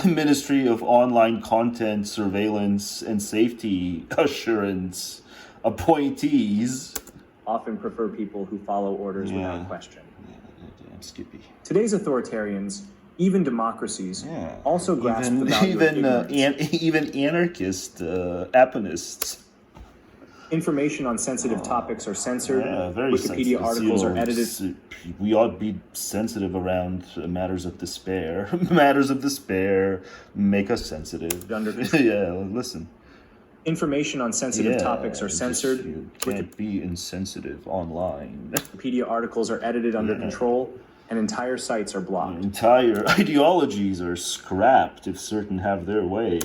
Ministry of Online Content Surveillance and Safety Assurance appointees, often prefer people who follow orders without question. Yeah, Skippy. Today's authoritarians, even democracies, also grasp the value of ignorance. Even anarchist Aponists. Information on sensitive topics are censored. Very Wikipedia sensitive. articles are edited. We ought to be sensitive around matters of despair. Matters of despair make us sensitive. Yeah, listen. Information on sensitive topics are censored. You can't be insensitive online. Wikipedia articles are edited under control, and entire sites are blocked. Entire ideologies are scrapped if certain have their way.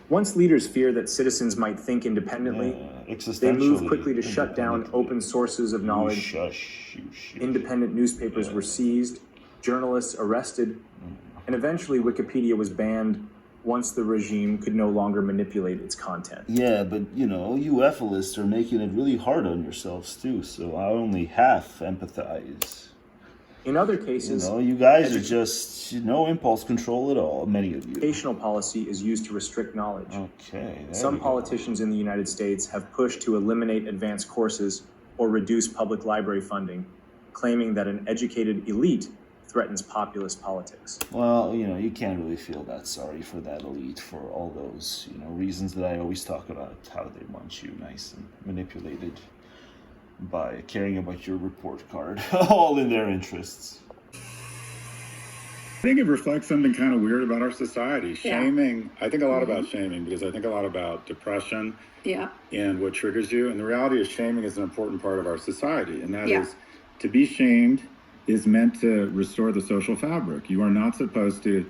Once leaders fear that citizens might think independently, they move quickly to shut down open sources of knowledge. Independent newspapers were seized, journalists arrested, and eventually Wikipedia was banned once the regime could no longer manipulate its content. Yeah, but you Efilists are making it really hard on yourselves too, so I only half empathize. In other cases, you guys are just no impulse control at all, many of you. Educational policy is used to restrict knowledge. Okay. Some politicians in the United States have pushed to eliminate advanced courses or reduce public library funding, claiming that an educated elite threatens populist politics. Well, you can't really feel that sorry for that elite for all those, reasons that I always talk about, how they want you nice and manipulated by caring about your report card, all in their interests. I think it reflects something kind of weird about our society. Shaming, I think a lot about shaming because I think a lot about depression and what triggers you. And the reality is shaming is an important part of our society. And that is to be shamed is meant to restore the social fabric. You are not supposed to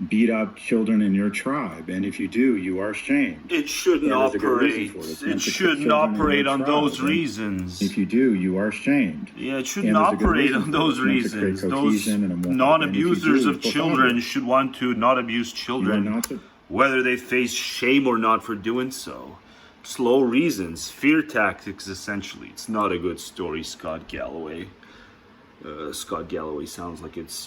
beat up children in your tribe, and if you do, you are shamed. It shouldn't operate. It shouldn't operate on those reasons. If you do, you are shamed. Yeah, it shouldn't operate on those reasons. Those non-abusers of children should want to not abuse children, whether they face shame or not for doing so. Slow reasons, fear tactics, essentially. It's not a good story, Scott Galloway. Scott Galloway sounds like it's,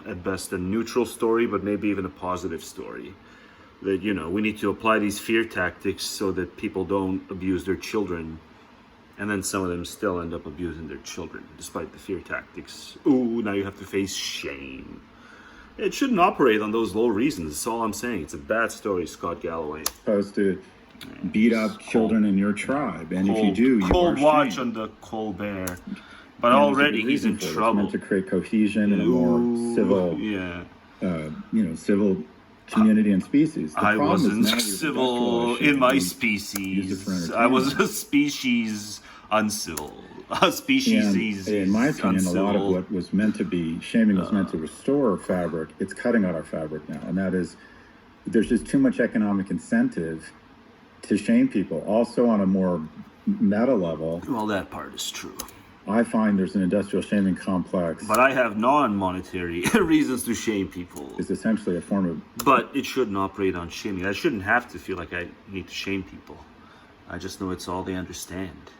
at best a neutral story, but maybe even a positive story. That, we need to apply these fear tactics so that people don't abuse their children. And then some of them still end up abusing their children, despite the fear tactics. Ooh, now you have to face shame. It shouldn't operate on those low reasons. That's all I'm saying. It's a bad story, Scott Galloway. Supposed to beat up children in your tribe, and if you do, you cold are watch shamed. on the Colbert. But already he's in trouble. It's meant to create cohesion and a more civil, civil community and species. I wasn't civil in my species. I was a species uncivil. A species. In my opinion, uncivil. a lot of what was meant to be shaming was meant to restore fabric. It's cutting out our fabric now, and that is, there's just too much economic incentive to shame people. Also, on a more meta level. Well, that part is true. I find there's an industrial shaming complex. But I have non-monetary reasons to shame people. It's essentially a form of... But it shouldn't operate on shaming. I shouldn't have to feel like I need to shame people. I just know it's all they understand.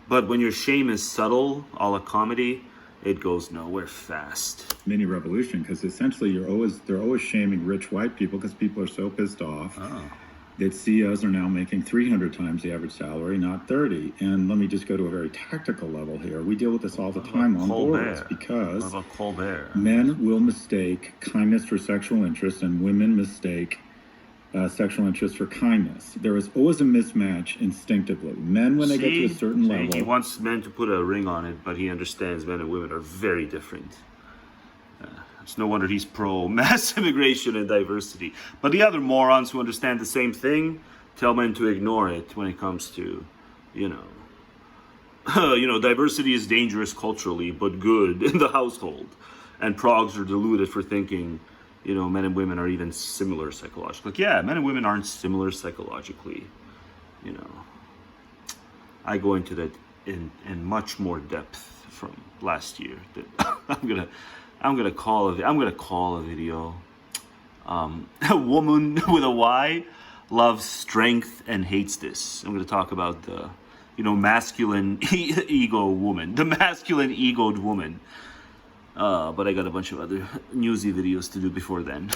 But when your shame is subtle, a la comedy, it goes nowhere fast. Mini revolution, because essentially they're always shaming rich white people because people are so pissed off. That CEOs are now making 300 times the average salary, not 30. And let me just go to a very tactical level here. We deal with this all the time on boards because men will mistake kindness for sexual interest and women mistake sexual interest for kindness. There is always a mismatch instinctively. Men, when they get to a certain level... He wants men to put a ring on it, but he understands men and women are very different. It's no wonder he's pro-mass immigration and diversity. But the other morons who understand the same thing tell men to ignore it when it comes to, diversity is dangerous culturally, but good in the household. And progs are deluded for thinking, men and women are even similar psychologically. Like, yeah, men and women aren't similar psychologically. I go into that in much more depth from last year. That I'm gonna call a video. A woman with a Y loves strength and hates this. I'm gonna talk about the, masculine ego woman, the masculine egoed woman. But I got a bunch of other newsy videos to do before then.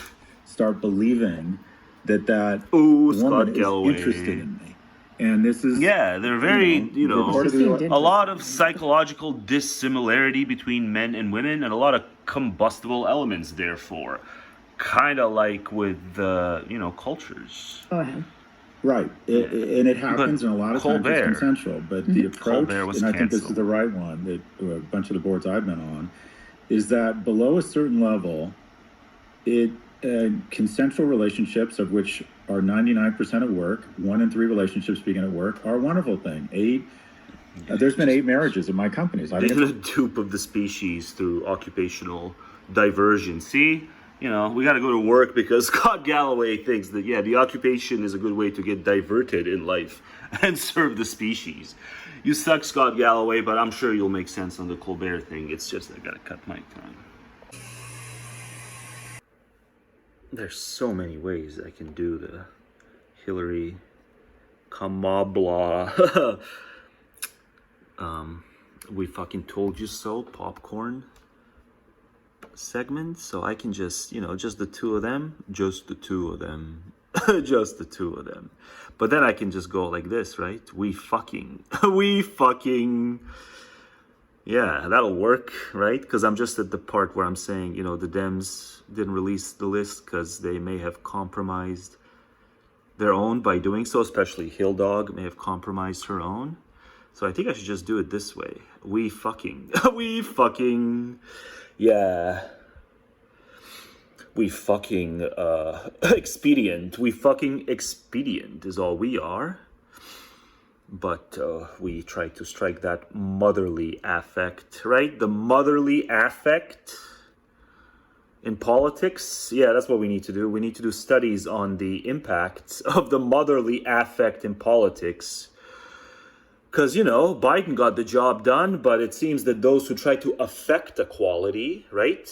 Start believing that Scott woman Galloway is interested in me. And this is... Yeah, they're very, a lot of psychological dissimilarity between men and women and a lot of combustible elements, therefore. Kind of like with, cultures. Go ahead. Right. And it happens, and a lot of times it's consensual. But the approach, and I think this is the right one, that a bunch of the boards I've been on, is that below a certain level, consensual relationships, of which are 99% at work, 1 in 3 relationships begin at work, are a wonderful thing. There's been 8 marriages in my companies. They're the dupe of the species through occupational diversion. See? We got to go to work because Scott Galloway thinks that, the occupation is a good way to get diverted in life and serve the species. You suck, Scott Galloway, but I'm sure you'll make sense on the Colbert thing. It's just I got to cut my time. There's so many ways I can do the Hillary Kamabla. We fucking told you so, popcorn. segment, so I can just, just the two of them, just the two of them, just the two of them. But then I can just go like this, right? We fucking, yeah, that'll work, right? Because I'm just at the part where I'm saying, the Dems didn't release the list because they may have compromised their own by doing so, especially Hill Dog may have compromised her own. So I think I should just do it this way. We fucking, yeah. We fucking expedient. We fucking expedient is all we are. But we try to strike that motherly affect, right? The motherly affect in politics. Yeah, that's what we need to do. We need to do studies on the impacts of the motherly affect in politics. Because, Biden got the job done, but it seems that those who try to affect equality, right?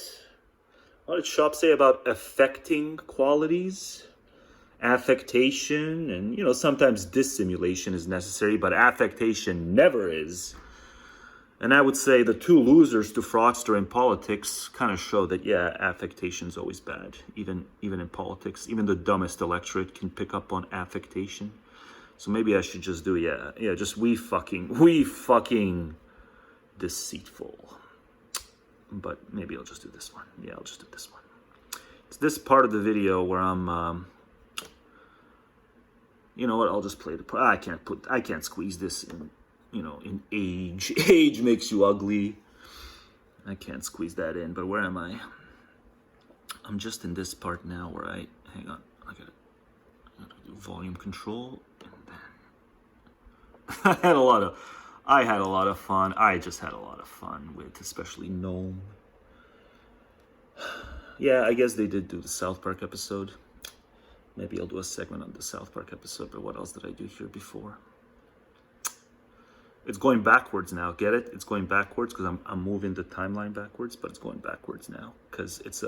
What did Shop say about affecting qualities? Affectation, and, sometimes dissimulation is necessary, but affectation never is. And I would say the two losers to fraudster in politics kind of show that, yeah, affectation is always bad, even in politics. Even the dumbest electorate can pick up on affectation. So maybe I should just do, just we fucking deceitful. But maybe I'll just do this one. Yeah, I'll just do this one. It's this part of the video where I'm, you know what, I'll just play the part. I can't squeeze this in, in age. Age makes you ugly. I can't squeeze that in, but where am I? I'm just in this part now where hang on, I gotta do volume control. I had a lot of fun. I just had a lot of fun with especially Gnome. Yeah, I guess they did do the South Park episode. Maybe I'll do a segment on the South Park episode, but what else did I do here before? It's going backwards now, get it? It's going backwards because I'm moving the timeline backwards, but it's going backwards now because it's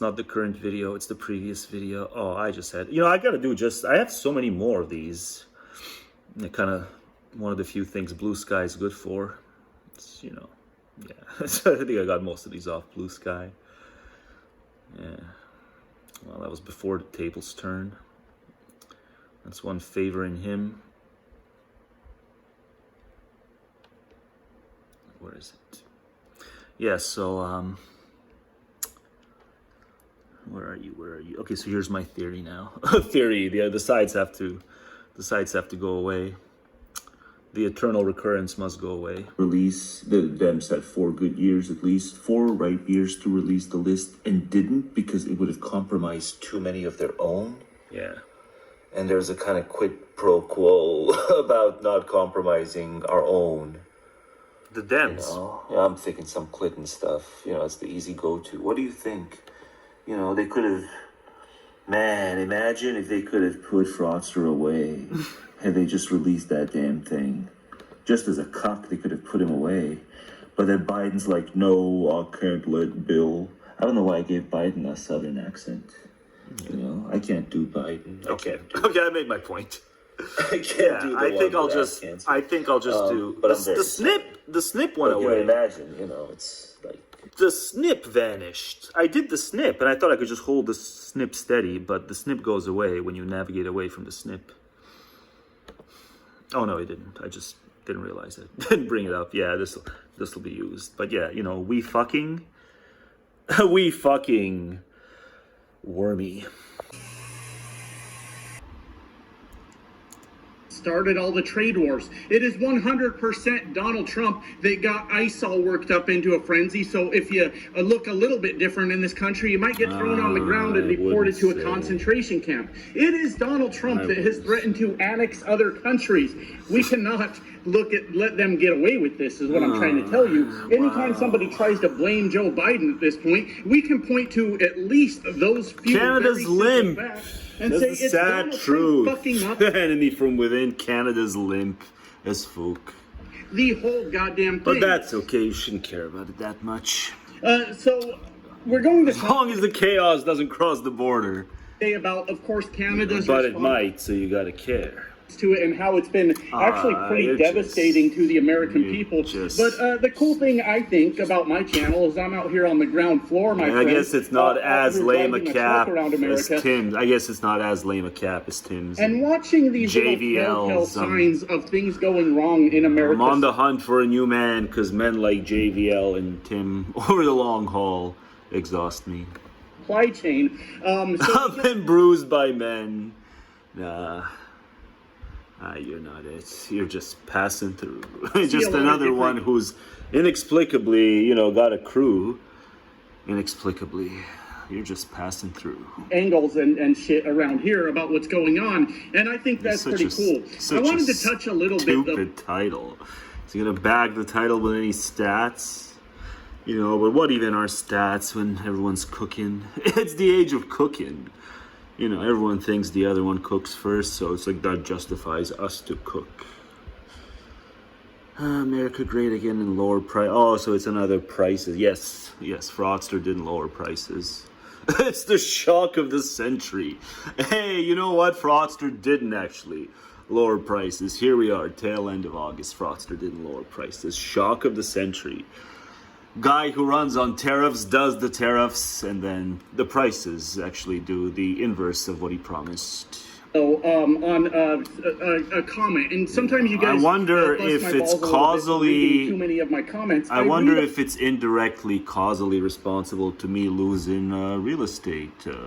not the current video, it's the previous video. Oh, I just had, I have so many more of these. Kind of one of the few things Blue Sky is good for. It's, yeah. I think I got most of these off Blue Sky. Yeah. Well, that was before the tables turn. That's one favoring him. Where is it? Yeah, so, where are you? Okay, so here's my theory now. Theory, the sides have to go away. The eternal recurrence must go away. Release, the Dems had 4 good years at least, 4 right years to release the list and didn't because it would have compromised too many of their own. Yeah. And there's a kind of quid pro quo about not compromising our own. The Dems. Yeah, I'm thinking some Clinton stuff. It's the easy go-to. What do you think? They could have... Man, imagine if they could have put Fraudster away. Had they just released that damn thing. Just as a cuck, they could have put him away. But then Biden's like, no, I can't let Bill. I don't know why I gave Biden a southern accent. I can't do Biden. Okay, I made my point. I can't do the I think I'll just do the snip went away. Imagine, it's like the snip vanished. I did the snip, and I thought I could just hold the snip steady, but the snip goes away when you navigate away from the snip. Oh no, it didn't. I just didn't realize it. Didn't bring it up. Yeah, this will be used. But yeah, we fucking wormy. Started all the trade wars. It is 100% Donald Trump that got ICE all worked up into a frenzy. So if you look a little bit different in this country, you might get thrown on the ground and deported to a concentration camp. It is Donald Trump that has threatened to annex other countries. We cannot let them get away with this, is what I'm trying to tell you. Anytime somebody tries to blame Joe Biden at this point, we can point to at least those few Canada's limp. And that's say the it's sad Donald truth. Trump fucking up The enemy from within, Canada's limp as fuck. the whole goddamn thing. But that's okay. You shouldn't care about it that much. So we're going to as long as the chaos doesn't cross the border. say about, of course, Canada's But it might, so you gotta care. to it and how it's been actually pretty devastating to the American people. But the cool thing I think about my channel is I'm out here on the ground floor, my friend. I guess it's not as lame a cap around as America. Tim's. I guess it's not as lame a cap as Tim's. And watching these little telltale signs of things going wrong in America. I'm on the hunt for a new man because men like JVL and Tim over the long haul exhaust me. Supply chain. I've been bruised by men. Nah. You're not it. You're just passing through. Just another one who's inexplicably, you know, got a crew. Inexplicably. You're just passing through. Angles and shit around here about what's going on. And I think that's pretty cool. I wanted to touch a little bit though. Stupid title. Is he going to bag the title with any stats? You know, but what even are stats when everyone's cooking? It's the age of cooking. You know, everyone thinks the other one cooks first, so it's like that justifies us to cook. America great again in lower price. Oh, so it's another prices. Yes, Fraudster didn't lower prices. It's the shock of the century. Hey, you know what? Fraudster didn't actually lower prices. Here we are, tail end of August. Fraudster didn't lower prices. Shock of the century. Guy who runs on tariffs does the tariffs, and then the prices actually do the inverse of what he promised. On a comment, and sometimes you guys. I wonder if it's causally. Too many of my comments. I wonder if it's indirectly causally responsible to me losing real estate. So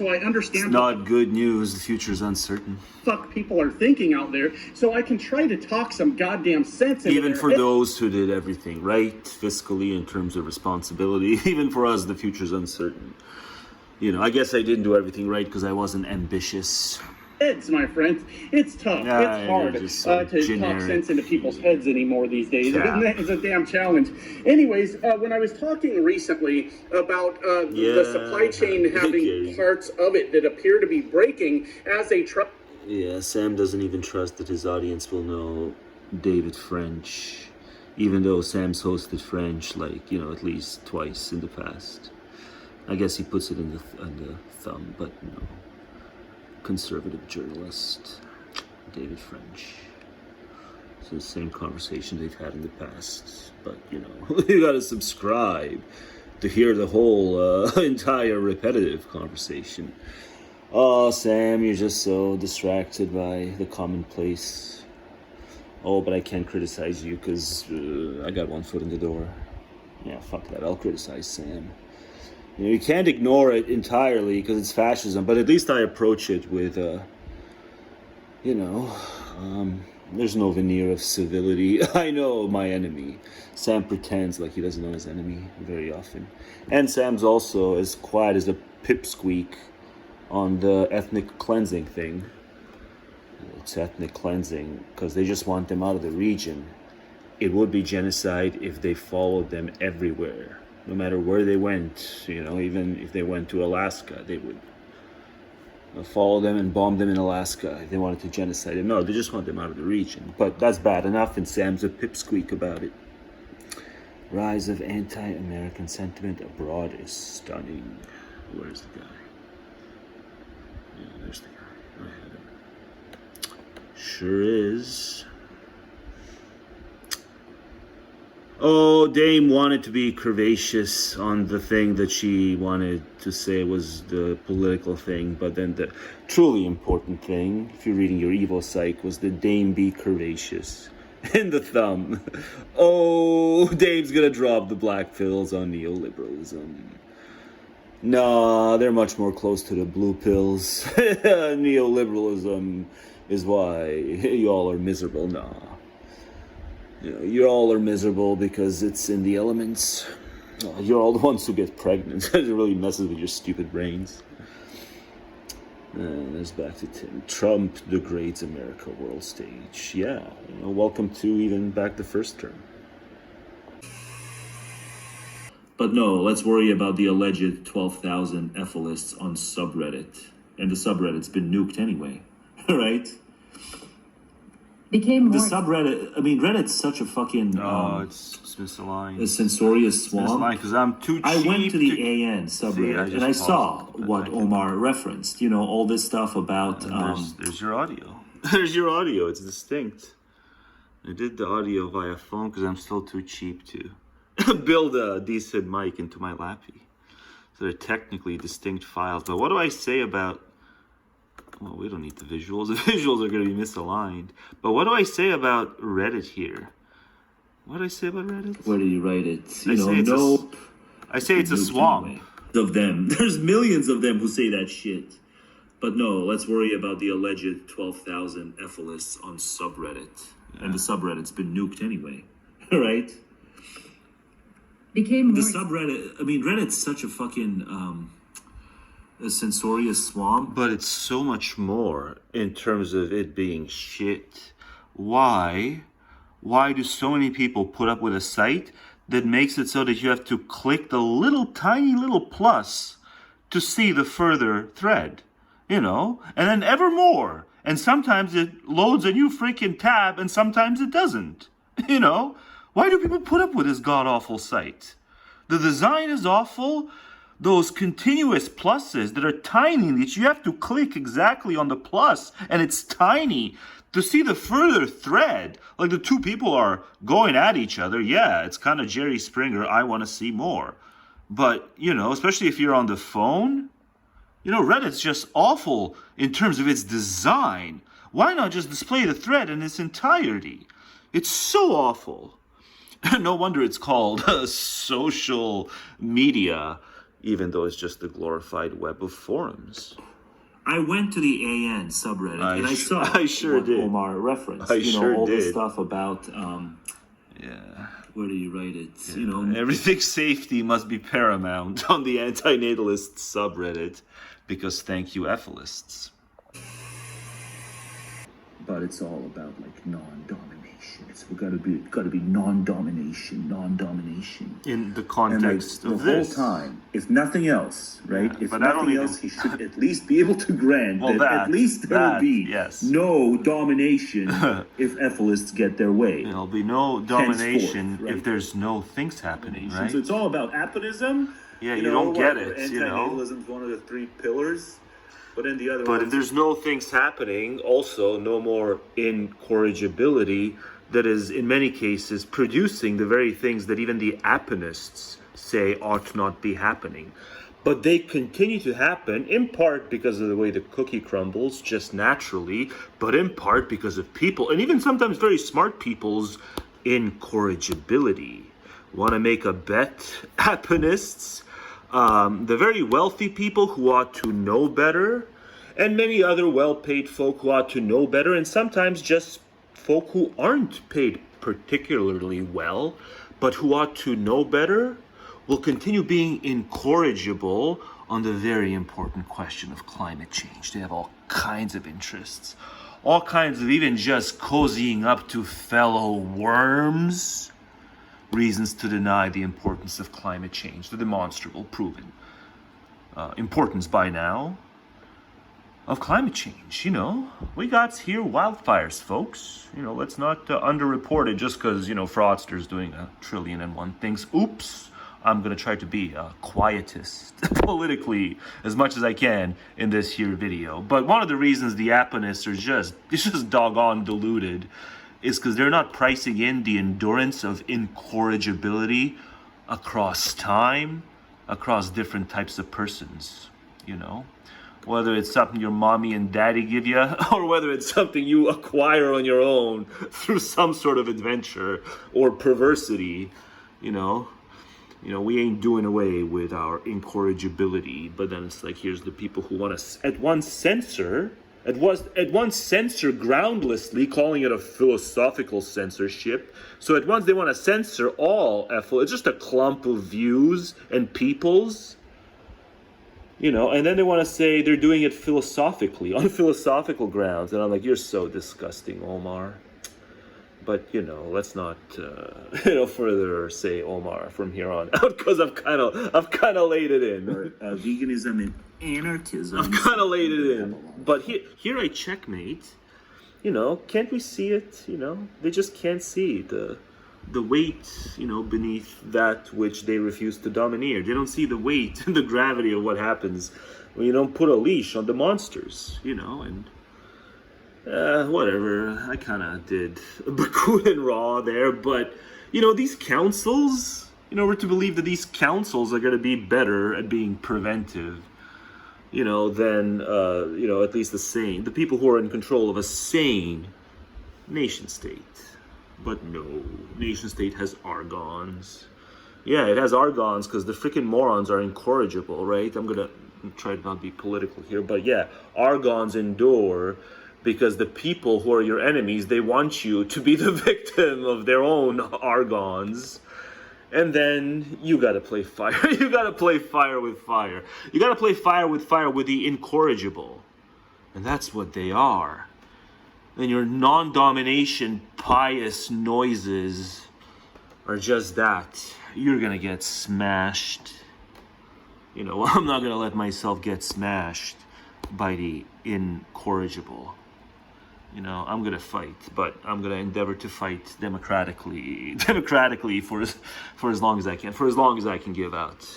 I understand. It's not good news. The future's uncertain. Fuck people are thinking out there, so I can try to talk some goddamn sense into Even for those who did everything right fiscally in terms of responsibility, even for us, the future's uncertain. You know, I guess I didn't do everything right because I wasn't ambitious. Heads, my friend. It's tough. It's hard to talk sense into people's heads anymore these days. It's a damn challenge. Anyways, when I was talking recently about the supply chain having parts of it that appear to be breaking as a Yeah, Sam doesn't even trust that his audience will know David French, even though Sam's hosted French, like, you know, at least twice in the past. I guess he puts it in the thumb, but no. Conservative journalist, David French. It's the same conversation they've had in the past, but, you know, you gotta subscribe to hear the whole entire repetitive conversation. Oh, Sam, you're just so distracted by the commonplace. Oh, but I can't criticize you because I got one foot in the door. Yeah, fuck that. I'll criticize Sam. You know, you can't ignore it entirely because it's fascism, but at least I approach it with, you know, there's no veneer of civility. I know my enemy. Sam pretends like he doesn't know his enemy very often. And Sam's also as quiet as a pipsqueak on the ethnic cleansing thing. It's ethnic cleansing because they just want them out of the region. It would be genocide if they followed them everywhere. No matter where they went, you know, even if they went to Alaska, they would follow them and bomb them in Alaska if they wanted to genocide them. No, they just want them out of the region. But that's bad enough, and Sam's a pipsqueak about it. Rise of anti-American sentiment abroad is stunning. Where's the guy? Yeah, there's the guy. I have him. Sure is. Oh, Dame wanted to be curvaceous on the thing that she wanted to say was the political thing, but then the truly important thing, if you're reading your Evo Psych, was the Dame be curvaceous. In the thumb. Oh, Dame's gonna drop the black pills on neoliberalism. Nah, they're much more close to the blue pills. Neoliberalism is why y'all are miserable. Nah. You know, you all are miserable because it's in the elements. You're all the ones who get pregnant. It really messes with your stupid brains. There's back to Tim. Trump degrades America world stage. Yeah, you know, welcome to even back the first term. But no, let's worry about the alleged 12,000 Efilists on subreddit. And the subreddit's been nuked anyway, right? Became The more. subreddit, I mean, Reddit's such a fucking it's misaligned. a censorious swamp. Misaligned because I'm too cheap. I went to the AN subreddit and I saw what Omar referenced. You know, all this stuff about. There's your audio. There's your audio. It's distinct. I did the audio via phone because I'm still too cheap to build a decent mic into my lappy. So they're technically distinct files. But what do I say about... Well, we don't need the visuals. The visuals are going to be misaligned. But what do I say about Reddit here? What do I say about Reddit? Where do you write it? I say it's a swamp. Of them. There's millions of them who say that shit. But no, let's worry about the alleged 12,000 Efilists on subreddit. Yeah. And the subreddit's been nuked anyway. Right? Became more. The subreddit, I mean, Reddit's such a fucking... a censorious swamp. But it's so much more in terms of it being shit. Why do so many people put up with a site that makes it so that you have to click the little tiny little plus to see the further thread, you know? And then ever more. And sometimes it loads a new freaking tab and sometimes it doesn't, you know? Why do people put up with this god-awful site? The design is awful. Those continuous pluses that are tiny, that you have to click exactly on the plus, and it's tiny. To see the further thread, like the two people are going at each other, yeah, it's kind of Jerry Springer, I want to see more. But, you know, especially if you're on the phone, you know, Reddit's just awful in terms of its design. Why not just display the thread in its entirety? It's so awful. No wonder it's called social media. Even though it's just the glorified web of forums. I went to the AN subreddit and I saw what Omar referenced. All this stuff about, where do you write it? Yeah. You know, everything's safety must be paramount on the antinatalist subreddit because thank you, Efilists. But it's all about like non-domination. It's gotta be non-domination. In the context and, like, of this. The whole time, if nothing else, right? Yeah, if but nothing else, he should at least be able to grant that at least there will be no domination if Efilists get their way. There'll be no domination right? if there's no things happening, right? So it's all about Aponism. Yeah, you don't get it, you know? Antinatalism is one of the three pillars. But in the other if there's no things happening, also no more incorrigibility that is, in many cases, producing the very things that even the Aponists say ought not be happening. But they continue to happen, in part because of the way the cookie crumbles, just naturally, but in part because of people, and even sometimes very smart people's incorrigibility. Want to make a bet, Aponists? The very wealthy people who ought to know better, and many other well-paid folk who ought to know better, and sometimes just folk who aren't paid particularly well, but who ought to know better, will continue being incorrigible on the very important question of climate change. They have all kinds of interests, all kinds of even just cozying up to fellow worms, reasons to deny the importance of climate change, the demonstrable, proven importance by now of climate change. You know, we got here wildfires, folks. You know, let's not underreport it just because, you know, fraudsters doing 1,000,001 things. Oops. I'm going to try to be a quietist politically as much as I can in this here video. But one of the reasons the Aponists are just doggone deluded is because they're not pricing in the endurance of incorrigibility across time, across different types of persons, you know? Whether it's something your mommy and daddy give you, or whether it's something you acquire on your own through some sort of adventure or perversity, you know? You know, we ain't doing away with our incorrigibility, but then it's like, here's the people who want to at once censor groundlessly, calling it a philosophical censorship. So at once they want to censor all it's just a clump of views and peoples, you know, and then they want to say they're doing it philosophically, on philosophical grounds. And I'm like, you're so disgusting, Omar. But, you know, let's not, further say Omar from here on out, because I've kind of laid it in. Veganism and anarchism. I've kind of laid it in. But here I checkmate, Can't we see it? They just can't see the weight, beneath that which they refuse to domineer. They don't see the weight and the gravity of what happens when you don't put a leash on the monsters, and whatever. I kind of did Bakunin raw there, but, these councils, we're to believe that these councils are going to be better at being preventive, than, at least the people who are in control of a sane nation state. But no, nation state has argons. Yeah, it has argons because the freaking morons are incorrigible, right? I'm gonna try to not be political here, but yeah, argons endure because the people who are your enemies, they want you to be the victim of their own argons. And then you gotta play fire. You gotta play fire with fire. You gotta play fire with the incorrigible. And that's what they are. And your non-domination pious noises are just that. You're gonna get smashed. I'm not gonna let myself get smashed by the incorrigible. I'm gonna fight, but I'm gonna endeavor to fight democratically for as long as I can, for as long as I can give out.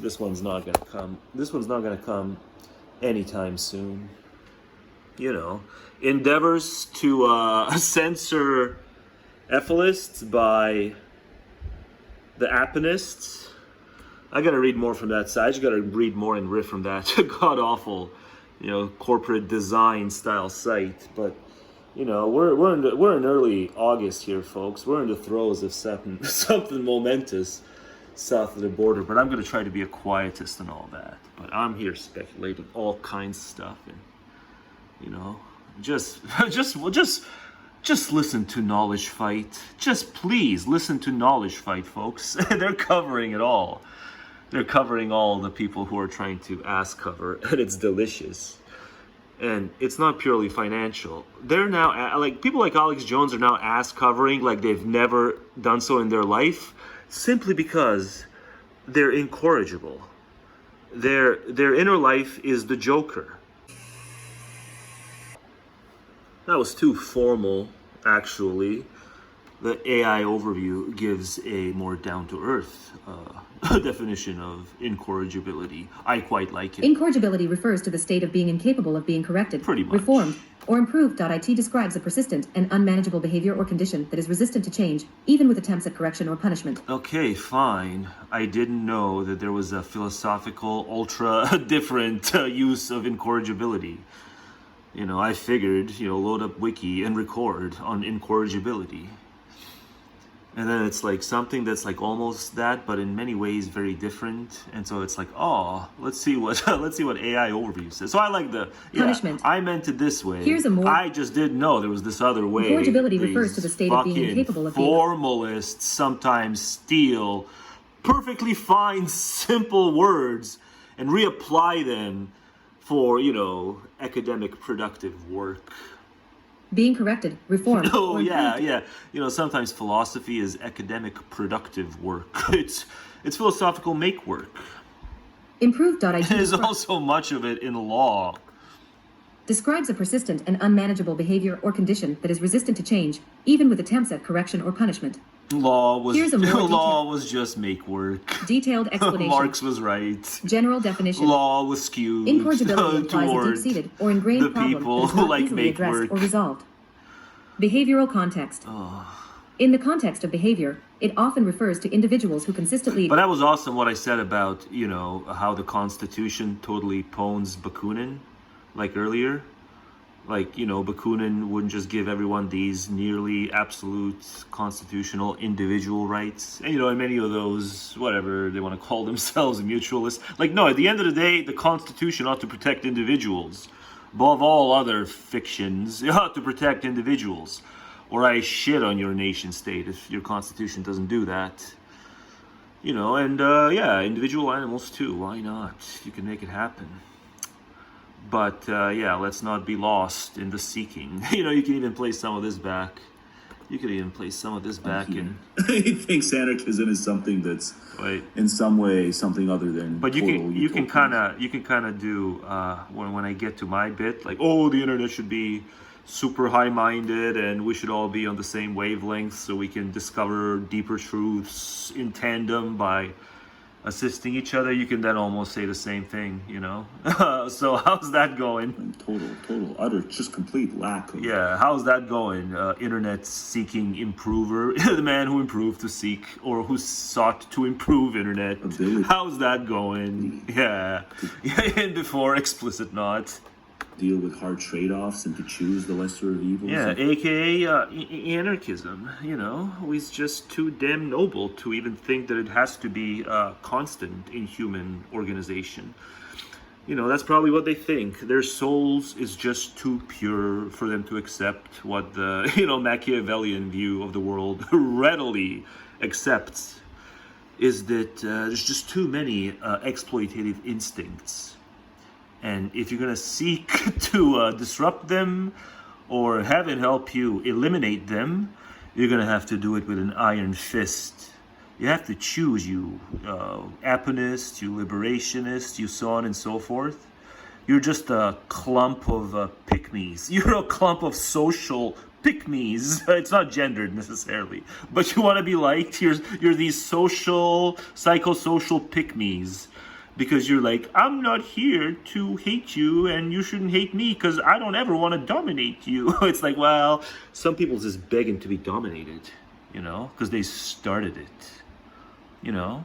This one's not gonna come. This one's not gonna come anytime soon. Endeavors to censor Efilists by the Aponists. I gotta read more from that side. I just gotta read more and riff from that god awful, corporate design style site. But we're in early August here, folks. We're in the throes of something momentous south of the border. But I'm gonna try to be a quietist and all that. But I'm here speculating all kinds of stuff and. Just listen to Knowledge Fight. Just please listen to Knowledge Fight, folks. They're covering it all. They're covering all the people who are trying to ass cover, and it's delicious. And it's not purely financial. They're now, people like Alex Jones are now ass covering like they've never done so in their life, simply because they're incorrigible. Their inner life is the Joker. That was too formal, actually. The AI overview gives a more down-to-earth definition of incorrigibility. I quite like it. Incorrigibility refers to the state of being incapable of being corrected, pretty much, reformed, or improved. IT describes a persistent and unmanageable behavior or condition that is resistant to change, even with attempts at correction or punishment. Okay, fine. I didn't know that there was a philosophical, ultra-different use of incorrigibility. I figured, load up wiki and record on incorrigibility. And then it's like something that's like almost that, but in many ways very different. And so it's like, let's see what AI overview says. So I like punishment. I meant it this way. Here's a more. I just didn't know there was this other way. Incorrigibility refers to the state of being incapable of being. Formalists sometimes steal perfectly fine, simple words and reapply them for, academic productive work. Being corrected, reformed. Oh, yeah. Sometimes philosophy is academic productive work. It's philosophical make work. Improved.IT. There's also much of it in law. Describes a persistent and unmanageable behavior or condition that is resistant to change, even with attempts at correction or punishment. Law was just make work. Detailed explanation. Marx was right. General definition. Law was skewed. Incorrigibility implies a deep-seated or ingrained problem that is not easily addressed or resolved. Behavioral context. In the context of behavior, it often refers to individuals who consistently. But that was awesome what I said about, how the Constitution totally pawns Bakunin, like earlier. Like, Bakunin wouldn't just give everyone these nearly absolute constitutional individual rights. And, and many of those, whatever they want to call themselves, mutualists. Like, no, at the end of the day, the Constitution ought to protect individuals. Above all other fictions, it ought to protect individuals. Or I shit on your nation state if your Constitution doesn't do that. Individual animals too. Why not? You can make it happen. But, let's not be lost in the seeking. You can even play some of this back. You could even play some of this back in. He thinks anarchism is something that's in some way something other than. But you can kind of do when I get to my bit, like, oh, the internet should be super high-minded and we should all be on the same wavelength so we can discover deeper truths in tandem by assisting each other. You can then almost say the same thing, you know. So how's that going? Total, utter, just complete lack of. Yeah, how's that going? Internet seeking improver, the man who improved to seek or who sought to improve internet. How's that going? Yeah, and before explicit not. Deal with hard trade-offs and to choose the lesser of evils. Yeah, aka anarchism. You know, it's just too damn noble to even think that it has to be constant in human organization. You know, that's probably what they think. Their souls is just too pure for them to accept what the, you know, Machiavellian view of the world readily accepts, is that there's just too many exploitative instincts. And if you're going to seek to disrupt them or heaven help you eliminate them, you're going to have to do it with an iron fist. You have to choose, you Aponism, you liberationist, you so on and so forth. You're just a clump of pick-me's. You're a clump of social pick-me's. It's not gendered necessarily, but you want to be liked. You're these social, psychosocial pick-me's. Because you're like, I'm not here to hate you and you shouldn't hate me because I don't ever want to dominate you. It's like, well, some people just begging to be dominated, you know, because they started it, you know.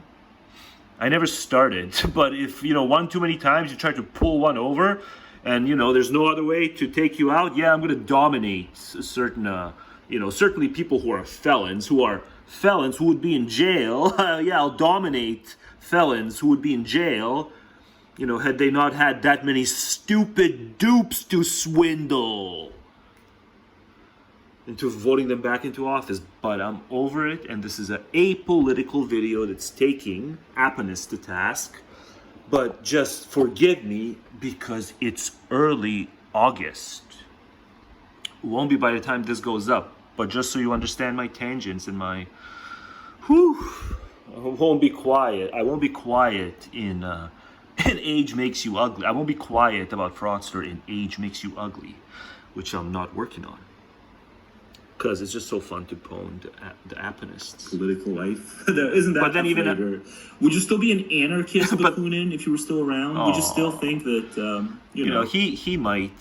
I never started, but if, you know, one too many times you try to pull one over and, you know, there's no other way to take you out, yeah, I'm going to dominate a certain, you know, certainly people who are felons who would be in jail. Yeah, I'll dominate felons who would be in jail, you know, had they not had that many stupid dupes to swindle into voting them back into office. But I'm over it, and this is an apolitical video that's taking Aponism to task. But just forgive me because it's early August. It won't be by the time this goes up, but just so you understand my tangents and my I won't be quiet. I won't be quiet in Age Makes You Ugly. I won't be quiet about Fraudster in Age Makes You Ugly, which I'm not working on. Because it's just so fun to pwn the Aponists. Political life. Isn't that? But then even would you still be an anarchist, Bakunin, if you were still around? Would you still think that you know he might,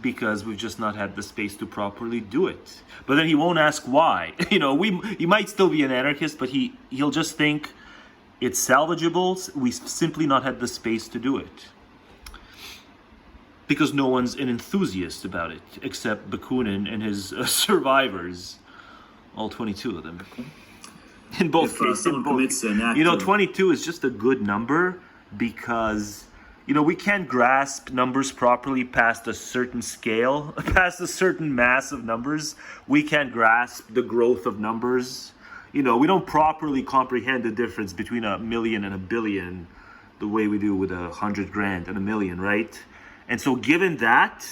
because we've just not had the space to properly do it. But then he won't ask why. You know, he might still be an anarchist, but he'll just think it's salvageable. We simply not had the space to do it. Because no one's an enthusiast about it, except Bakunin and his survivors. All 22 of them. In both cases. You know, 22 is just a good number because, you know, we can't grasp numbers properly past a certain scale, past a certain mass of numbers. We can't grasp the growth of numbers. You know, we don't properly comprehend the difference between a million and a billion the way we do with 100 grand and a million, right? And so given that,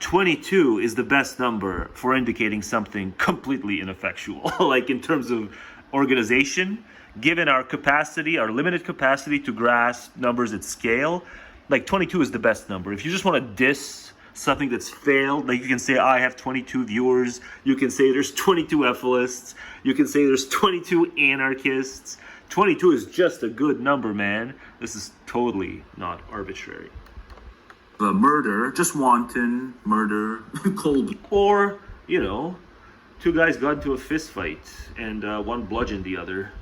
22 is the best number for indicating something completely ineffectual. Like in terms of organization, given our capacity, our limited capacity to grasp numbers at scale, like 22 is the best number. If you just want to diss something that's failed, like you can say, I have 22 viewers. You can say there's 22 Efilists. You can say there's 22 anarchists. 22 is just a good number, man. This is totally not arbitrary. Murder, just wanton murder, cold. Or, you know, two guys got into a fist fight and one bludgeoned the other.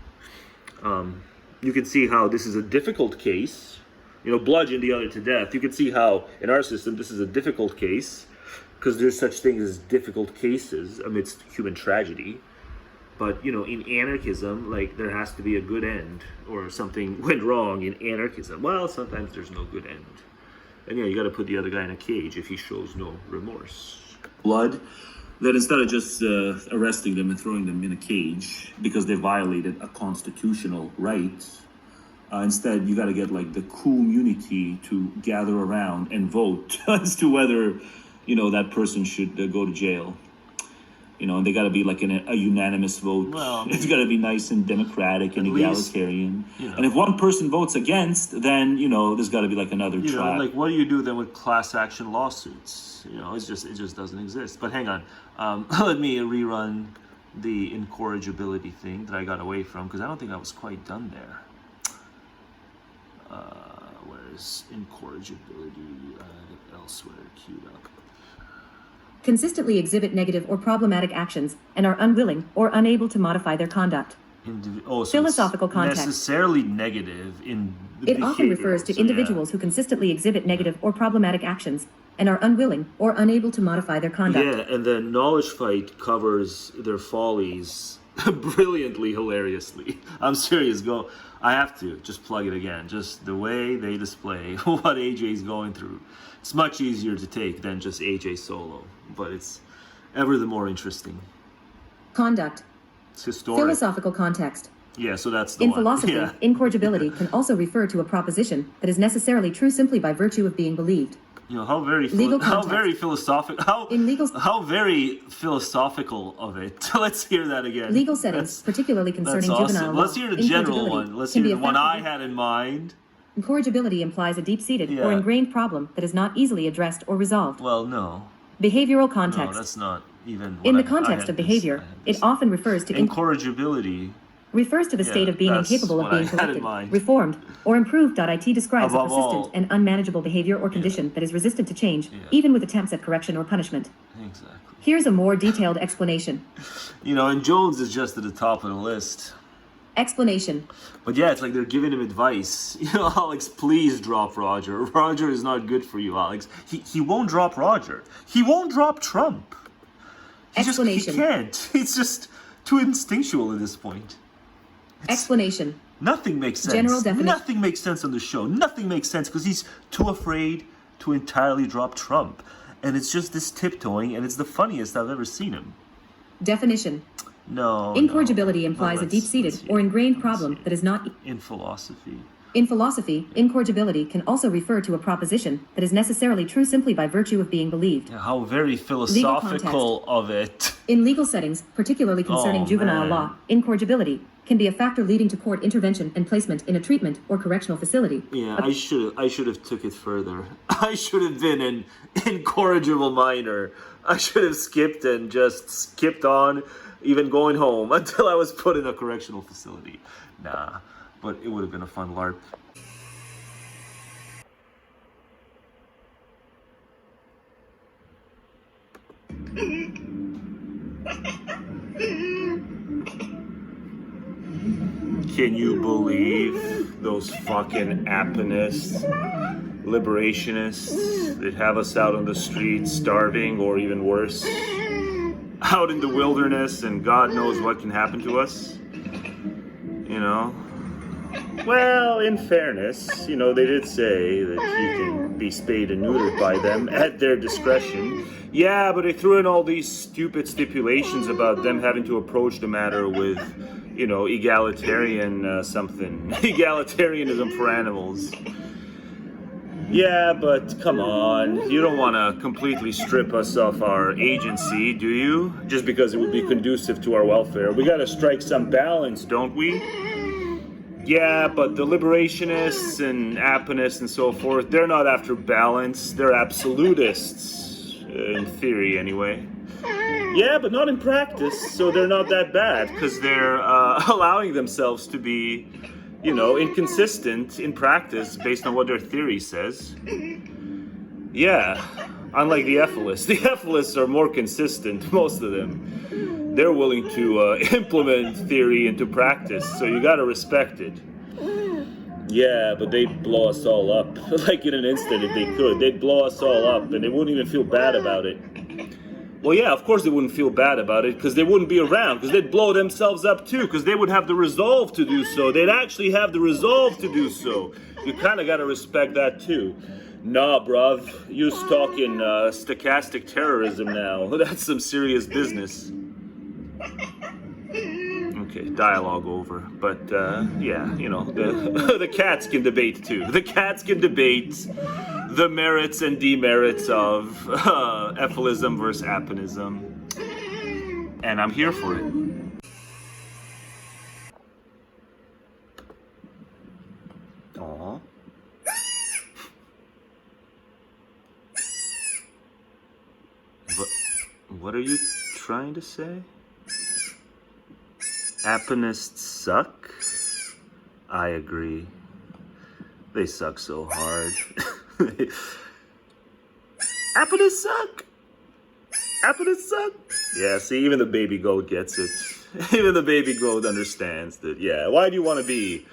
You can see how this is a difficult case. You know, bludgeoned the other to death. You can see how in our system this is a difficult case because there's such things as difficult cases amidst human tragedy. But, you know, in anarchism, like, there has to be a good end or something went wrong in anarchism. Well, sometimes there's no good end. And yeah, you got to put the other guy in a cage if he shows no remorse. Blood, that instead of just arresting them and throwing them in a cage because they violated a constitutional right, instead you got to get like the community to gather around and vote as to whether, you know, that person should go to jail. And they got to be like a unanimous vote. Well, it's got to be nice and democratic and egalitarian. And if one person votes against, then there's got to be like another track. Like what do you do then with class action lawsuits? It just doesn't exist. But hang on, let me rerun the incorrigibility thing that I got away from, because I don't think I was quite done there. Where's incorrigibility elsewhere queued up? Consistently exhibit negative or problematic actions and are unwilling or unable to modify their conduct. So Philosophical context. Necessarily negative in the It often refers to individuals who consistently exhibit negative or problematic actions and are unwilling or unable to modify their conduct. Yeah, and the knowledge fight covers their follies brilliantly, hilariously. I'm serious, go. I have to just plug it again. Just the way they display what AJ's going through. It's much easier to take than just AJ solo, but it's ever the more interesting. Conduct. It's historic. Philosophical context. Yeah, so that's the In one. philosophy, Yeah. incorrigibility can also refer to a proposition that is necessarily true simply by virtue of being believed. How very philosophical of it. Let's hear that again. Legal settings, particularly concerning awesome. juvenile law. Let's hear the general one. Let's hear the one I had in mind. Incorrigibility implies a deep-seated or ingrained problem that is not easily addressed or resolved. Well, no. Behavioral context. No, that's not even. In the context of behavior, it often refers to incorrigibility. Refers to the state of being incapable of being corrected, reformed, or improved. It describes a persistent and unmanageable behavior or condition that is resistant to change, even with attempts at correction or punishment. Exactly. Here's a more detailed explanation. And Jones is just at the top of the list. Explanation. But yeah, it's like they're giving him advice. Alex, please drop Roger. Roger is not good for you, Alex. He won't drop Roger. He won't drop Trump. Explanation. He can't. It's just too instinctual at this point. Explanation. Nothing makes sense. General definition. Nothing makes sense on the show. Nothing makes sense because he's too afraid to entirely drop Trump. And it's just this tiptoeing, and it's the funniest I've ever seen him. Definition. No. Incorrigibility implies a deep-seated or ingrained problem that is not... In philosophy. In philosophy, incorrigibility can also refer to a proposition that is necessarily true simply by virtue of being believed. How very philosophical of it. In legal settings, particularly concerning juvenile law, incorrigibility can be a factor leading to court intervention and placement in a treatment or correctional facility. Yeah, I should have took it further. I should have been an incorrigible minor. I should have skipped and just skipped on, even going home, until I was put in a correctional facility. Nah, but it would have been a fun LARP. Can you believe those fucking Aponists, liberationists that have us out on the streets starving or even worse? Out in the wilderness and God knows what can happen to us? Well, in fairness, they did say that you can be spayed and neutered by them at their discretion. Yeah, but they threw in all these stupid stipulations about them having to approach the matter with, egalitarian something. Egalitarianism for animals. Yeah, but come on. You don't want to completely strip us of our agency, do you? Just because it would be conducive to our welfare. We got to strike some balance, don't we? Yeah, but the liberationists and Aponists and so forth, they're not after balance. They're absolutists, in theory anyway. Yeah, but not in practice, so they're not that bad, because they're allowing themselves to be, inconsistent in practice based on what their theory says. Yeah, unlike the Efilists. The Efilists are more consistent, most of them. They're willing to implement theory into practice, so you gotta respect it. Yeah, but they'd blow us all up. Like in an instant if they could. They'd blow us all up, and they wouldn't even feel bad about it. Well, yeah, of course they wouldn't feel bad about it, because they wouldn't be around, because they'd blow themselves up too, because they would have the resolve to do so. They'd actually have the resolve to do so. You kind of got to respect that too. Nah, bruv, you're talking stochastic terrorism now. That's some serious business. Okay, dialogue over. But, yeah, the cats can debate too. The cats can debate the merits and demerits of Efilism versus Aponism. And I'm here for it. Aww. What are you trying to say? Aponists suck? I agree. They suck so hard. Aponists suck! Aponists suck! Yeah, see, even the baby goat gets it. Even the baby goat understands that, yeah, why do you want to be,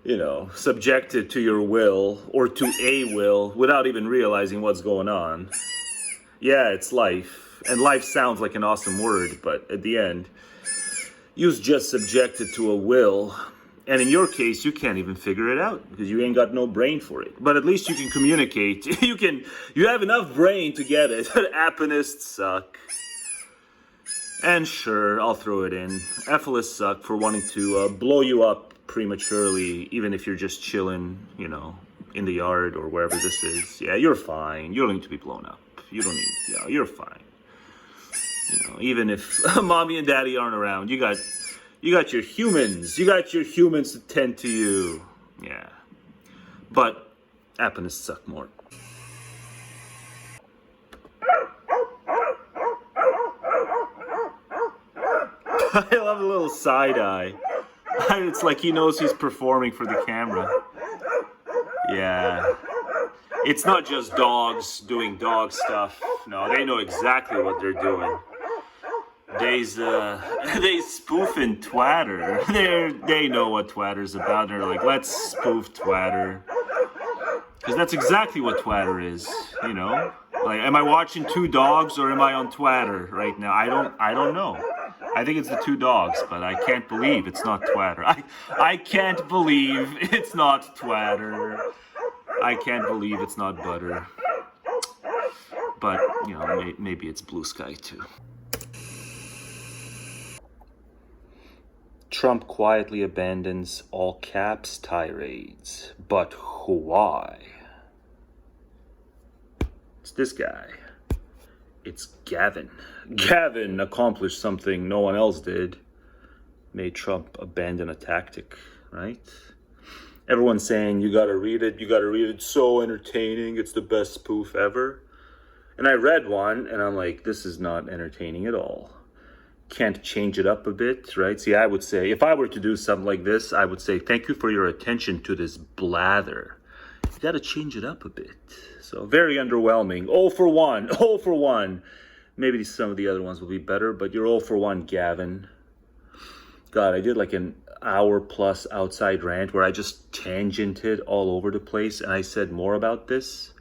you know, subjected to your will or to a will without even realizing what's going on? Yeah, it's life. And life sounds like an awesome word, but at the end, you're just subjected to a will. And in your case, you can't even figure it out because you ain't got no brain for it. But at least you can communicate. You have enough brain to get it. Aponists suck. And sure, I'll throw it in. Efilists suck for wanting to blow you up prematurely, even if you're just chilling, you know, in the yard or wherever this is. Yeah, you're fine. You don't need to be blown up. You don't need, yeah, you're fine. You know, even if mommy and daddy aren't around, you got your humans. You got your humans to tend to you. Yeah. But Aponists suck more. I love the little side eye. It's like he knows he's performing for the camera. Yeah. It's not just dogs doing dog stuff. No, they know exactly what they're doing. They spoofing Twatter. They know what Twatter's about. They're like, let's spoof Twatter. Because that's exactly what Twatter is, you know? Like, am I watching two dogs or am I on Twatter right now? I don't know. I think it's the two dogs, but I can't believe it's not Twatter. I can't believe it's not Twatter. I can't believe it's not Butter. But, you know, maybe it's Blue Sky too. Trump quietly abandons all caps tirades, but why? It's this guy. It's Gavin. Gavin accomplished something no one else did. Made Trump abandon a tactic, right? Everyone's saying, you gotta read it, it's so entertaining, it's the best spoof ever. And I read one, and I'm like, this is not entertaining at all. Can't change it up a bit, right? See, I would say, if I were to do something like this, I would say, thank you for your attention to this blather. You gotta change it up a bit. So, very underwhelming. 0 for 1, 0 for 1. Maybe some of the other ones will be better, but you're 0 for 1, Gavin. God, I did like an hour plus outside rant where I just tangented all over the place and I said more about this.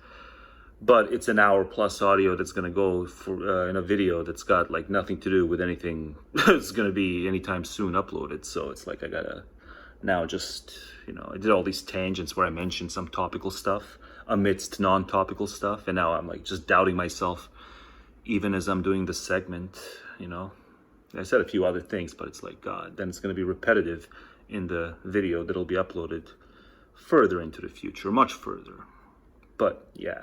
But it's an hour plus audio that's going to go for, in a video that's got like nothing to do with anything that's going to be anytime soon uploaded. So it's like I got to now just, you know, I did all these tangents where I mentioned some topical stuff amidst non-topical stuff. And now I'm like just doubting myself even as I'm doing the segment, you know. I said a few other things, but it's like, God, then it's going to be repetitive in the video that'll be uploaded further into the future, much further. But yeah.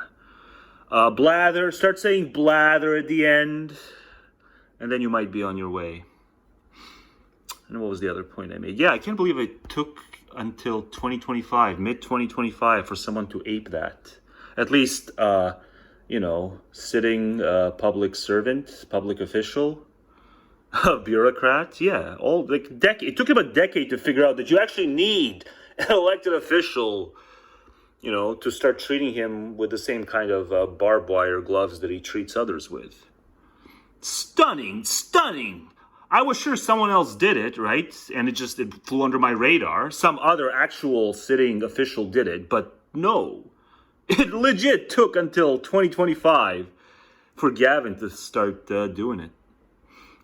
Blather, start saying blather at the end, and then you might be on your way. And what was the other point I made? Yeah, I can't believe it took until 2025, mid-2025, for someone to ape that. At least, you know, sitting public servant, public official, bureaucrat, yeah. It took him a decade to figure out that you actually need an elected official, you know, to start treating him with the same kind of barbed wire gloves that he treats others with. Stunning, stunning. I was sure someone else did it, right? And it flew under my radar. Some other actual sitting official did it, but no. It legit took until 2025 for Gavin to start doing it.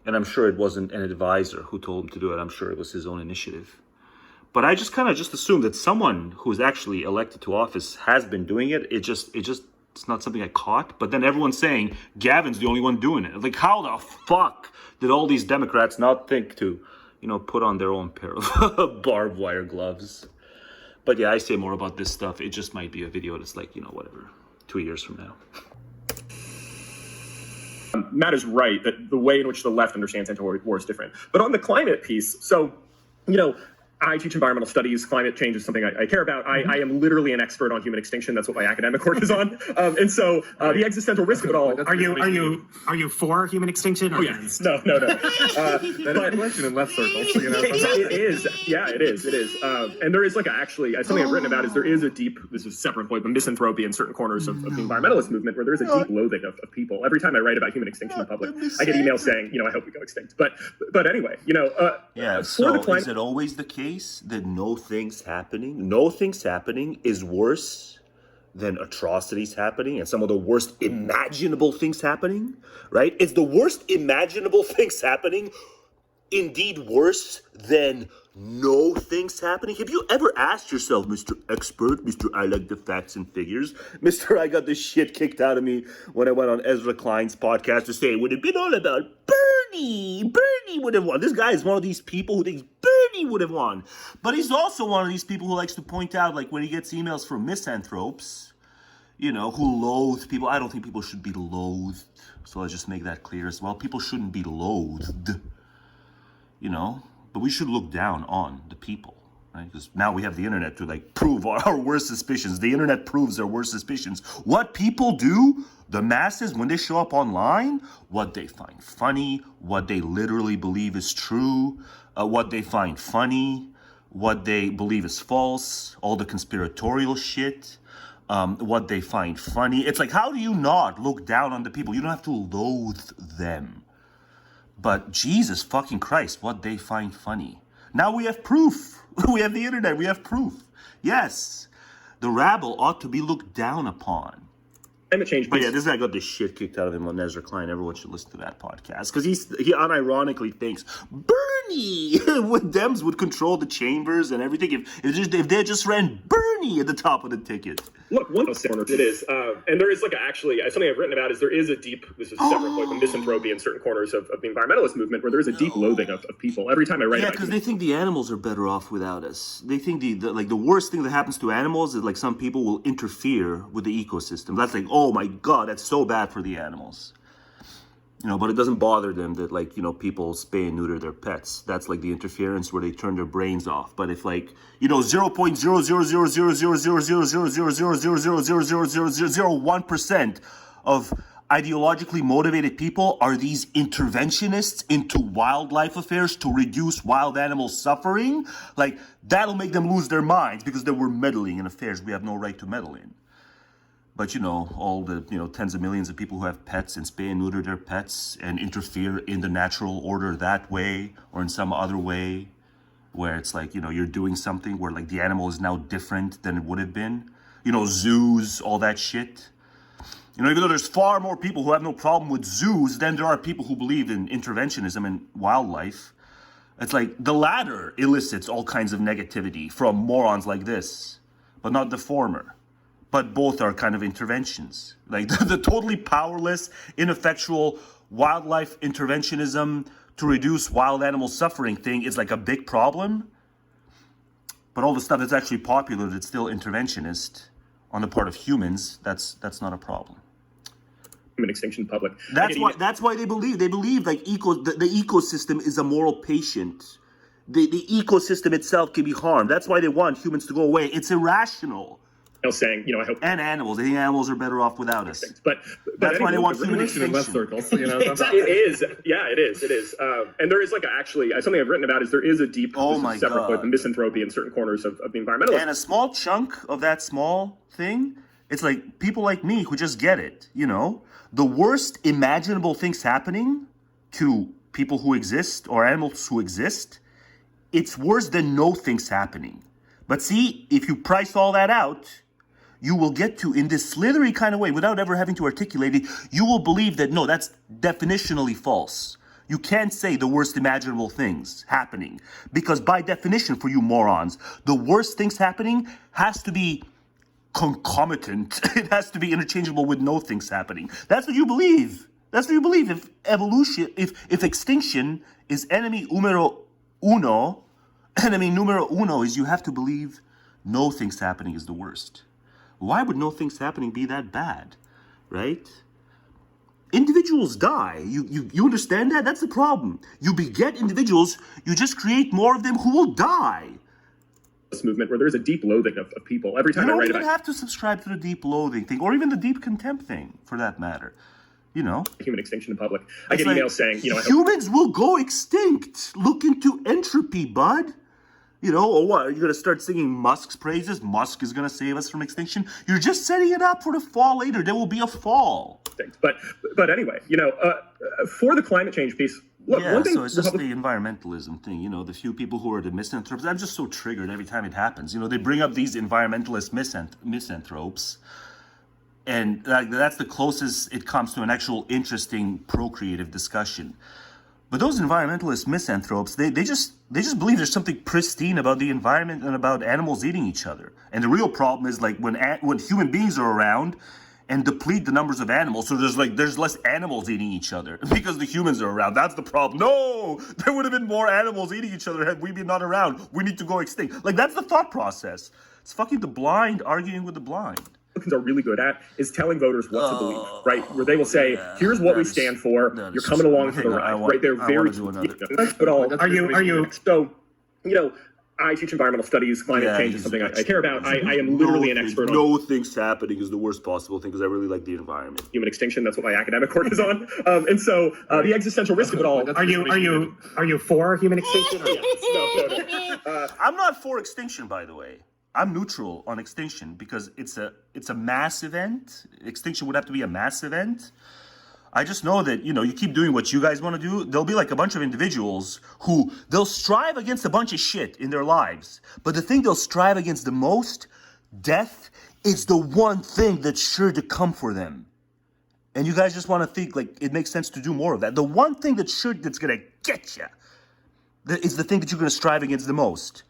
And I'm sure it wasn't an advisor who told him to do it. I'm sure it was his own initiative. But I just kind of assumed that someone who's actually elected to office has been doing it. It's not something I caught. But then everyone's saying Gavin's the only one doing it. Like, how the fuck did all these Democrats not think to, you know, put on their own pair of barbed wire gloves? But yeah, I say more about this stuff. It just might be a video that's like, you know, whatever, 2 years from now. Matt is right that the way in which the left understands anti-war is different. But on the climate piece, so, I teach environmental studies. Climate change is something I care about. I am literally an expert on human extinction. That's what my academic work is on. And so the existential risk of it all. Are you for human extinction? Oh yeah, no. That is a question in left circles. It is. Yeah, it is. And there is something I've written about is there is a deep. This is a separate point, but misanthropy in certain corners of the environmentalist movement where there is a deep loathing of people. Every time I write about human extinction in public, I get emails saying, I hope we go extinct. But anyway, So is it always the case that no things happening is worse than atrocities happening and some of the worst imaginable things happening, right? Is the worst imaginable things happening indeed worse than no things happening? Have you ever asked yourself, Mr. Expert, Mr. I like the facts and figures, Mr. I got the shit kicked out of me when I went on Ezra Klein's podcast to say, would it been all about Bernie would have won. This guy is one of these people who thinks Bernie would have won. But he's also one of these people who likes to point out, like when he gets emails from misanthropes, who loathe people. I don't think people should be loathed. So let's just make that clear as well. People shouldn't be loathed, but we should look down on the people, right? Because now we have the internet to prove our worst suspicions. The internet proves our worst suspicions. What people do, the masses, when they show up online, what they find funny, what they literally believe is true, what they find funny, what they believe is false, all the conspiratorial shit, what they find funny. It's like, how do you not look down on the people? You don't have to loathe them. But Jesus fucking Christ, what they find funny. Now we have proof. We have the internet. We have proof. Yes, the rabble ought to be looked down upon. Climate change. But yeah, this guy got the shit kicked out of him on Ezra Klein. Everyone should listen to that podcast because he unironically thinks Bernie with Dems would control the chambers and everything if they just ran Bernie at the top of the ticket. Look, it is, and there is something I've written about is there is a deep. This is a separate point, but misanthropy in certain corners of the environmentalist movement where there is a deep loathing of people. Every time I write, because they think the animals are better off without us. They think the worst thing that happens to animals is some people will interfere with the ecosystem. That's oh my God, that's so bad for the animals. But it doesn't bother them that people spay and neuter their pets. That's the interference where they turn their brains off. But if 0.000000000000001% of ideologically motivated people are these interventionists into wildlife affairs to reduce wild animal suffering, that'll make them lose their minds because they were meddling in affairs we have no right to meddle in. But, all the, tens of millions of people who have pets and spay and neuter their pets and interfere in the natural order that way or in some other way where it's you're doing something where the animal is now different than it would have been. Zoos, all that shit. Even though there's far more people who have no problem with zoos than there are people who believe in interventionism and wildlife. It's the latter elicits all kinds of negativity from morons like this, but not the former. But both are kind of interventions. The totally powerless, ineffectual wildlife interventionism to reduce wild animal suffering thing is a big problem. But all the stuff that's actually popular that's still interventionist on the part of humans, that's not a problem. Human extinction public. That's why they believe the ecosystem is a moral patient. The ecosystem itself can be harmed. That's why they want humans to go away. It's irrational. Saying, I hope. And animals. They think animals are better off without us. But that's why they want human extinction. In left circles. It is. Yeah, it is. And there is something I've written about is there is a deep. Separate point, misanthropy in certain corners of the environmentalist. And a small chunk of that small thing, it's people like me who just get it. The worst imaginable things happening to people who exist or animals who exist, it's worse than no things happening. But see, if you price all that out, you will get to, in this slithery kind of way, without ever having to articulate it, you will believe that, no, that's definitionally false. You can't say the worst imaginable things happening. Because by definition, for you morons, the worst things happening has to be concomitant. It has to be interchangeable with no things happening. That's what you believe. That's what you believe. If evolution, if extinction is enemy numero uno is you have to believe no things happening is the worst. Why would no things happening be that bad, right? individuals die. You understand that? That's the problem. You beget individuals, you just create more of them who will die. This movement where there is a deep loathing of people. Every time You I don't write even about have to subscribe to the deep loathing thing, or even the deep contempt thing, for that matter. You know, human extinction in public, I It's get like, emails saying, you know, humans will go extinct. Look into entropy, bud. You know, or what? Are you going to start singing Musk's praises? Musk is going to save us from extinction? You're just setting it up for the fall later. There will be a fall. But anyway, you know, for the climate change piece, look, Yeah, one thing so it's just the environmentalism thing, you know, the few people who are the misanthropes. I'm just so triggered every time it happens. You know, they bring up these environmentalist misanthropes, and that's the closest it comes to an actual interesting procreative discussion. But those environmentalist misanthropes, they just believe there's something pristine about the environment and about animals eating each other. And the real problem is like when human beings are around and deplete the numbers of animals, so there's less animals eating each other because the humans are around. That's the problem. No, there would have been more animals eating each other had we been not around. We need to go extinct. Like, that's the thought process. It's fucking the blind arguing with the blind. Republicans are really good at is telling voters what to believe, right? Where they will say, here's what we stand for. You're coming along for the ride, right? They're very, but all. Are you? So, you know, I teach environmental studies. Climate change is something I care about. I am literally an expert on. No things happening is the worst possible thing because I really like the environment. Human extinction. That's what my academic work is on. And so the existential risk of it all. Are you for human extinction? Or yes? No. I'm not for extinction, by the way. I'm neutral on extinction because it's a mass event. Extinction would have to be a mass event. I just know that, you know, you keep doing what you guys want to do, there'll be like a bunch of individuals who they'll strive against a bunch of shit in their lives. But the thing they'll strive against the most, death, is the one thing that's sure to come for them. And you guys just want to think like it makes sense to do more of that. The one thing that's going to get you is the thing that you're going to strive against the most.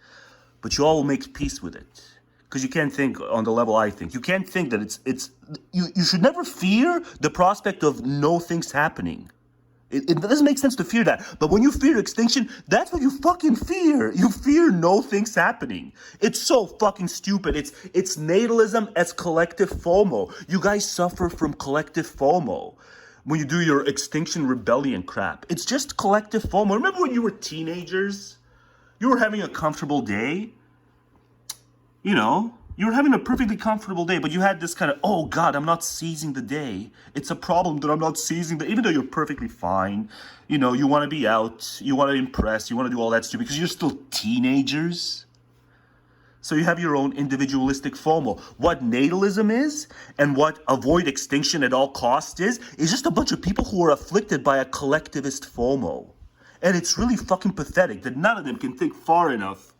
But you all will make peace with it. Because you can't think on the level I think. You can't think that you should never fear the prospect of no things happening. It doesn't make sense to fear that. But when you fear extinction, that's what you fucking fear. You fear no things happening. It's so fucking stupid. It's natalism as collective FOMO. You guys suffer from collective FOMO when you do your extinction rebellion crap. It's just collective FOMO. Remember when you were teenagers? You were having a comfortable day. You know, you were having a perfectly comfortable day, but you had this kind of, oh God, I'm not seizing the day. It's a problem that I'm not seizing even though you're perfectly fine. You know, you want to be out, you want to impress, you want to do all that stuff because you're still teenagers. So you have your own individualistic FOMO. What natalism is and what avoid extinction at all costs is just a bunch of people who are afflicted by a collectivist FOMO. And it's really fucking pathetic that none of them can think far enough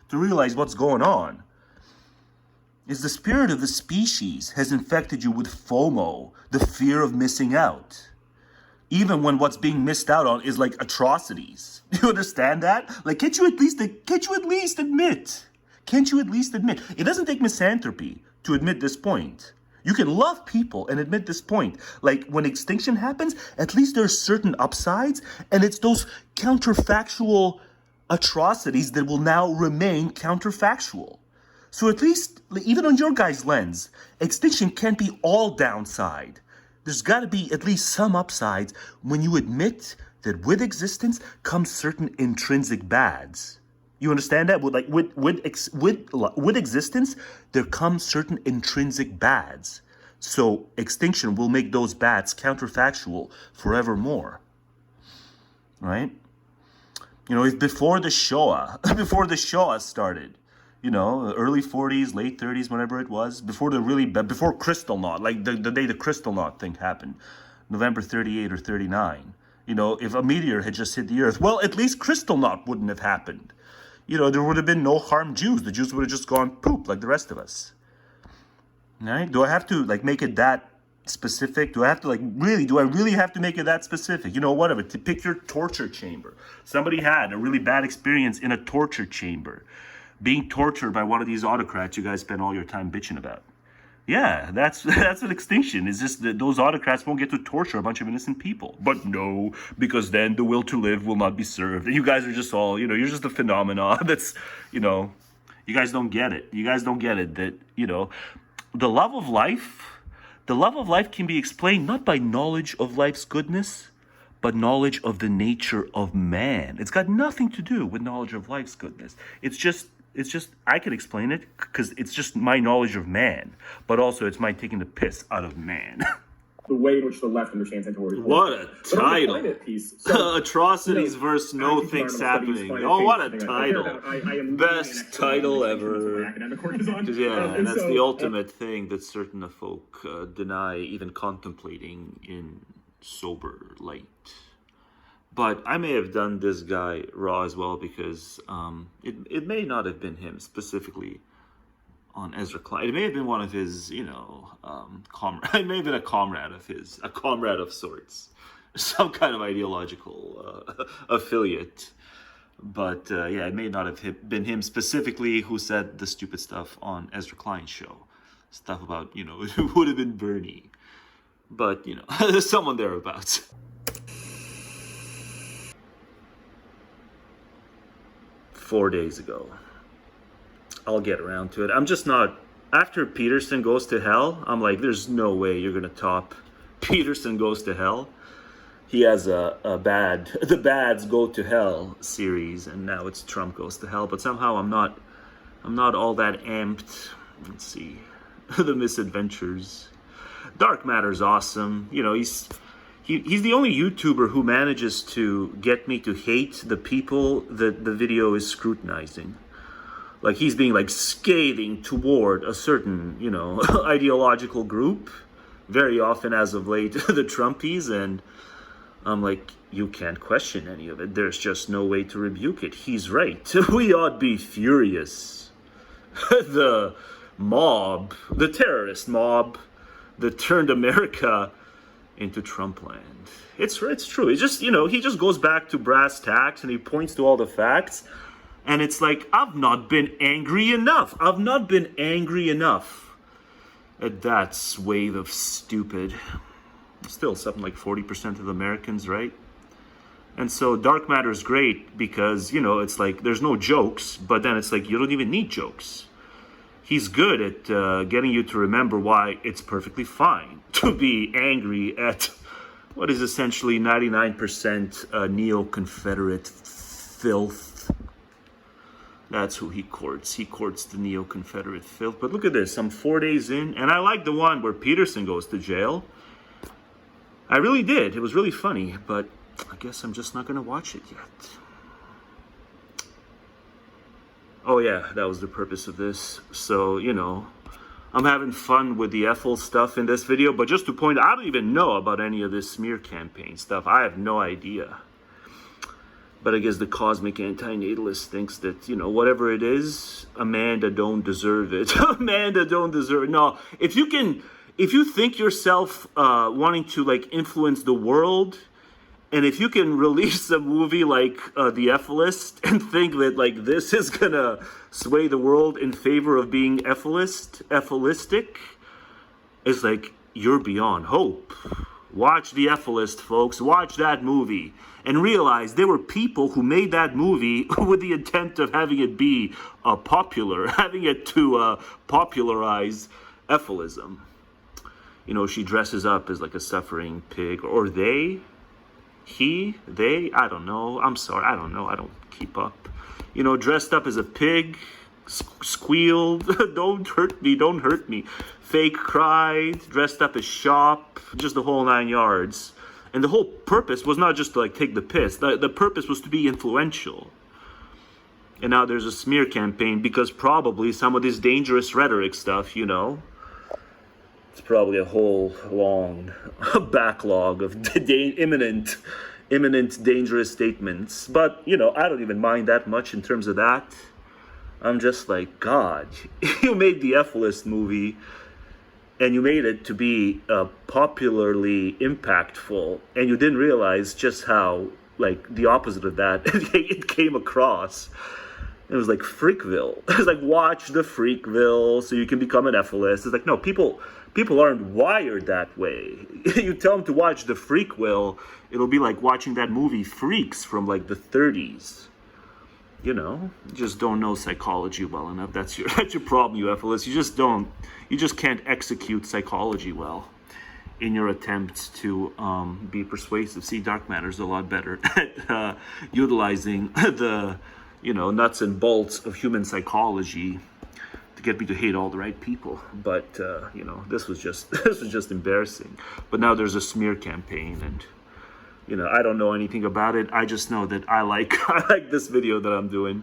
to realize what's going on. Is the spirit of the species has infected you with FOMO, the fear of missing out. Even when what's being missed out on is like atrocities. Do you understand that? Like, can't you at least admit? Can't you at least admit? It doesn't take misanthropy to admit this point. You can love people and admit this point. Like, when extinction happens, at least there's certain upsides, and it's those counterfactual atrocities that will now remain counterfactual. So at least, even on your guys' lens, extinction can't be all downside. There's got to be at least some upsides when you admit that with existence comes certain intrinsic bads. You understand that? With existence, there come certain intrinsic bads. So extinction will make those bads counterfactual forevermore. Right? You know, if before the Shoah started, you know, early 40s, late 30s, whenever it was, before Kristallnacht, like the day the Kristallnacht thing happened, November 38 or 39. You know, if a meteor had just hit the earth, well, at least Kristallnacht wouldn't have happened. You know, there would have been no harmed Jews. The Jews would have just gone poop like the rest of us. Right? Do I have to, like, make it that specific? Do I really have to make it that specific? You know, whatever. To pick your torture chamber. Somebody had a really bad experience in a torture chamber. Being tortured by one of these autocrats you guys spend all your time bitching about. Yeah, that's an extinction. It's just that those autocrats won't get to torture a bunch of innocent people. But no, because then the will to live will not be served. And you guys are just all, you know, you're just a phenomena that's, you know, you guys don't get it. You guys don't get it that, you know, the love of life, The love of life can be explained not by knowledge of life's goodness, but knowledge of the nature of man. It's got nothing to do with knowledge of life's goodness. It's just I can explain it because it's just my knowledge of man, but also it's my taking the piss out of man. The way in which the left understands anti-war. What a title! So, Atrocities versus no things happening. Oh, what a title! Best title ever. Yeah, that's the ultimate thing that certain folk deny even contemplating in sober light. But I may have done this guy raw as well because it may not have been him specifically on Ezra Klein. It may have been one of his, comrade. It may have been a comrade of his, a comrade of sorts, some kind of ideological affiliate. But yeah, it may not have been him specifically who said the stupid stuff on Ezra Klein's show. Stuff about, it would have been Bernie. But, there's someone thereabouts. Four days ago. I'll get around to it. I'm just not... After Peterson Goes to Hell, I'm like, there's no way you're going to top Peterson Goes to Hell. He has the Bads Go to Hell series, and now it's Trump Goes to Hell. But somehow I'm not all that amped. Let's see. The Misadventures. Dark Matter's awesome. He's the only YouTuber who manages to get me to hate the people that the video is scrutinizing. Like, he's being, scathing toward a certain, ideological group. Very often, as of late, the Trumpies. And I'm like, you can't question any of it. There's just no way to rebuke it. He's right. We ought to be furious. The mob, the terrorist mob that turned America into Trumpland. It's true. It's just, he just goes back to brass tacks and he points to all the facts. And it's like, I've not been angry enough. I've not been angry enough at that swathe of stupid. Still something like 40% of Americans, right? And so Dark Matter's great because, it's like there's no jokes, but then it's like you don't even need jokes. He's good at getting you to remember why it's perfectly fine to be angry at what is essentially 99% neo-Confederate filth. That's who he courts. He courts the neo-Confederate filth. But look at this. I'm 4 days in, and I like the one where Peterson goes to jail. I really did. It was really funny, but I guess I'm just not going to watch it yet. Oh yeah, that was the purpose of this. So, I'm having fun with the Ethel stuff in this video, but just to point out, I don't even know about any of this smear campaign stuff. I have no idea. But I guess the cosmic anti-natalist thinks that, whatever it is, Amanda don't deserve it. Amanda don't deserve it. No, if you think yourself wanting to, influence the world, and if you can release a movie like The Efilists and think that, this is going to sway the world in favor of being Efilistic, it's like, you're beyond hope. Watch The Efilist, folks. Watch that movie. And realize there were people who made that movie with the intent of having it be popular, having it to popularize Efilism. She dresses up as a suffering pig, or they, I don't know. I'm sorry, I don't know. I don't keep up. Dressed up as a pig, squealed, don't hurt me. Fake cried, dressed up as Shop, just the whole 9 yards. And the whole purpose was not just to take the piss. The purpose was to be influential. And now there's a smear campaign because probably some of this dangerous rhetoric stuff, it's probably a whole long backlog of imminent dangerous statements. But, I don't even mind that much in terms of that. I'm just like, God, you made the Efilist movie and you made it to be popularly impactful, and you didn't realize just how, the opposite of that it came across. It was like Freakville. It was like, watch the Freakville so you can become an Efilist. It's like, no, people aren't wired that way. You tell them to watch the Freakville, it'll be like watching that movie Freaks from, the 30s. You just don't know psychology well enough. That's your problem, you Efilists. You just can't execute psychology well. in your attempts to be persuasive. See, dark matter's a lot better at utilizing the, nuts and bolts of human psychology to get me to hate all the right people. But this was just embarrassing. But now there's a smear campaign, and I don't know anything about it. I just know that I like this video that I'm doing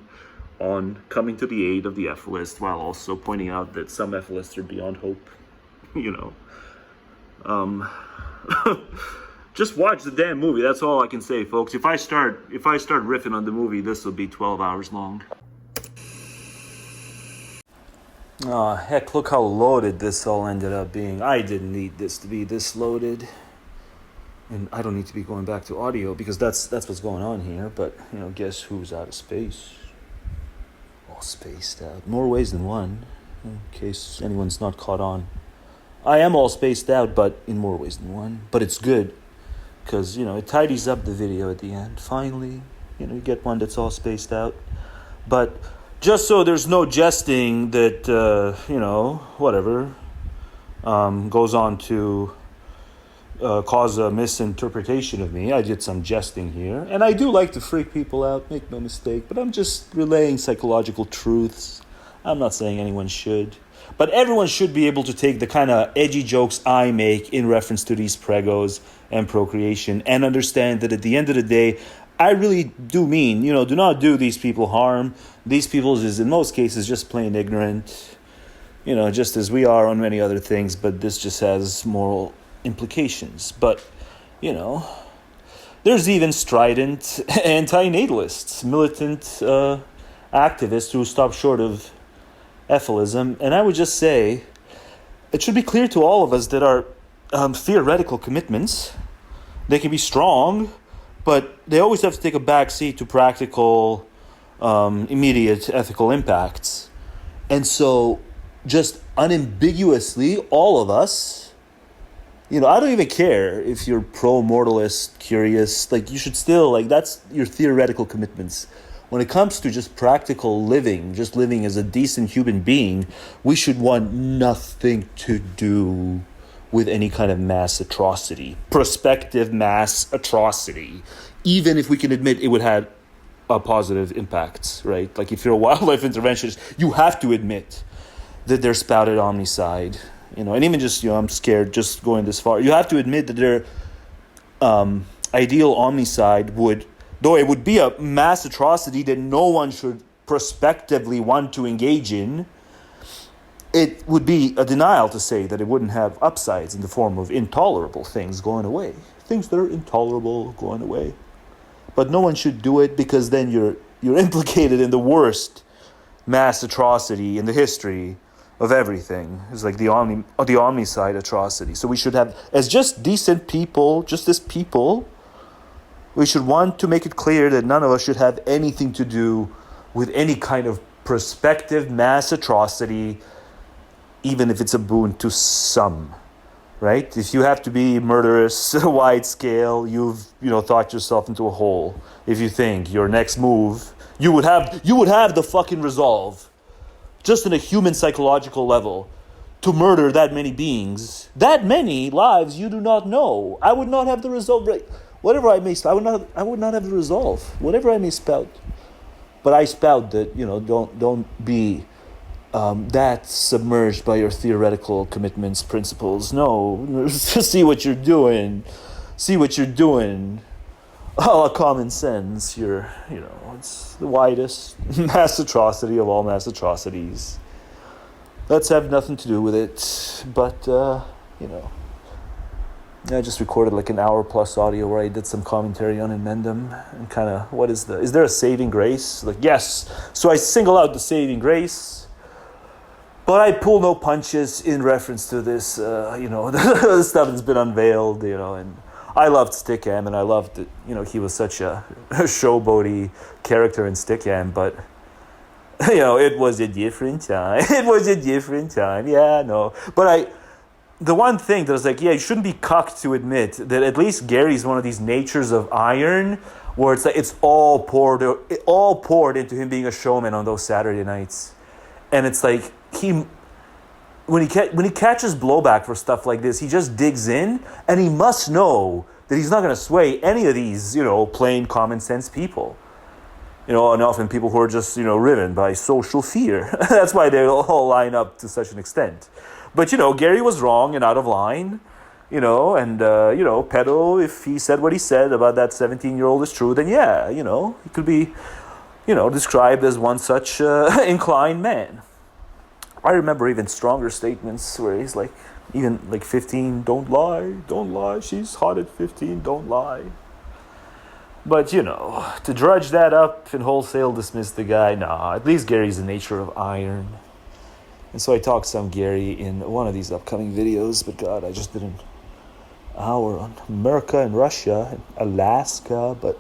on coming to the aid of the Efilists, while also pointing out that some Efilists are beyond hope. Just watch the damn movie. That's all I can say, folks. If I start riffing on the movie, this will be 12 hours long. Oh, heck, look how loaded this all ended up being. I didn't need this to be this loaded. And I don't need to be going back to audio because that's what's going on here. But, guess who's out of space? All spaced out. More ways than one, in case anyone's not caught on. I am all spaced out, but in more ways than one. But it's good because, it tidies up the video at the end. Finally, you get one that's all spaced out. But just so there's no jesting that, whatever, goes on to cause a misinterpretation of me. I did some jesting here. And I do like to freak people out, make no mistake. But I'm just relaying psychological truths. I'm not saying anyone should. But everyone should be able to take the kind of edgy jokes I make in reference to these pregos and procreation and understand that at the end of the day, I really do mean, do not do these people harm. These people is in most cases just plain ignorant, just as we are on many other things, but this just has moral implications. But, there's even strident anti-natalists, militant activists who stop short of Efilism. And I would just say, it should be clear to all of us that our theoretical commitments, they can be strong, but they always have to take a back seat to practical, immediate ethical impacts. And so, just unambiguously, all of us, I don't even care if you're pro-mortalist, curious, you should still, that's your theoretical commitments. When it comes to just practical living, just living as a decent human being, we should want nothing to do with any kind of mass atrocity, prospective mass atrocity, even if we can admit it would have a positive impacts, right? If you're a wildlife interventionist, you have to admit that they're spouted omnicide, and even just, I'm scared just going this far. You have to admit that their ideal omnicide would, though it would be a mass atrocity that no one should prospectively want to engage in, it would be a denial to say that it wouldn't have upsides in the form of intolerable things going away. Things that are intolerable going away. But no one should do it because then you're implicated in the worst mass atrocity in the history of everything. It's the omnicide atrocity. So we should have, as just decent people, just as people, we should want to make it clear that none of us should have anything to do with any kind of prospective mass atrocity, even if it's a boon to some, right? If you have to be murderous, wide scale, you've thought yourself into a hole. If you think your next move, you would have the fucking resolve, just on a human psychological level, to murder that many beings, that many lives you do not know. I would not have the resolve. Right? Whatever I may spout, I would not have the resolve. Whatever I may spout, but I spout that don't be that submerged by your theoretical commitments, principles. No, see what you're doing. See what you're doing. Oh, common sense. It's the widest mass atrocity of all mass atrocities. Let's have nothing to do with it. But, I just recorded an hour plus audio where I did some commentary on Inmendham and kind of, is there a saving grace? Yes. So I single out the saving grace. But I pull no punches in reference to this, the stuff that's been unveiled, and I loved Stickham, and I loved that, he was such a showboaty character in Stickham, but, it was a different time. It was a different time, yeah, no. But the one thing that was you shouldn't be cucked to admit that at least Gary's one of these natures of iron, where it's all poured into him being a showman on those Saturday nights. And it's when he catches blowback for stuff like this, he just digs in, and he must know that he's not going to sway any of these, plain common sense people. And often people who are just, riven by social fear. That's why they all line up to such an extent. But, Gary was wrong and out of line, and, pedo, if he said what he said about that 17-year-old is true, then yeah, he could be, described as one such inclined man. I remember even stronger statements where he's like, even like 15, don't lie, she's hot at 15, don't lie. But, to drudge that up and wholesale dismiss the guy, nah, at least Gary's the nature of iron. And so I talked some Gary in one of these upcoming videos, but God, I just did an hour on America and Russia and Alaska, but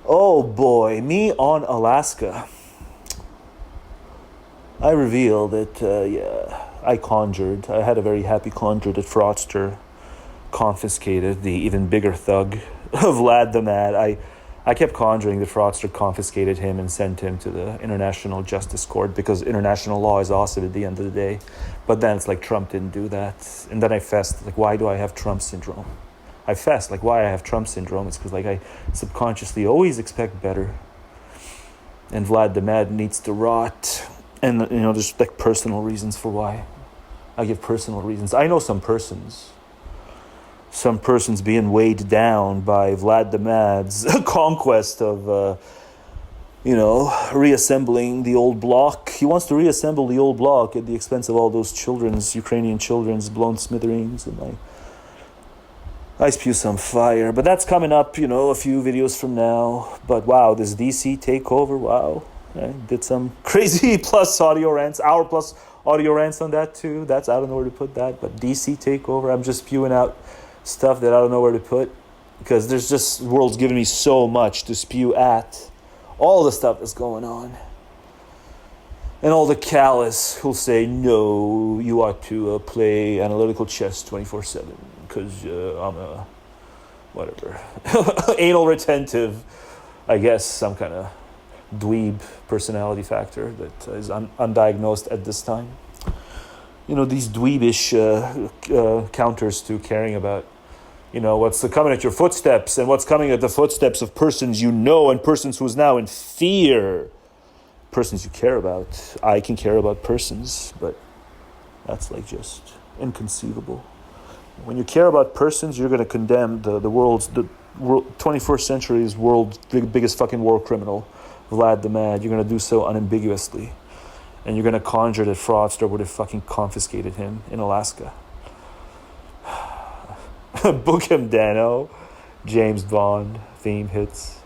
oh boy, me on Alaska. I revealed that, I had a very happy conjure that Fraudster confiscated the even bigger thug Vlad the Mad. I kept conjuring that Fraudster confiscated him and sent him to the International Justice Court because international law is awesome at the end of the day. But then it's like Trump didn't do that. And then I fessed, like, why do I have Trump syndrome? I fessed, like, why I have Trump syndrome. It's because, like, I subconsciously always expect better. And Vlad the Mad needs to rot. And, there's, like, personal reasons for why. I give personal reasons. I know some persons being weighed down by Vlad the Mad's conquest of, reassembling the old bloc. He wants to reassemble the old bloc at the expense of all those Ukrainian children's blown smithereens. And I spew some fire. But that's coming up, a few videos from now. But wow, this DC takeover, wow. I did some crazy plus audio rants, hour plus audio rants on that too. I don't know where to put that. But DC takeover, I'm just spewing out stuff that I don't know where to put because there's just world's giving me so much to spew at all the stuff that's going on and all the callous who'll say no, you ought to play analytical chess 24/7 because I'm a whatever anal retentive, I guess, some kind of dweeb personality factor that is undiagnosed at this time. These dweebish counters to caring about what's coming at your footsteps and what's coming at the footsteps of persons and persons who's now in fear. Persons you care about. I can care about persons, but that's like just inconceivable. When you care about persons, you're going to condemn the 21st century's world's biggest fucking war criminal, Vlad the Mad. You're going to do so unambiguously. And you're going to conjure that Fraudster would have fucking confiscated him in Alaska. Book him, Dano. James Bond theme hits.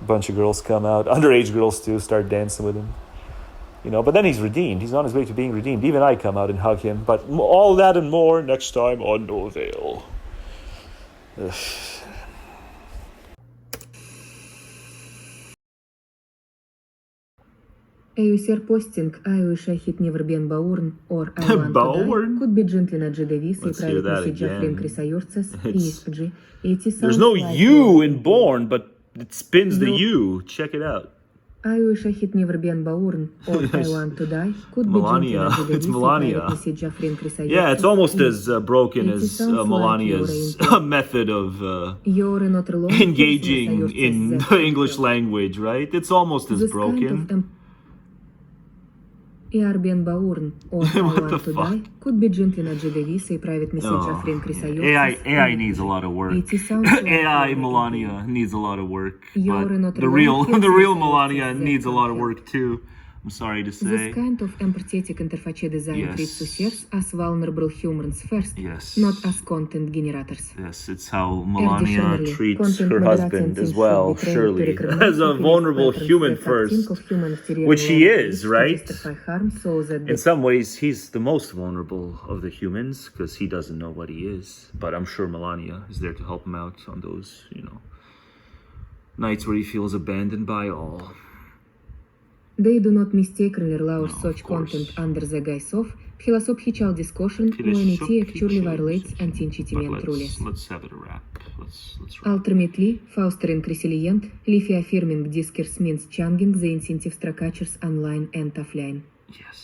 A bunch of girls come out. Underage girls, too, start dancing with him. But then he's redeemed. He's on his way to being redeemed. Even I come out and hug him. But all that and more next time on No Avail. Eusir posting Ayusha hit never been Baurn or I want to die could be gently Jedevis и private message Jafrin Krisayurces ESPG. There's no U in born, but it spins the U. Check it out. Ayusha hit never been Baurn or I want to die could be Melania. It's Melania. Yeah, it's almost as broken as Melania's method of engaging in the English language, right? It's almost as broken. Iarbian Baurn or I want to die could be gently Jedevis и private message Jafrin Krisayurces. AI needs a lot of work. AI Melania needs a lot of work. But the real Melania needs a lot of work too. I'm sorry to say. This kind of empathetic interface design treats users as vulnerable humans first, not as content generators. Yes, it's how Melania treats her husband as well, surely, as a vulnerable human first, which he is, right? In some ways, he's the most vulnerable of the humans because he doesn't know what he is. But I'm sure Melania is there to help him out on those, nights where he feels abandoned by all. They do not mistakenly allow such content under the guise of philosophical discussion when it actually violates anti-enchantment rules. Let's have it a wrap. Let's Ultimately, fostering resilient, affirming discourse means changing the incentive structures online and offline. Yes.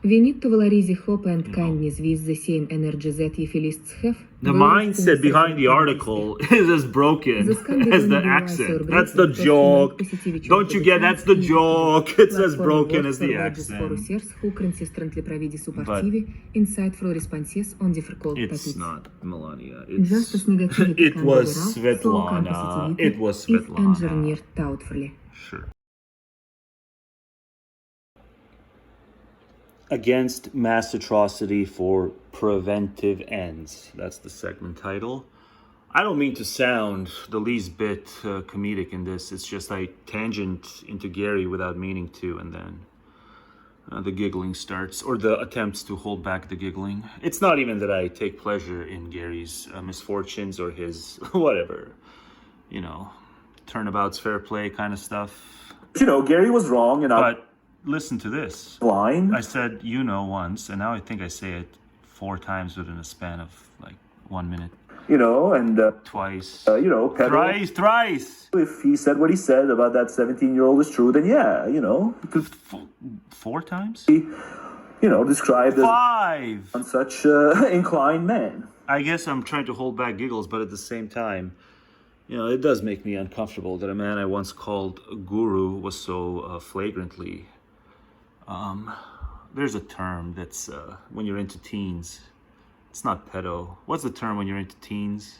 We need to valorize the hope and kindness with the same energy that Efilists have. The mindset behind the article is as broken as the accent. That's the joke. Don't you get? That's the joke. It's as broken as the accent. Who consistently provide supportive, insightful responses on difficult topics. It's not Melania. It was Svetlana. It was Svetlana. Engineered thoughtfully. Sure. Against mass atrocity for preventive ends. That's the segment title. I don't mean to sound the least bit comedic in this. It's just I tangent into Gary without meaning to, and then the giggling starts, or the attempts to hold back the giggling. It's not even that I take pleasure in Gary's misfortunes or his whatever, turnabout's fair play kind of stuff. Gary was wrong, and listen to this. Blind. I said once, and now I think I say it 4 times within a span of like 1 minute. And twice. Thrice. If he said what he said about that 17-year-old is true, then yeah, because 4 times. Described 5 as such inclined man. I guess I'm trying to hold back giggles, but at the same time, it does make me uncomfortable that a man I once called a guru was so flagrantly. There's a term that's when you're into teens. It's not pedo. What's the term when you're into teens?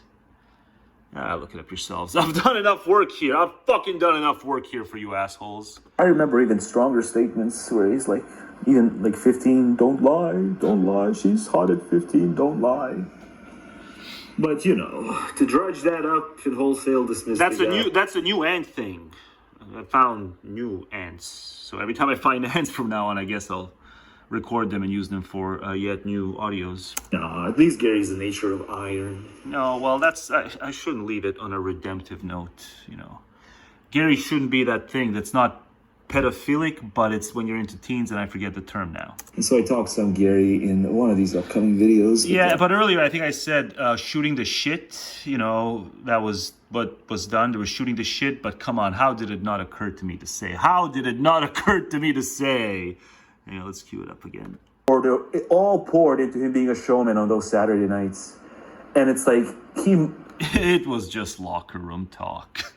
Look it up yourselves. I've done enough work here. I've fucking done enough work here for you assholes. I remember even stronger statements where he's like, 15, don't lie, she's hot at 15, don't lie. But to drudge that up and wholesale dismiss that's a new ant thing. I found new ants. So every time I find ants from now on, I guess I'll record them and use them for yet new audios. No, at least Gary's the nature of iron. No, well, I shouldn't leave it on a redemptive note, Gary shouldn't be that thing that's not pedophilic, but it's when you're into teens, and I forget the term now. And so I talked some Gary in one of these upcoming videos. Yeah, but earlier I think I said shooting the shit, that was what was done. There was shooting the shit, but come on, how did it not occur to me to say? Let's cue it up again. It all poured into him being a showman on those Saturday nights. And it's like, It was just locker room talk.